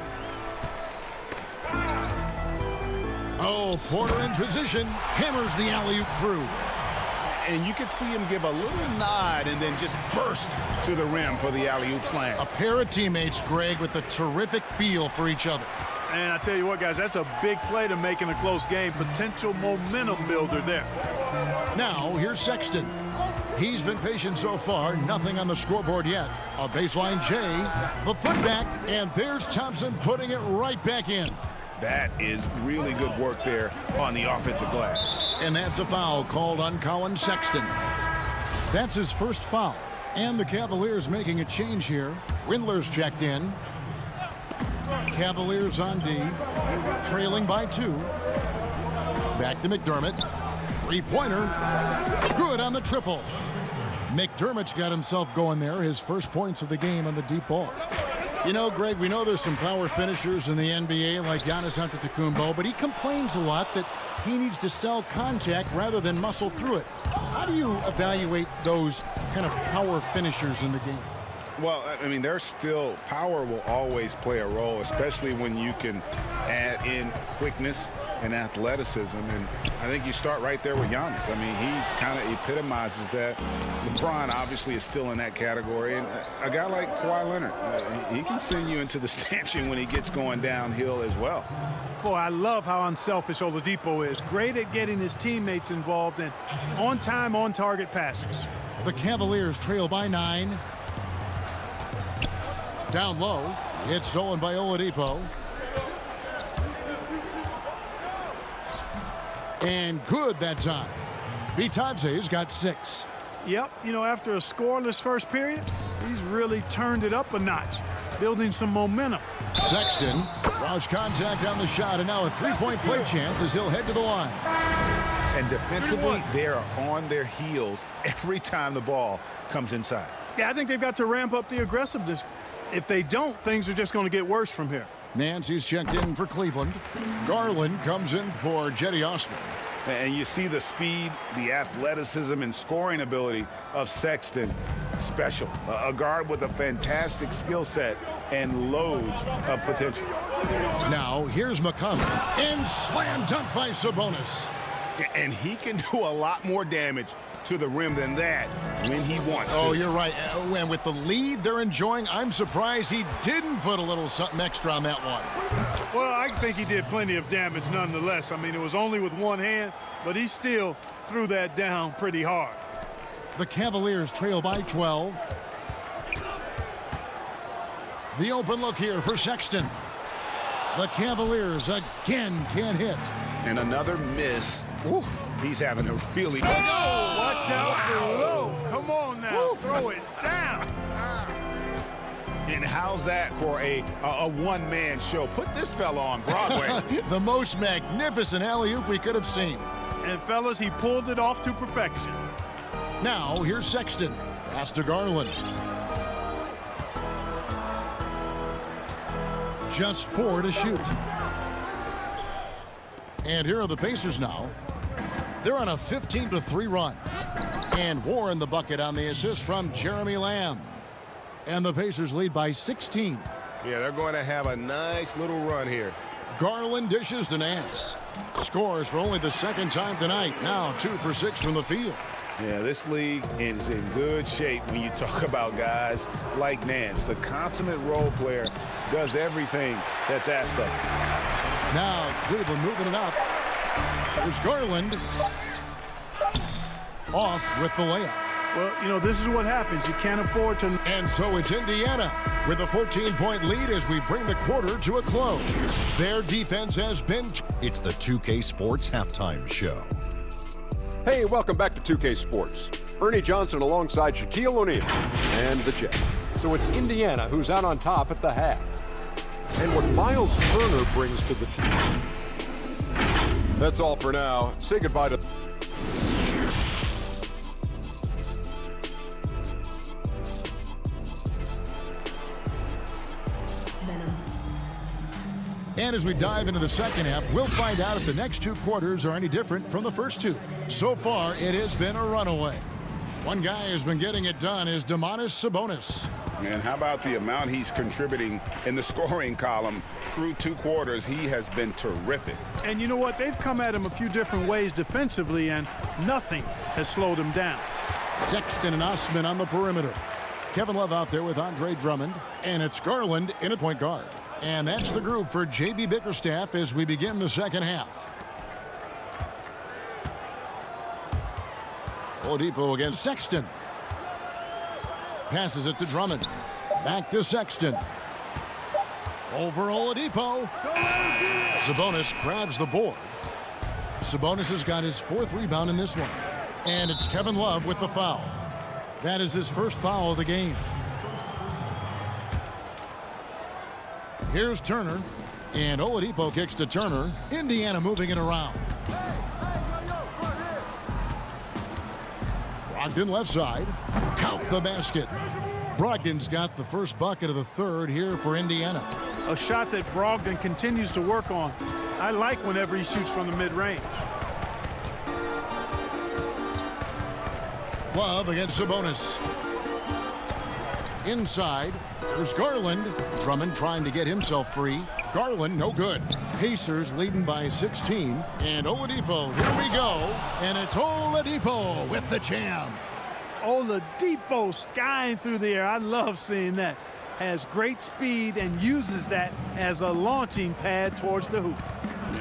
Oh, Porter in position. Hammers the alley-oop through. And you could see him give a little nod and then just burst to the rim for the alley-oop slam. A pair of teammates, Greg, with a terrific feel for each other. And I tell you what, guys, that's a big play to make in a close game. Potential momentum builder there. Now, here's Sexton. He's been patient so far. Nothing on the scoreboard yet. A baseline J. The putback. And there's Thompson putting it right back in. That is really good work there on the offensive glass. And that's a foul called on Colin Sexton. That's his first foul. And the Cavaliers making a change here. Windler's checked in. Cavaliers on D, trailing by 2. Back to McDermott. 3-pointer. Good on the triple. McDermott's got himself going there. His first points of the game on the deep ball. You know, Greg, we know there's some power finishers in the NBA like Giannis Antetokounmpo, but he complains a lot that he needs to sell contact rather than muscle through it. How do you evaluate those kind of power finishers in the game? Well, I mean, there's still power will always play a role, especially when you can add in quickness and athleticism. And I think you start right there with Giannis. I mean, he's kind of epitomizes that. LeBron obviously is still in that category. And a guy like Kawhi Leonard, he can send you into the stanchion when he gets going downhill as well. Boy, I love how unselfish Oladipo is. Great at getting his teammates involved in on-time, on-target passes. The Cavaliers trail by 9. Down low, it's stolen by Oladipo. And good that time. Bitadze's got 6. Yep, you know, after a scoreless first period, he's really turned it up a notch, building some momentum. Sexton draws contact on the shot, and now a three-point play chance as he'll head to the line. And defensively, they are on their heels every time the ball comes inside. Yeah, I think they've got to ramp up the aggressiveness. If they don't, things are just going to get worse from here. Nancy's checked in for Cleveland. Garland comes in for Jetty Osman. And you see the speed, the athleticism, and scoring ability of Sexton. Special. A guard with a fantastic skill set and loads of potential. Now, here's McConnell. And slam dunk by Sabonis. And he can do a lot more damage to the rim than that when he wants to. Oh, you're right. And with the lead they're enjoying, I'm surprised he didn't put a little something extra on that one. Well, I think he did plenty of damage nonetheless. I mean, it was only with one hand, but he still threw that down pretty hard. The Cavaliers trail by 12. The open look here for Sexton. The Cavaliers again can't hit. And another miss. Ooh, he's having a really good. Oh, watch out below. Come on now, throw it down. And how's that for a one-man show? Put this fella on Broadway. The most magnificent alley-oop we could have seen. And fellas, he pulled it off to perfection. Now, here's Sexton. Pass to Garland. Just 4 to shoot. And here are the Pacers now. They're on a 15-3 run. And Warren the bucket on the assist from Jeremy Lamb. And the Pacers lead by 16. Yeah, they're going to have a nice little run here. Garland dishes to Nance. Scores for only the second time tonight. Now 2 for 6 from the field. Yeah, this league is in good shape when you talk about guys like Nance. The consummate role player does everything that's asked of him. Now Cleveland moving it up. There's Garland. Off with the layup. Well, you know, this is what happens. You can't afford to. And so it's Indiana with a 14-point lead as we bring the quarter to a close. Their defense has been. It's the 2K Sports Halftime Show. Hey, welcome back to 2K Sports. Ernie Johnson alongside Shaquille O'Neal and the Jet. So it's Indiana who's out on top at the half. And what Miles Turner brings to the team. That's all for now. Say goodbye to... And as we dive into the second half, we'll find out if the next 2 quarters are any different from the first 2. So far, it has been a runaway. One guy who's been getting it done is Domantas Sabonis. And how about the amount he's contributing in the scoring column through 2 quarters? He has been terrific. And you know what? They've come at him a few different ways defensively, and nothing has slowed him down. Sexton and Osman on the perimeter. Kevin Love out there with Andre Drummond. And it's Garland in at point guard. And that's the group for J.B. Bickerstaff as we begin the second half. Oladipo against Sexton. Passes it to Drummond. Back to Sexton. Over Oladipo. Sabonis grabs the board. Sabonis has got his 4th rebound in this one. And it's Kevin Love with the foul. That is his first foul of the game. Here's Turner, and Oladipo kicks to Turner. Indiana moving it around. Brogdon left side. Count the basket. Brogdon's got the first bucket of the 3rd here for Indiana. A shot that Brogdon continues to work on. I like whenever he shoots from the mid-range. Love against Sabonis. Inside, there's Garland. Drummond trying to get himself free. Garland, no good. Pacers leading by 16. And Oladipo, here we go. And it's Oladipo with the jam. Oladipo skying through the air. I love seeing that. Has great speed and uses that as a launching pad towards the hoop.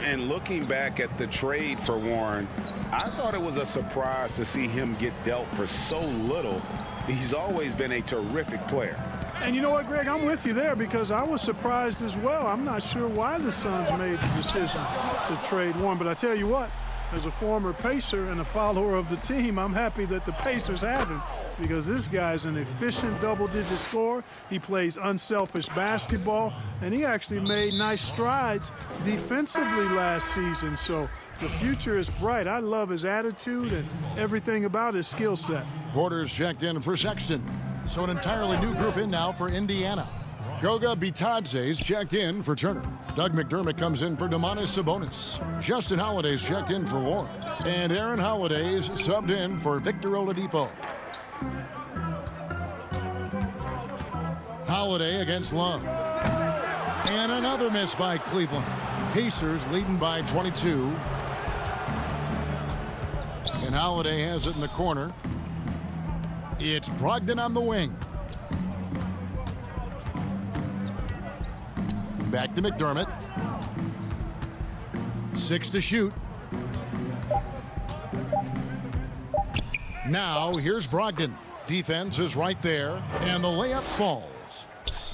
And looking back at the trade for Warren, I thought it was a surprise to see him get dealt for so little. He's always been a terrific player. And you know what, Greg? I'm with you there because I was surprised as well. I'm not sure why the Suns made the decision to trade Warren. But I tell you what, as a former Pacer and a follower of the team, I'm happy that the Pacers have him because this guy's an efficient double-digit scorer. He plays unselfish basketball, and he actually made nice strides defensively last season. So the future is bright. I love his attitude and everything about his skill set. Porter's checked in for Sexton. So an entirely new group in now for Indiana. Goga Bitadze's checked in for Turner. Doug McDermott comes in for Domantas Sabonis. Justin Holiday's checked in for Warren. And Aaron Holiday's subbed in for Victor Oladipo. Holiday against Love. And another miss by Cleveland. Pacers leading by 22. And Holiday has it in the corner. It's Brogdon on the wing. Back to McDermott. 6 to shoot. Now here's Brogdon. Defense is right there, and the layup falls.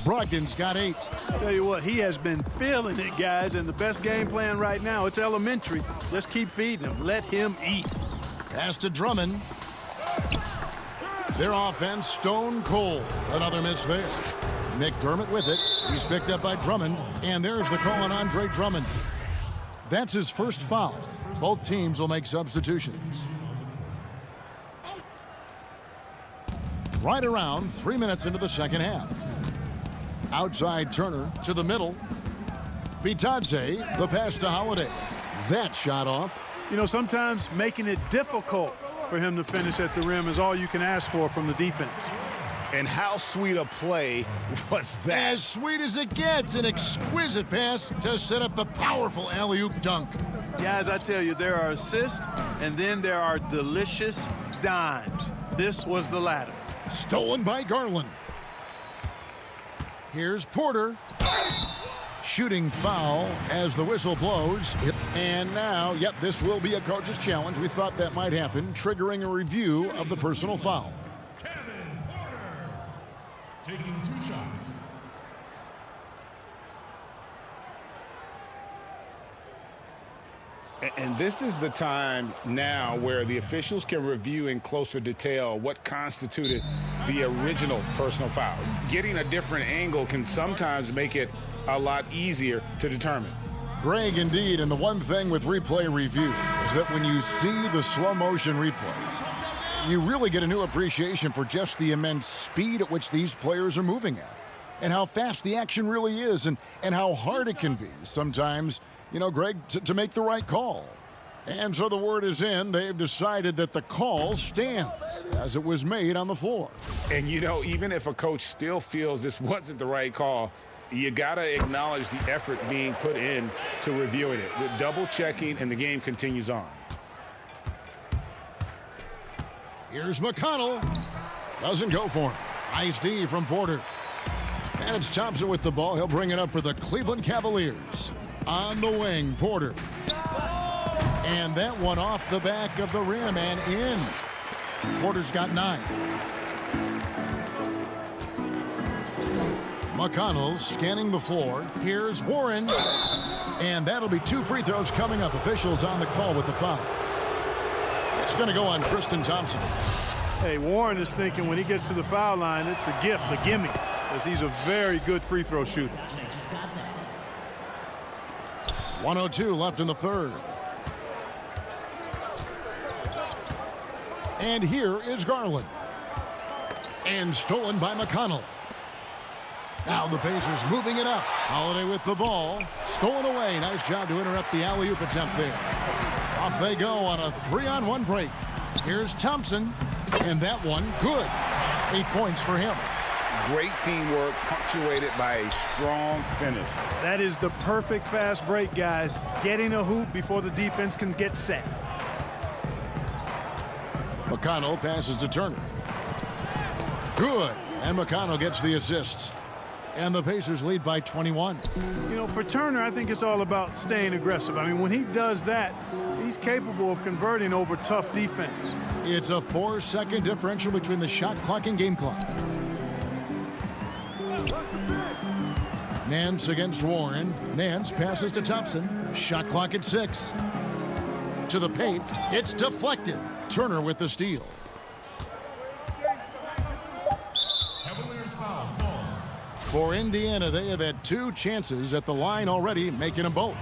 Brogdon's got 8. Tell you what, he has been feeling it, guys, and the best game plan right now, it's elementary. Just keep feeding him. Let him eat. Pass to Drummond. Their offense stone cold. Another miss there. McDermott with it. He's picked up by Drummond, and there's the call on Andre Drummond. That's his first foul. Both teams will make substitutions. Right around 3 minutes into the second half. Outside Turner to the middle. Bitadze, the pass to Holiday. That shot off. You know, sometimes making it difficult for him to finish at the rim is all you can ask for from the defense. And how sweet a play was that? As sweet as it gets, an exquisite pass to set up the powerful alley-oop dunk. Guys, I tell you, there are assists, and then there are delicious dimes. This was the latter. Stolen by Garland. Here's Porter. Shooting foul as the whistle blows. And now, yep, this will be a coach's challenge. We thought that might happen, triggering a review of the personal foul. Taking 2 shots. And this is the time now where the officials can review in closer detail what constituted the original personal foul. Getting a different angle can sometimes make it a lot easier to determine. Greg, indeed, and the one thing with replay review is that when you see the slow motion replays, you really get a new appreciation for just the immense speed at which these players are moving at and how fast the action really is and how hard it can be sometimes, you know, Greg, to make the right call. And so the word is in. They've decided that the call stands as it was made on the floor. And, you know, even if a coach still feels this wasn't the right call, you got to acknowledge the effort being put in to reviewing it. With double checking, and the game continues on. Here's McConnell. Doesn't go for him. Nice D from Porter. And it's Thompson with the ball. He'll bring it up for the Cleveland Cavaliers. On the wing, Porter. And that one off the back of the rim and in. Porter's got 9. McConnell scanning the floor. Here's Warren. And that'll be 2 free throws coming up. Officials on the call with the foul. It's going to go on Tristan Thompson. Hey, Warren is thinking when he gets to the foul line, it's a gift, a gimme, because he's a very good free throw shooter. 1:02 left in the third. And here is Garland. And stolen by McConnell. Now the Pacers moving it up. Holiday with the ball. Stolen away. Nice job to interrupt the alley-oop attempt there. Off they go on a 3-on-1 break. Here's Thompson. And that one, good. 8 points for him. Great teamwork punctuated by a strong finish. That is the perfect fast break, guys. Getting a hoop before the defense can get set. McConnell passes to Turner. Good. And McConnell gets the assist. And the Pacers lead by 21. You know, for Turner, I think it's all about staying aggressive. I mean, when he does that, he's capable of converting over tough defense. It's a 4-second differential between the shot clock and game clock. Nance against Warren. Nance passes to Thompson. Shot clock at 6. To the paint. It's deflected. Turner with the steal. For Indiana, they have had 2 chances at the line already, making them both.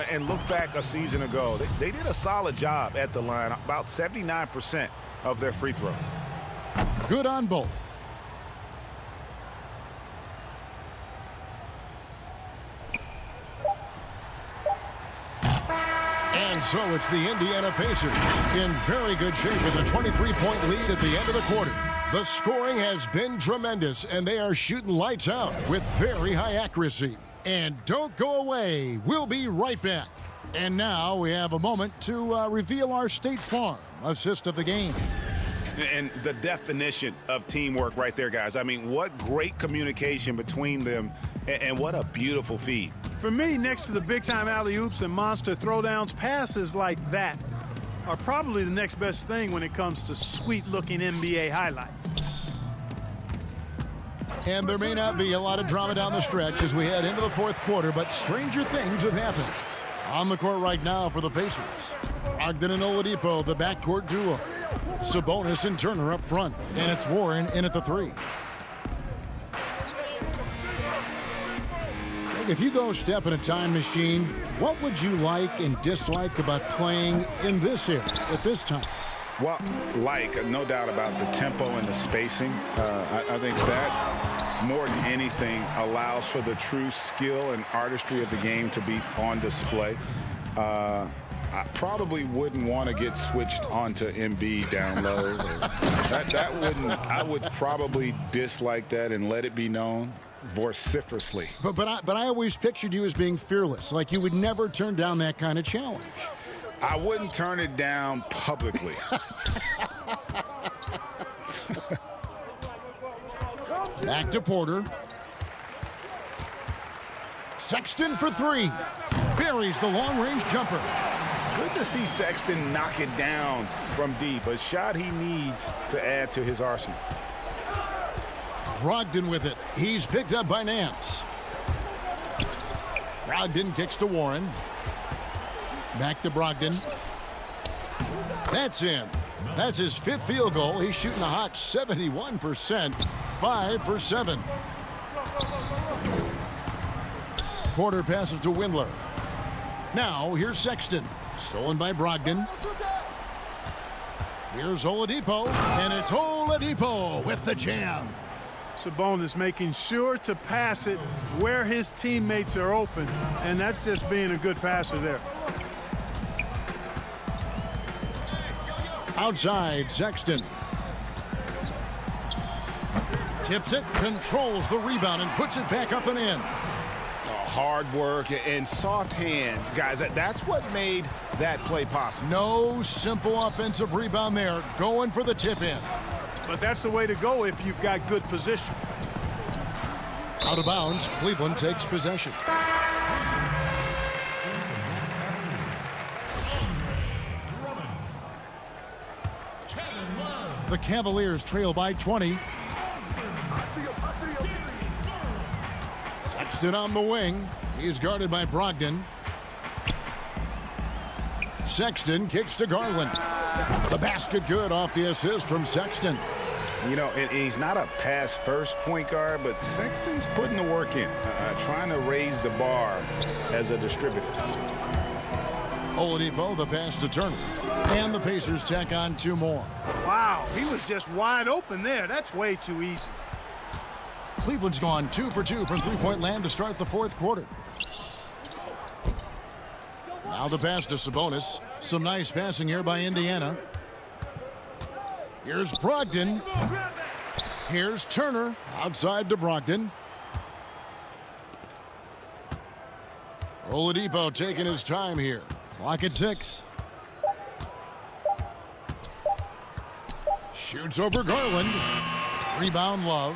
And look back a season ago. They did a solid job at the line, about 79% of their free throws. Good on both. And so it's the Indiana Pacers in very good shape with a 23-point lead at the end of the quarter. The scoring has been tremendous, and they are shooting lights out with very high accuracy. And don't go away. We'll be right back. And now we have a moment to reveal our State Farm assist of the game. And the definition of teamwork right there, guys. I mean, what great communication between them, and what a beautiful feed. For me, next to the big-time alley-oops and monster throwdowns, passes like that are probably the next best thing when it comes to sweet-looking NBA highlights. And there may not be a lot of drama down the stretch as we head into the 4th quarter, but stranger things have happened. On the court right now for the Pacers, Brogdon and Oladipo, the backcourt duo. Sabonis and Turner up front, and it's Warren in at the 3. If you go step in a time machine, what would you like and dislike about playing in this era at this time? Well, no doubt about the tempo and the spacing. I think that, more than anything, allows for the true skill and artistry of the game to be on display. I probably wouldn't want to get switched onto Embiid down low. that wouldn't. I would probably dislike that and let it be known vociferously. But I always pictured you as being fearless, like you would never turn down that kind of challenge. I wouldn't turn it down publicly. Back to Porter. Sexton for 3. Buries the long-range jumper. Good to see Sexton knock it down from deep. A shot he needs to add to his arsenal. Brogdon with it. He's picked up by Nance. Brogdon kicks to Warren. Back to Brogdon. That's in. That's his 5th field goal. He's shooting a hot 71%. 5 for 7. Porter passes to Windler. Now here's Sexton. Stolen by Brogdon. Here's Oladipo. And it's Oladipo with the jam. Sabonis making sure to pass it where his teammates are open. And that's just being a good passer there. Outside, Sexton. Tips it, controls the rebound, and puts it back up and in. Hard work and soft hands. Guys, that's what made that play possible. No simple offensive rebound there. Going for the tip in. But that's the way to go if you've got good position. Out of bounds, Cleveland takes possession. The Cavaliers trail by 20. Sexton on the wing. He's guarded by Brogdon. Sexton kicks to Garland. The basket good off the assist from Sexton. You know, he's not a pass-first point guard, but Sexton's putting the work in, trying to raise the bar as a distributor. Oladipo, the pass to Turner. And the Pacers tack on 2 more. Wow, he was just wide open there. That's way too easy. Cleveland's gone 2 for 2 from three-point land to start the 4th quarter. Now the pass to Sabonis. Some nice passing here by Indiana. Here's Brogdon. Here's Turner outside to Brogdon. Oladipo taking his time here. Clock at 6. Shoots over Garland. Rebound Love.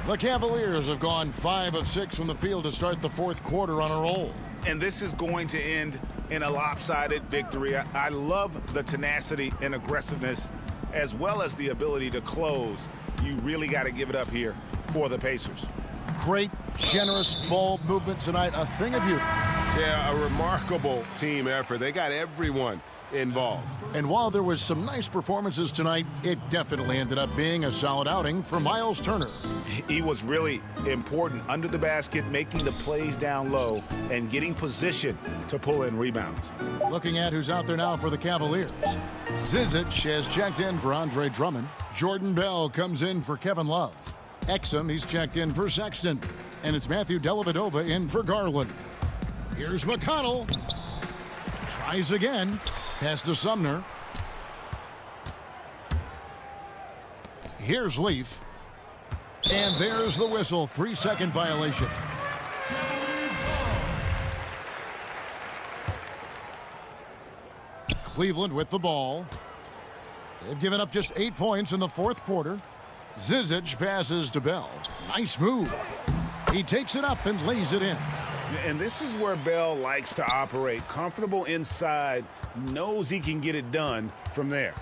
The Cavaliers have gone 5 of 6 from the field to start the fourth quarter on a roll. And this is going to end in a lopsided victory. I love the tenacity and aggressiveness as well as the ability to close. You really got to give it up here for the Pacers. Great, generous ball movement tonight. A thing of beauty. Yeah, a remarkable team effort. They got everyone involved. And while there was some nice performances tonight, it definitely ended up being a solid outing for Miles Turner. He was really important under the basket, making the plays down low and getting position to pull in rebounds. Looking at who's out there now for the Cavaliers. Zizic has checked in for Andre Drummond. Jordan Bell comes in for Kevin Love. Exum, he's checked in for Sexton. And it's Matthew Dellavedova in for Garland. Here's McConnell. Tries again. Pass to Sumner. Here's Leaf. And there's the whistle. 3-second violation. Cleveland with the ball. They've given up just 8 points in the fourth quarter. Zizic passes to Bell. Nice move. He takes it up and lays it in. And this is where Bell likes to operate. Comfortable inside, knows he can get it done from there.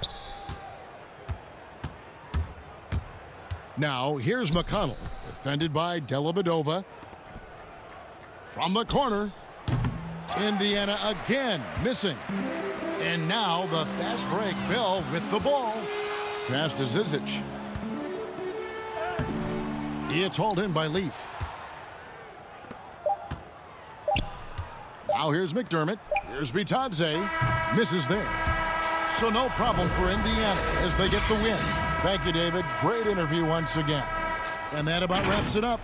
Now, here's McConnell, defended by Dellavedova. From the corner, Indiana again missing. And now the fast break. Bell with the ball. Pass to Zizic. It's hauled in by Leaf. Now here's McDermott. Here's Bitadze. Misses there. So no problem for Indiana as they get the win. Thank you, David. Great interview once again. And that about wraps it up.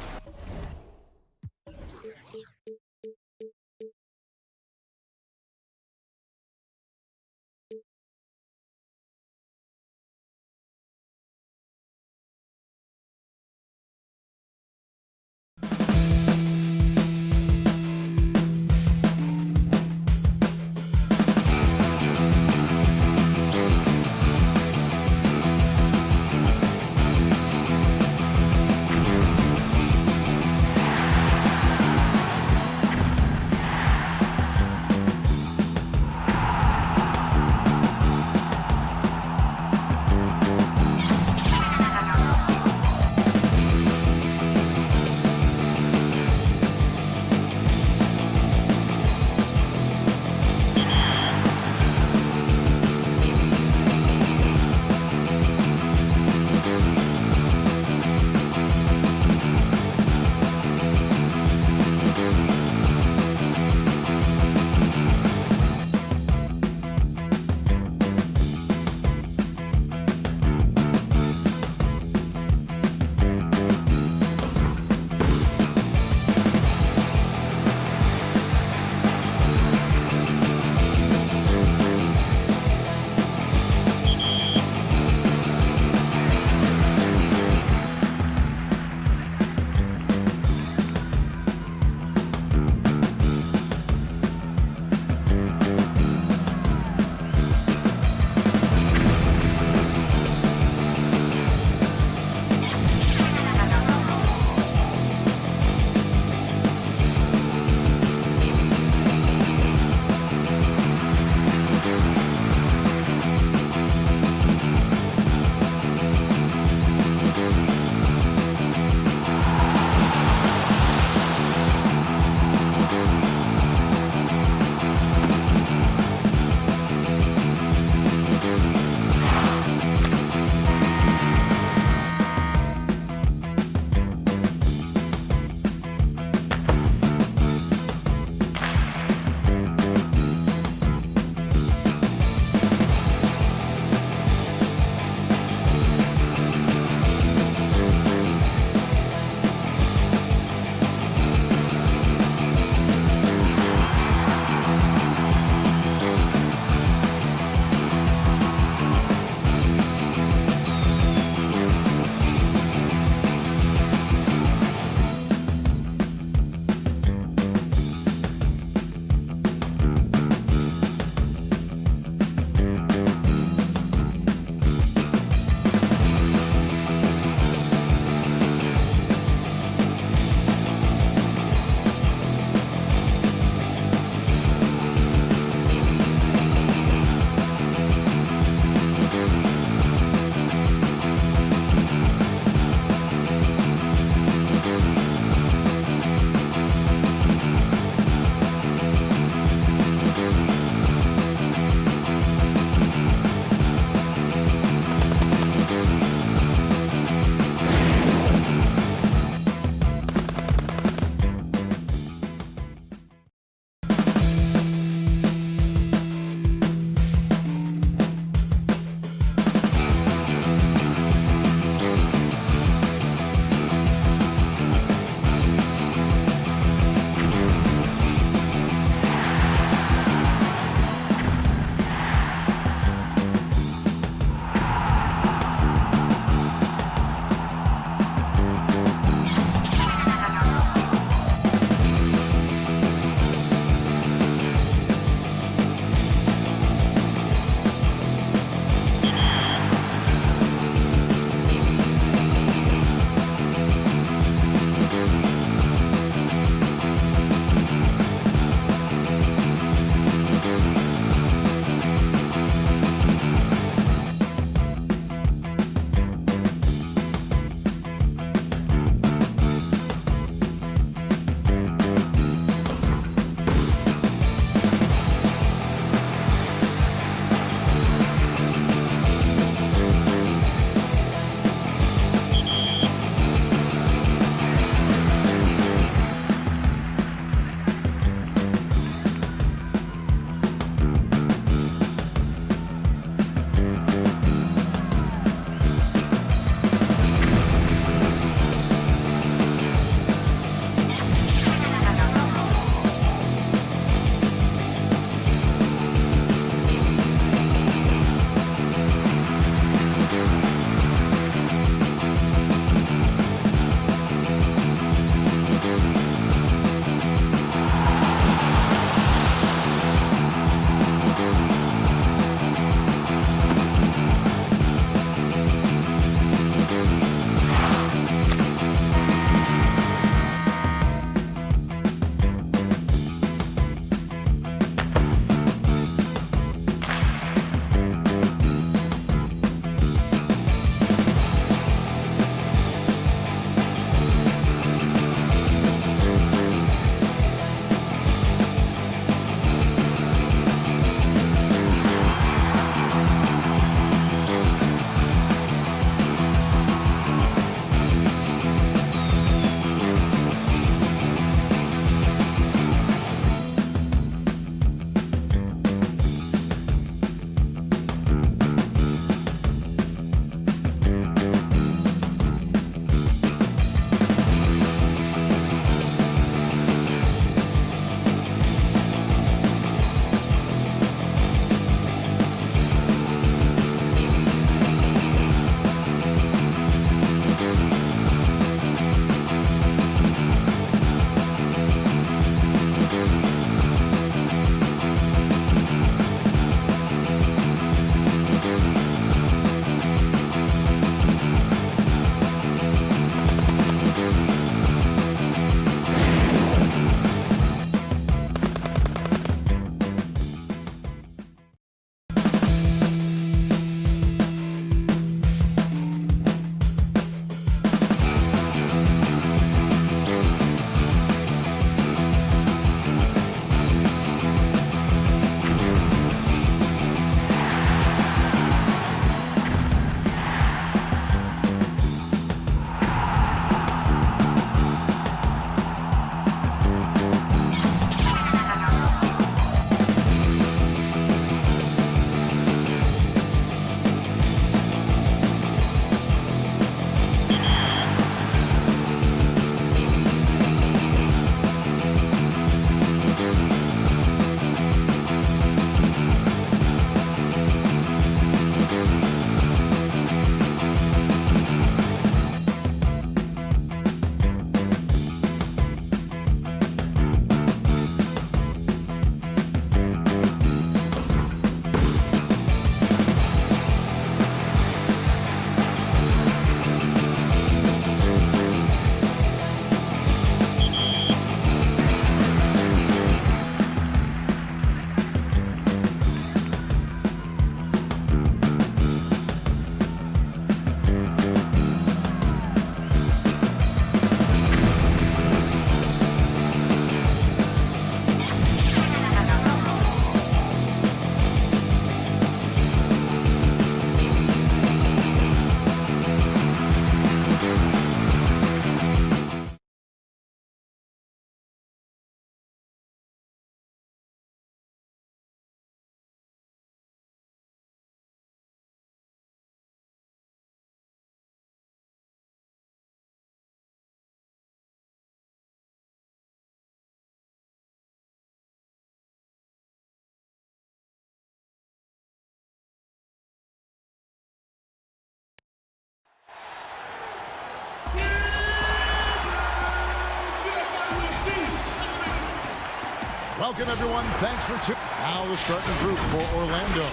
Welcome, everyone. Thanks for tuning. Now the starting group for Orlando.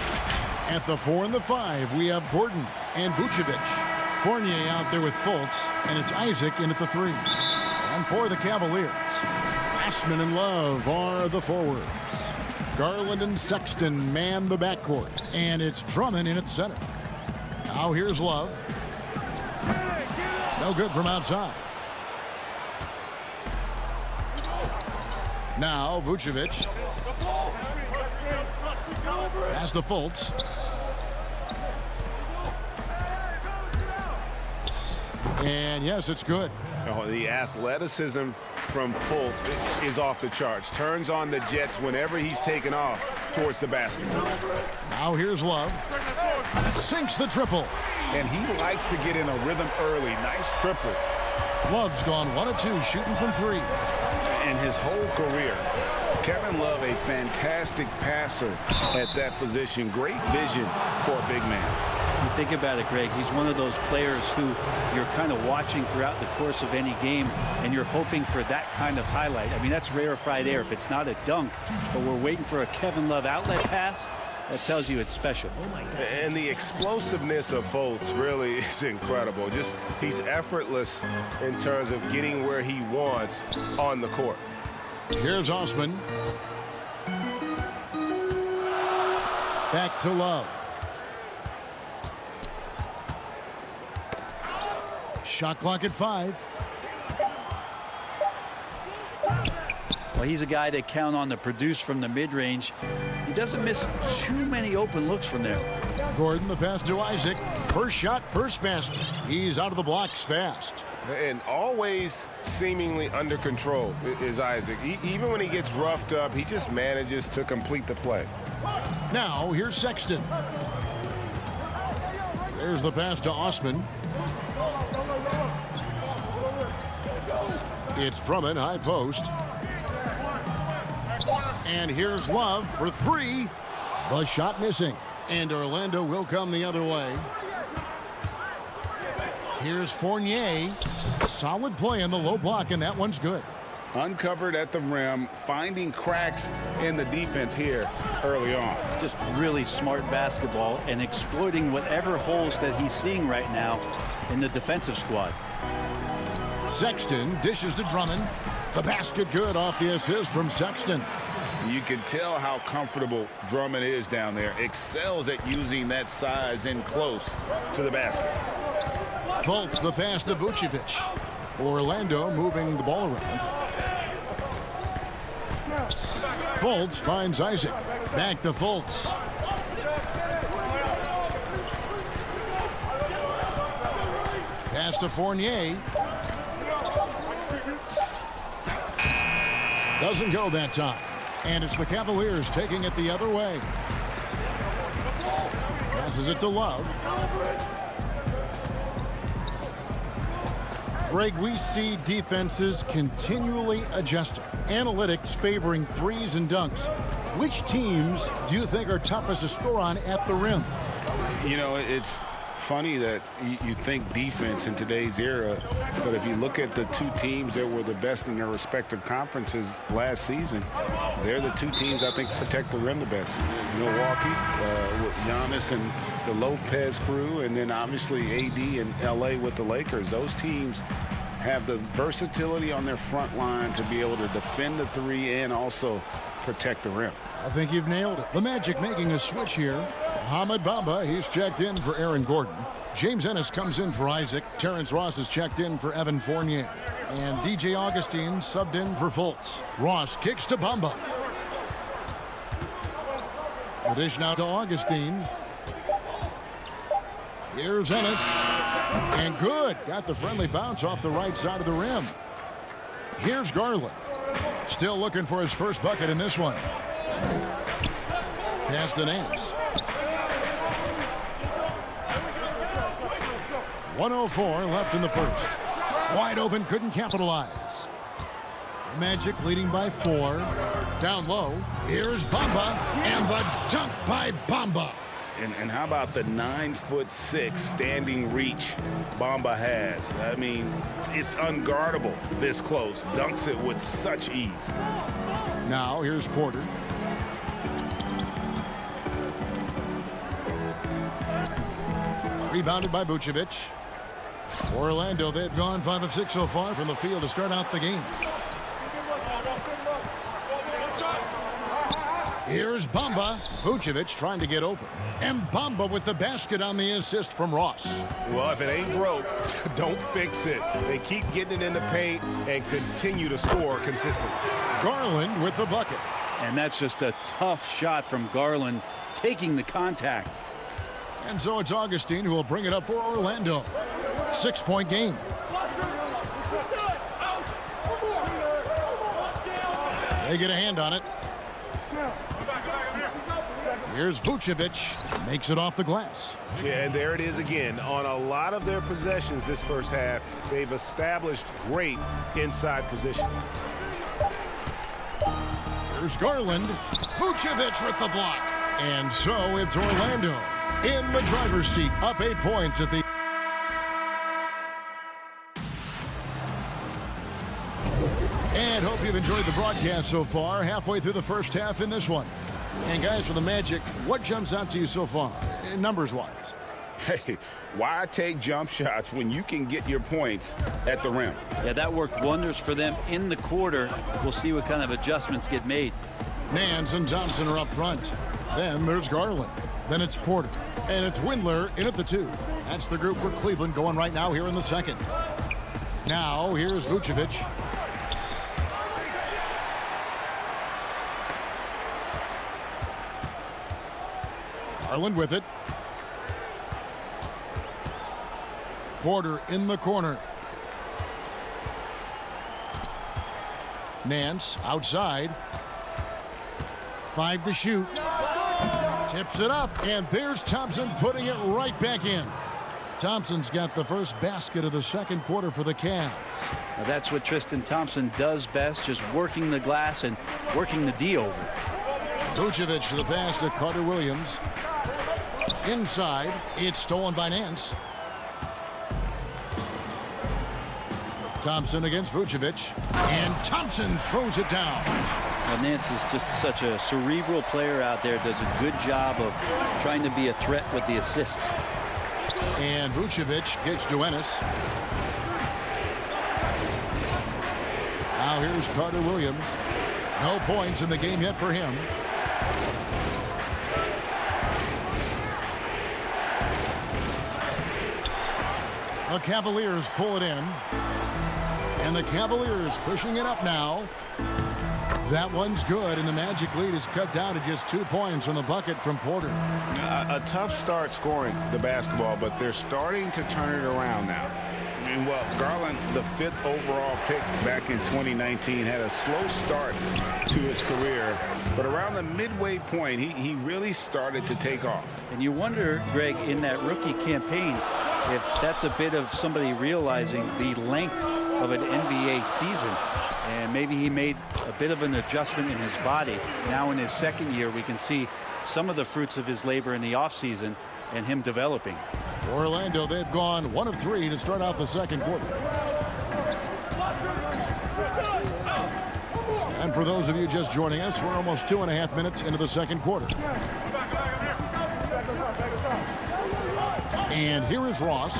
At the 4 and the 5, we have Gordon and Vucevic. Fournier out there with Fultz, and it's Isaac in at the 3. And for the Cavaliers, Ashman and Love are the forwards. Garland and Sexton man the backcourt, and it's Drummond in at center. Now here's Love. No good from outside. Now Vucevic. Pass to Fultz. And yes, it's good. Oh, the athleticism from Fultz is off the charts. Turns on the jets whenever he's taken off towards the basket. Now here's Love. Sinks the triple. And he likes to get in a rhythm early. Nice triple. Love's gone 1 of 2, shooting from 3. In his whole career, Kevin Love, a fantastic passer at that position. Great vision for a big man. You think about it, Greg, he's one of those players who you're kind of watching throughout the course of any game, and you're hoping for that kind of highlight. I mean, that's rarefied air. If it's not a dunk, but we're waiting for a Kevin Love outlet pass, that tells you it's special. And the explosiveness of Fultz really is incredible. Just he's effortless in terms of getting where he wants on the court. Here's Osman. Back to Love. Shot clock at 5. Well, he's a guy they count on to produce from the mid-range. He doesn't miss too many open looks from there. Gordon, the pass to Isaac. First shot, first basket. He's out of the blocks fast. And always seemingly under control is Isaac. Even when he gets roughed up, he just manages to complete the play. Now, here's Sexton. There's the pass to Osman. It's Drummond, high post. And here's Love for 3. The shot missing. And Orlando will come the other way. Here's Fournier. Solid play in the low block, and that one's good. Uncovered at the rim, finding cracks in the defense here early on. Just really smart basketball and exploiting whatever holes that he's seeing right now in the defensive squad. Sexton dishes to Drummond. The basket good off the assist from Sexton. You can tell how comfortable Drummond is down there. Excels at using that size in close to the basket. Fultz the pass to Vucevic. Orlando moving the ball around. Fultz finds Isaac. Back to Fultz. Pass to Fournier. Doesn't go that time. And it's the Cavaliers taking it the other way. Passes it to Love. Greg, we see defenses continually adjusting. Analytics favoring threes and dunks. Which teams do you think are toughest to score on at the rim? You know, it's funny that you think defense in today's era, but if you look at the two teams that were the best in their respective conferences last season, they're the two teams I think protect the rim the best. Milwaukee with Giannis and the Lopez crew, and then obviously AD and LA with the Lakers. Those teams have the versatility on their front line to be able to defend the three and also protect the rim. I think you've nailed it. The Magic making a switch here. Mohamed Bamba, he's checked in for Aaron Gordon. James Ennis comes in for Isaac. Terrence Ross is checked in for Evan Fournier. And DJ Augustine subbed in for Fultz. Ross kicks to Bamba. The dish now to Augustine. Here's Ennis. And good. Got the friendly bounce off the right side of the rim. Here's Garland. Still looking for his first bucket in this one. Pass to Nance. 1:04 left in the first. Wide open, couldn't capitalize. Magic leading by 4. Down low. Here's Bamba, and the dunk by Bamba. And how about the 9'6" standing reach Bamba has? I mean, it's unguardable this close. Dunks it with such ease. Now here's Porter. Rebounded by Vucevic. Orlando, they've gone 5 of 6 so far from the field to start out the game. Here's Bamba. Vucevic trying to get open. And Bamba with the basket on the assist from Ross. Well, if it ain't broke, don't fix it. They keep getting it in the paint and continue to score consistently. Garland with the bucket. And that's just a tough shot from Garland, taking the contact. And so it's Augustine who will bring it up for Orlando. 6-point game. They get a hand on it. Here's Vucevic. Makes it off the glass. Yeah, and there it is again. On a lot of their possessions this first half, they've established great inside position. Here's Garland. Vucevic with the block. And so it's Orlando in the driver's seat, up 8 points at the... And hope you've enjoyed the broadcast so far. Halfway through the first half in this one. And guys, for the Magic, what jumps out to you so far, numbers-wise? Hey, why take jump shots when you can get your points at the rim? Yeah, that worked wonders for them in the quarter. We'll see what kind of adjustments get made. Nance and Thompson are up front. Then there's Garland. Then it's Porter. And it's Windler in at the 2. That's the group for Cleveland going right now here in the second. Now, here's Vucevic. Garland with it. Porter in the corner. Nance outside. 5 to shoot. Tips it up, and there's Thompson putting it right back in. Thompson's got the first basket of the second quarter for the Cavs. Now that's what Tristan Thompson does best, just working the glass and working the D over. Vucevic to the pass to Carter Williams. Inside, it's stolen by Nance. Thompson against Vucevic, and Thompson throws it down. Well, Nance is just such a cerebral player out there, does a good job of trying to be a threat with the assist. And Vucevic gets to Ennis. Now here's Carter Williams. No points in the game yet for him. The Cavaliers pull it in. And the Cavaliers pushing it up now. That one's good, and the Magic lead is cut down to just 2 points on the bucket from Porter. A tough start scoring the basketball, but they're starting to turn it around now. And well, Garland, the 5th overall pick back in 2019, had a slow start to his career, but around the midway point, he really started to take off. And you wonder, Greg, in that rookie campaign, if that's a bit of somebody realizing the length of an NBA season. And maybe he made a bit of an adjustment in his body. Now in his second year, we can see some of the fruits of his labor in the offseason and him developing. For Orlando, they've gone 1 of 3 to start out the second quarter. And for those of you just joining us, we're almost 2.5 minutes into the second quarter. And here is Ross.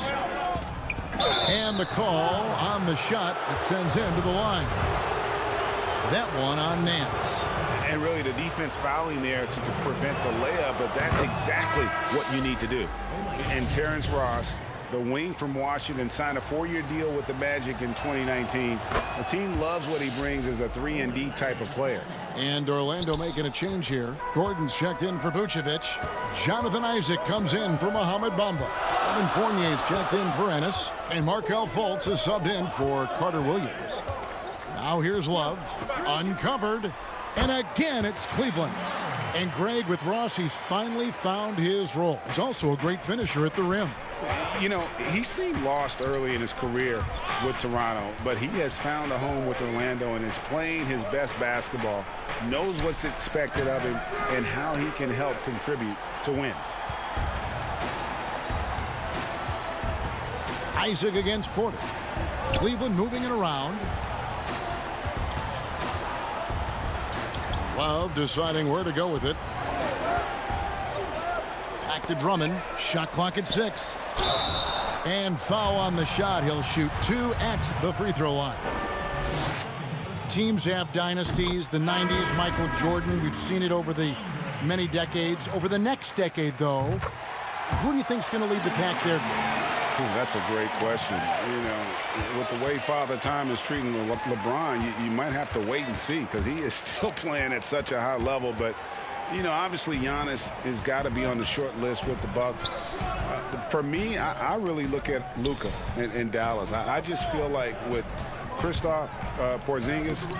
And the call on the shot that sends him to the line. That one on Nance. And really the defense fouling there to prevent the layup, but that's exactly what you need to do. And Terrence Ross, the wing from Washington, signed a 4-year deal with the Magic in 2019. The team loves what he brings as a 3-and-D type of player. And Orlando making a change here. Gordon's checked in for Vucevic. Jonathan Isaac comes in for Mohamed Bamba. Evan Fournier's checked in for Ennis. And Markelle Fultz is subbed in for Carter Williams. Now here's Love. Uncovered. And again, it's Cleveland. And Greg, with Ross, he's finally found his role. He's also a great finisher at the rim. You know, he seemed lost early in his career with Toronto, but he has found a home with Orlando and is playing his best basketball, knows what's expected of him, and how he can help contribute to wins. Isaac against Porter. Cleveland moving it around. Love deciding where to go with it. Back to Drummond. Shot clock at 6. And foul on the shot. He'll shoot 2 at the free throw line. Teams have dynasties. The 90s, Michael Jordan. We've seen it over the many decades. Over the next decade, though, who do you think's going to lead the pack there? That's a great question. You know, with the way Father Time is treating LeBron, you might have to wait and see because he is still playing at such a high level. But, you know, obviously Giannis has got to be on the short list with the Bucks. For me, I really look at Luka in Dallas. I just feel like with Kristaps Porzingis,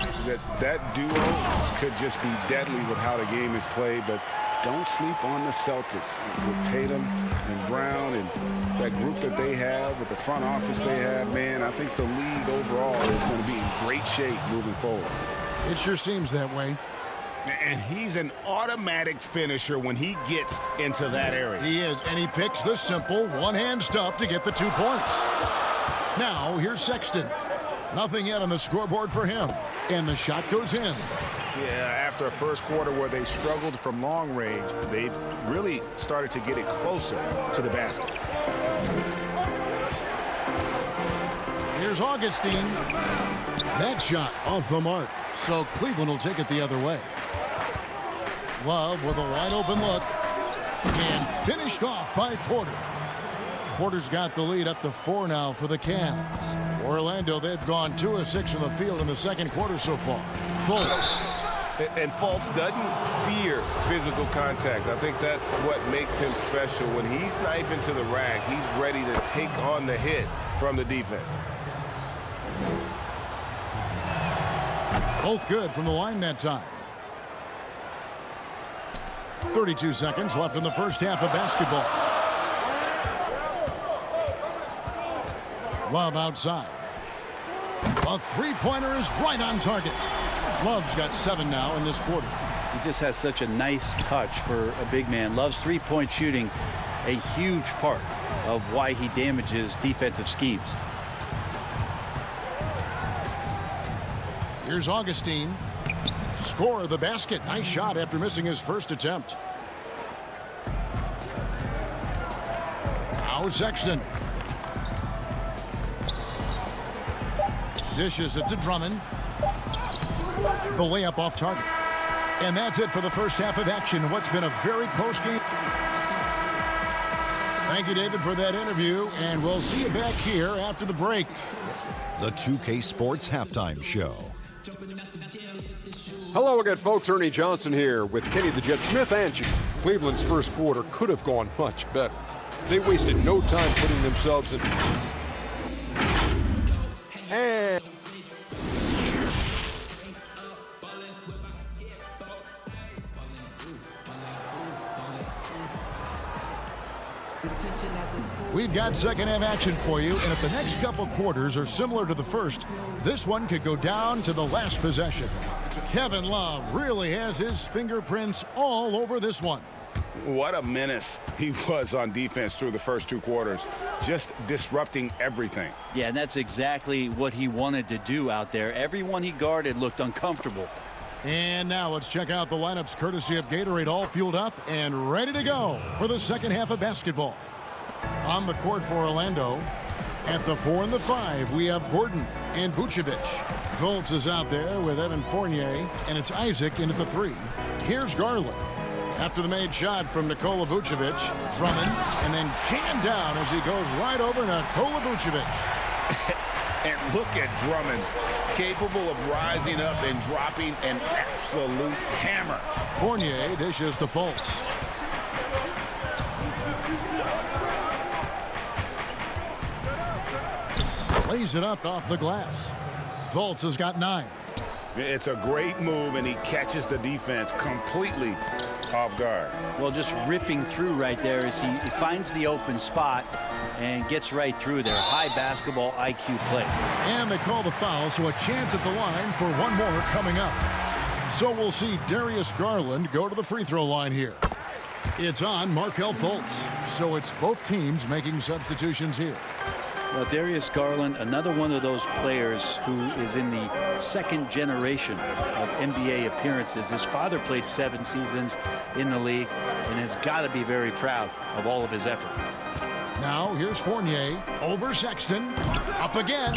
that duo could just be deadly with how the game is played. But don't sleep on the Celtics with Tatum and Brown and that group that they have with the front office they have. Man, I think the league overall is going to be in great shape moving forward. It sure seems that way. And he's an automatic finisher when he gets into that area. He is, and he picks the simple one-hand stuff to get the 2 points. Now, here's Sexton. Nothing yet on the scoreboard for him. And the shot goes in. Yeah, after a first quarter where they struggled from long range, they've really started to get it closer to the basket. Here's Augustine. That shot off the mark. So Cleveland will take it the other way. Love with a wide open look. And finished off by Porter. Porter's got the lead up to 4 now for the Cavs. Orlando, they've gone 2 of 6 from the field in the second quarter so far. Fultz. And Fultz doesn't fear physical contact. I think that's what makes him special. When he's knifing to the rack, he's ready to take on the hit from the defense. Both good from the line that time. 32 seconds left in the first half of basketball. Love outside. A three-pointer is right on target. Love's got 7 now in this quarter. He just has such a nice touch for a big man. Love's three-point shooting a huge part of why he damages defensive schemes. Here's Augustine. Score the basket. Nice shot after missing his first attempt. Now Sexton. Dishes it to Drummond. The layup off target. And that's it for the first half of action. What's been a very close game. Thank you, David, for that interview. And we'll see you back here after the break. The 2K Sports Halftime Show. Hello again, folks. Ernie Johnson here with Kenny the Jet Smith and you. Cleveland's first quarter could have gone much better. They wasted no time putting themselves in. And we've got second half action for you, and if the next couple quarters are similar to the first, this one could go down to the last possession. Kevin Love really has his fingerprints all over this one. What a menace he was on defense through the first 2 quarters, just disrupting everything. Yeah, and that's exactly what he wanted to do out there. Everyone he guarded looked uncomfortable. And now let's check out the lineups courtesy of Gatorade, all fueled up and ready to go for the second half of basketball. On the court for Orlando, at the 4 and the 5, we have Gordon and Vucevic. Fultz is out there with Evan Fournier, and it's Isaac in at the 3. Here's Garland. After the made shot from Nikola Vucevic, Drummond, and then jammed down as he goes right over Nikola Vucevic. And look at Drummond, capable of rising up and dropping an absolute hammer. Fournier dishes to Fultz. Lays it up off the glass. Fultz has got 9. It's a great move, and he catches the defense completely off guard. Well, just ripping through right there as he finds the open spot and gets right through there. High basketball IQ play. And they call the foul, so a chance at the line for one more coming up. So we'll see Darius Garland go to the free throw line here. It's on Markelle Fultz. So it's both teams making substitutions here. Well, Darius Garland, another one of those players who is in the second generation of NBA appearances. His father played 7 seasons in the league and has got to be very proud of all of his effort. Now here's Fournier over Sexton. Up again.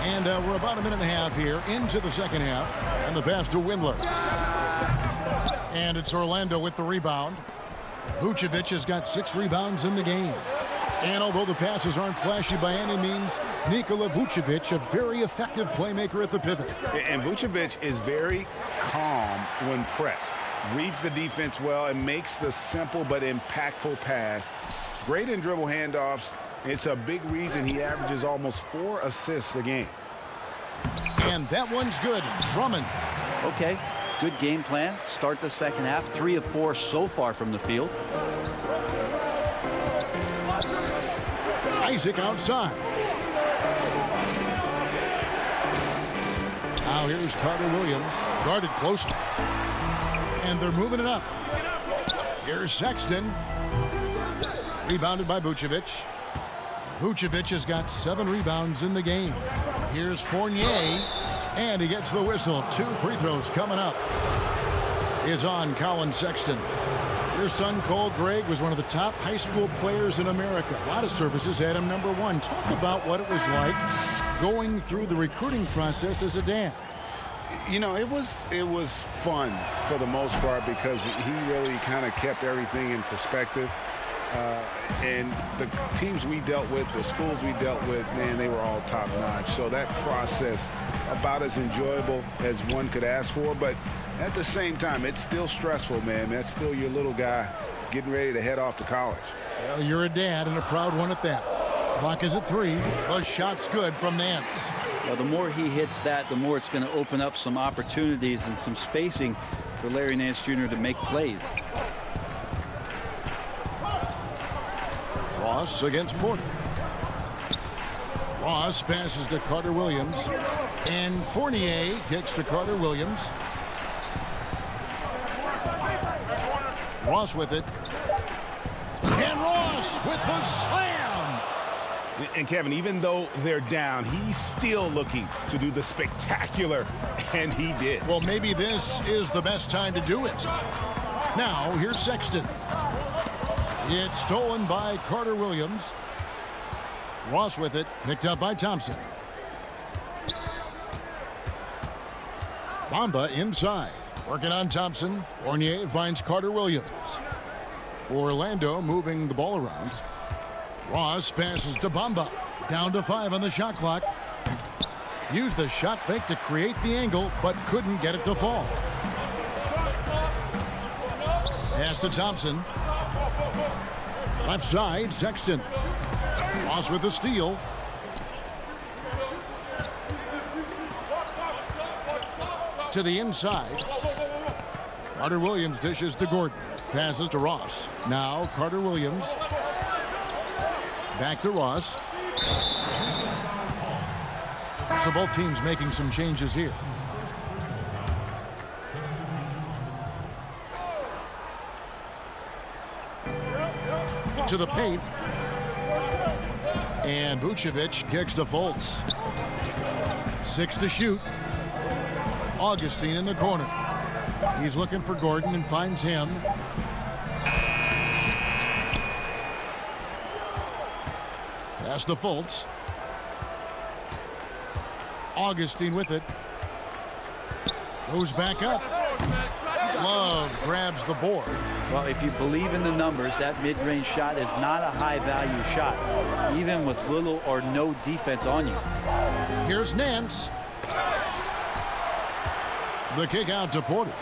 And we're about a minute and a half here into the second half. And the pass to Windler. And it's Orlando with the rebound. Vucevic has got 6 rebounds in the game. And although the passes aren't flashy by any means, Nikola Vucevic, a very effective playmaker at the pivot. And Vucevic is very calm when pressed. Reads the defense well and makes the simple but impactful pass. Great in dribble handoffs. It's a big reason he averages almost 4 assists a game. And that one's good. Drummond. Okay. Good game plan. Start the second half. 3 of 4 so far from the field. Isaac outside. Now here's Carter Williams. Guarded closely. And they're moving it up. Here's Sexton. Rebounded by Vucevic. Vucevic has got 7 rebounds in the game. Here's Fournier. And he gets the whistle. 2 free throws coming up. Is on Colin Sexton. Your son, Cole Gregg, was one of the top high school players in America. A lot of services had him number 1. Talk about what it was like going through the recruiting process as a dad. You know, it was fun for the most part because he really kind of kept everything in perspective. And the teams we dealt with, the schools we dealt with, man, they were all top-notch. So that process, about as enjoyable as one could ask for. But at the same time, it's still stressful, man. That's still your little guy getting ready to head off to college. Well, you're a dad and a proud one at that. Clock is at 3. The shot's good from Nance. Well, the more he hits that, the more it's going to open up some opportunities and some spacing for Larry Nance Jr. to make plays. Ross against Porter. Ross passes to Carter Williams. And Fournier kicks to Carter Williams. Ross with it. And Ross with the slam. And Kevin, even though they're down, he's still looking to do the spectacular, and he did. Well, maybe this is the best time to do it. Now, here's Sexton. It's stolen by Carter Williams. Ross with it, picked up by Thompson. Bamba inside, working on Thompson. Fournier finds Carter Williams. Orlando moving the ball around. Ross passes to Bamba. Down to 5 on the shot clock. Used the shot fake to create the angle, but couldn't get it to fall. Pass to Thompson. Left side, Sexton. Ross with the steal. To the inside. Carter Williams dishes to Gordon. Passes to Ross. Now Carter Williams. Back to Ross. So both teams making some changes here. To the paint. And Vucevic kicks to Fultz. 6 to shoot. Augustine in the corner. He's looking for Gordon and finds him. Pass to Fultz. Augustine with it. Goes back up. Love grabs the board. Well, if you believe in the numbers, that mid-range shot is not a high-value shot, even with little or no defense on you. Here's Nance. The kick out to Porter.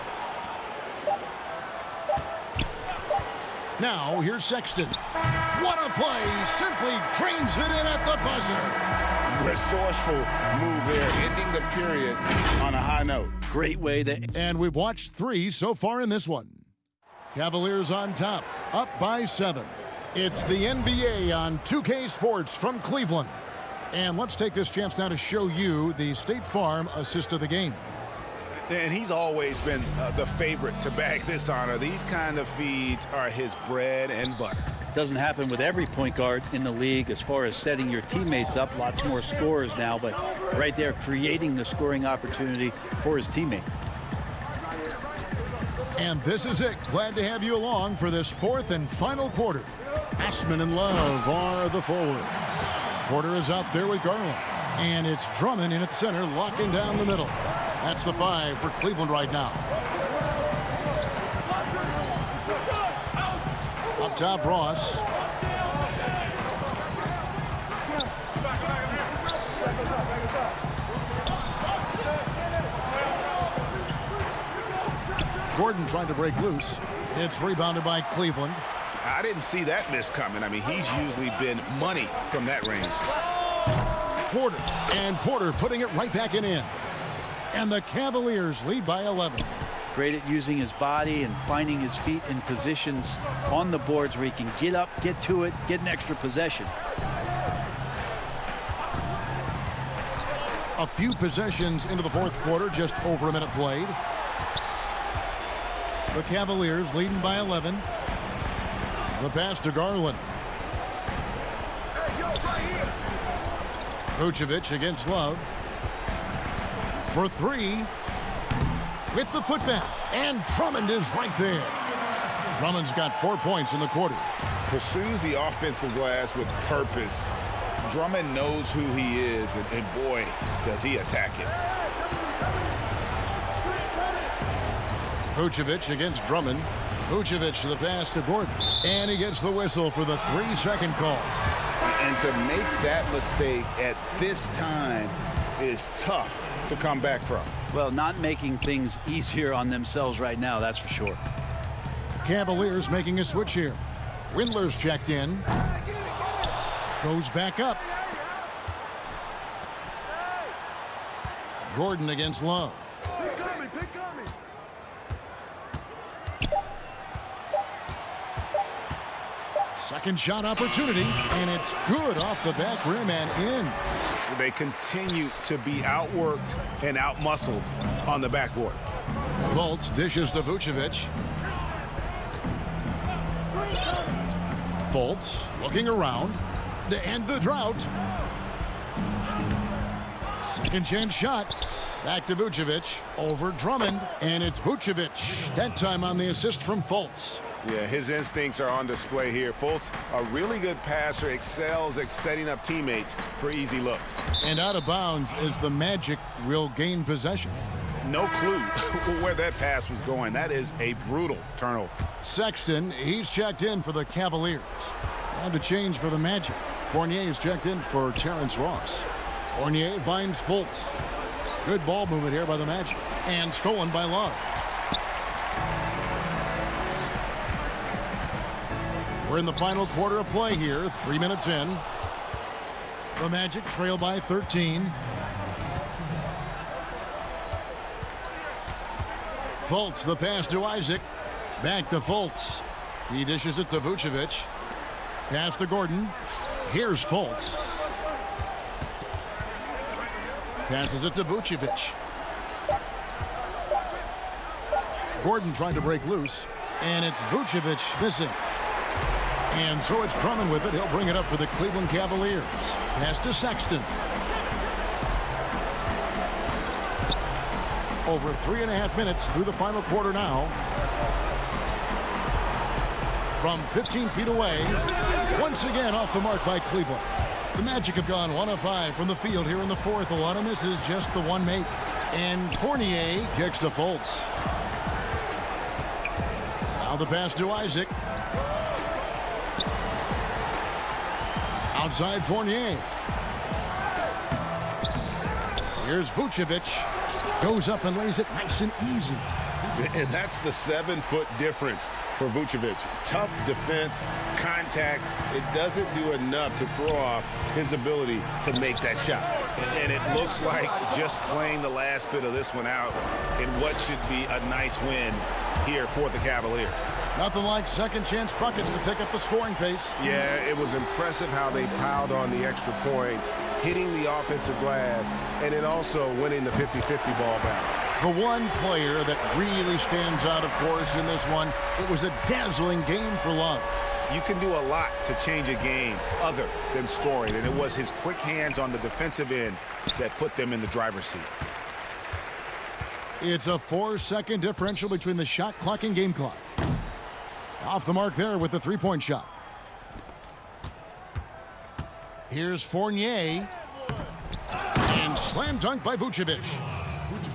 Now, here's Sexton. What a play! Simply drains it in at the buzzer. Resourceful move there, ending the period on a high note. Great way to... And we've watched 3 so far in this one. Cavaliers on top, up by 7. It's the NBA on 2K Sports from Cleveland. And let's take this chance now to show you the State Farm assist of the game. And he's always been the favorite to bag this honor. These kind of feeds are his bread and butter. Doesn't happen with every point guard in the league as far as setting your teammates up. Lots more scorers now, but right there creating the scoring opportunity for his teammate. And this is it. Glad to have you along for this fourth and final quarter. Ashman and Love are the forwards. Porter is out there with Garland. And it's Drummond in at center, locking down the middle. That's the 5 for Cleveland right now. Up top, Ross. Gordon trying to break loose. It's rebounded by Cleveland. I didn't see that miss coming. I mean, he's usually been money from that range. Porter, and Porter putting it right back in. And the Cavaliers lead by 11. Great at using his body and finding his feet in positions on the boards where he can get up, get to it, get an extra possession. A few possessions into the fourth quarter, just over a minute played. The Cavaliers leading by 11. The pass to Garland. Vucevic against Love. For 3. With the putback. And Drummond is right there. Drummond's got 4 points in the quarter. Pursues the offensive glass with purpose. Drummond knows who he is, and boy, does he attack it. Vucevic against Drummond. Vucevic to the pass to Gordon. And he gets the whistle for the 3-second call. And to make that mistake at this time is tough to come back from. Well, not making things easier on themselves right now, that's for sure. Cavaliers making a switch here. Windler's checked in. Goes back up. Gordon against Love. Second shot opportunity, and it's good off the back rim and in. They continue to be outworked and outmuscled on the backboard. Fultz dishes to Vucevic. Fultz looking around to end the drought. Second chance shot. Back to Vucevic. Over Drummond, and it's Vucevic. That time on the assist from Fultz. Yeah, his instincts are on display here. Fultz, a really good passer, excels at setting up teammates for easy looks. And out of bounds as the Magic will gain possession. No clue where that pass was going. That is a brutal turnover. Sexton, he's checked in for the Cavaliers. And a change for the Magic. Fournier is checked in for Terrence Ross. Fournier finds Fultz. Good ball movement here by the Magic. And stolen by Love. We're in the final quarter of play here. 3 minutes in. The Magic trail by 13. Fultz, the pass to Isaac. Back to Fultz. He dishes it to Vucevic. Pass to Gordon. Here's Fultz. Passes it to Vucevic. Gordon trying to break loose. And it's Vucevic missing. And so it's Drummond with it. He'll bring it up for the Cleveland Cavaliers. Pass to Sexton. Over 3.5 minutes through the final quarter now. From 15 feet away. Once again off the mark by Cleveland. The Magic have gone 1 of 5 from the field here in the fourth. A lot of misses, just the one make. And Fournier kicks to Fultz. Now the pass to Isaac. Outside Fournier. Here's Vucevic. Goes up and lays it nice and easy. And that's the 7-foot difference for Vucevic. Tough defense, contact. It doesn't do enough to throw off his ability to make that shot. And it looks like just playing the last bit of this one out in what should be a nice win here for the Cavaliers. Nothing like second chance buckets to pick up the scoring pace. Yeah, it was impressive how they piled on the extra points, hitting the offensive glass, and then also winning the 50-50 ball battle. The one player that really stands out, of course, in this one, it was a dazzling game for Love. You can do a lot to change a game other than scoring, and it was his quick hands on the defensive end that put them in the driver's seat. It's a 4-second differential between the shot clock and game clock. Off the mark there with the three-point shot. Here's Fournier. And slam dunk by Vucevic.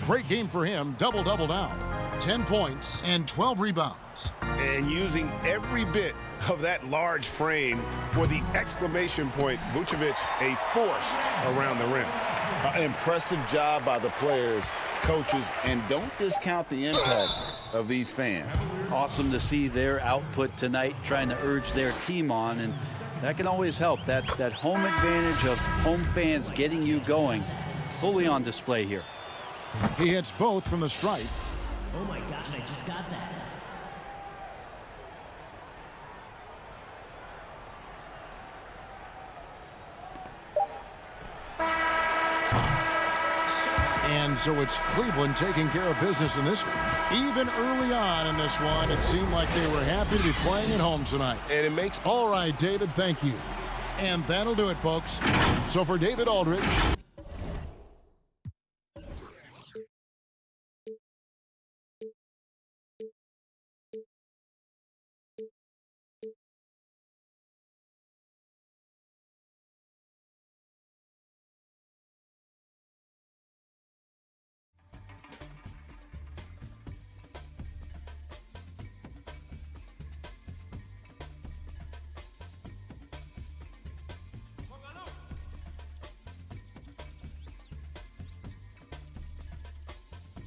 Great game for him. Double-double down. 10 points and 12 rebounds. And using every bit of that large frame for the exclamation point, Vucevic, a force around the rim. An impressive job by the players, coaches, and don't discount the impact of these fans. Awesome to see their output tonight, trying to urge their team on, and that can always help. That home advantage of home fans getting you going, fully on display here. He hits both from the stripe. Oh my gosh, I just got that. And so it's Cleveland taking care of business in this one. Even early on in this one, it seemed like they were happy to be playing at home tonight. And it makes... All right, David, thank you. And that'll do it, folks. So for David Aldridge,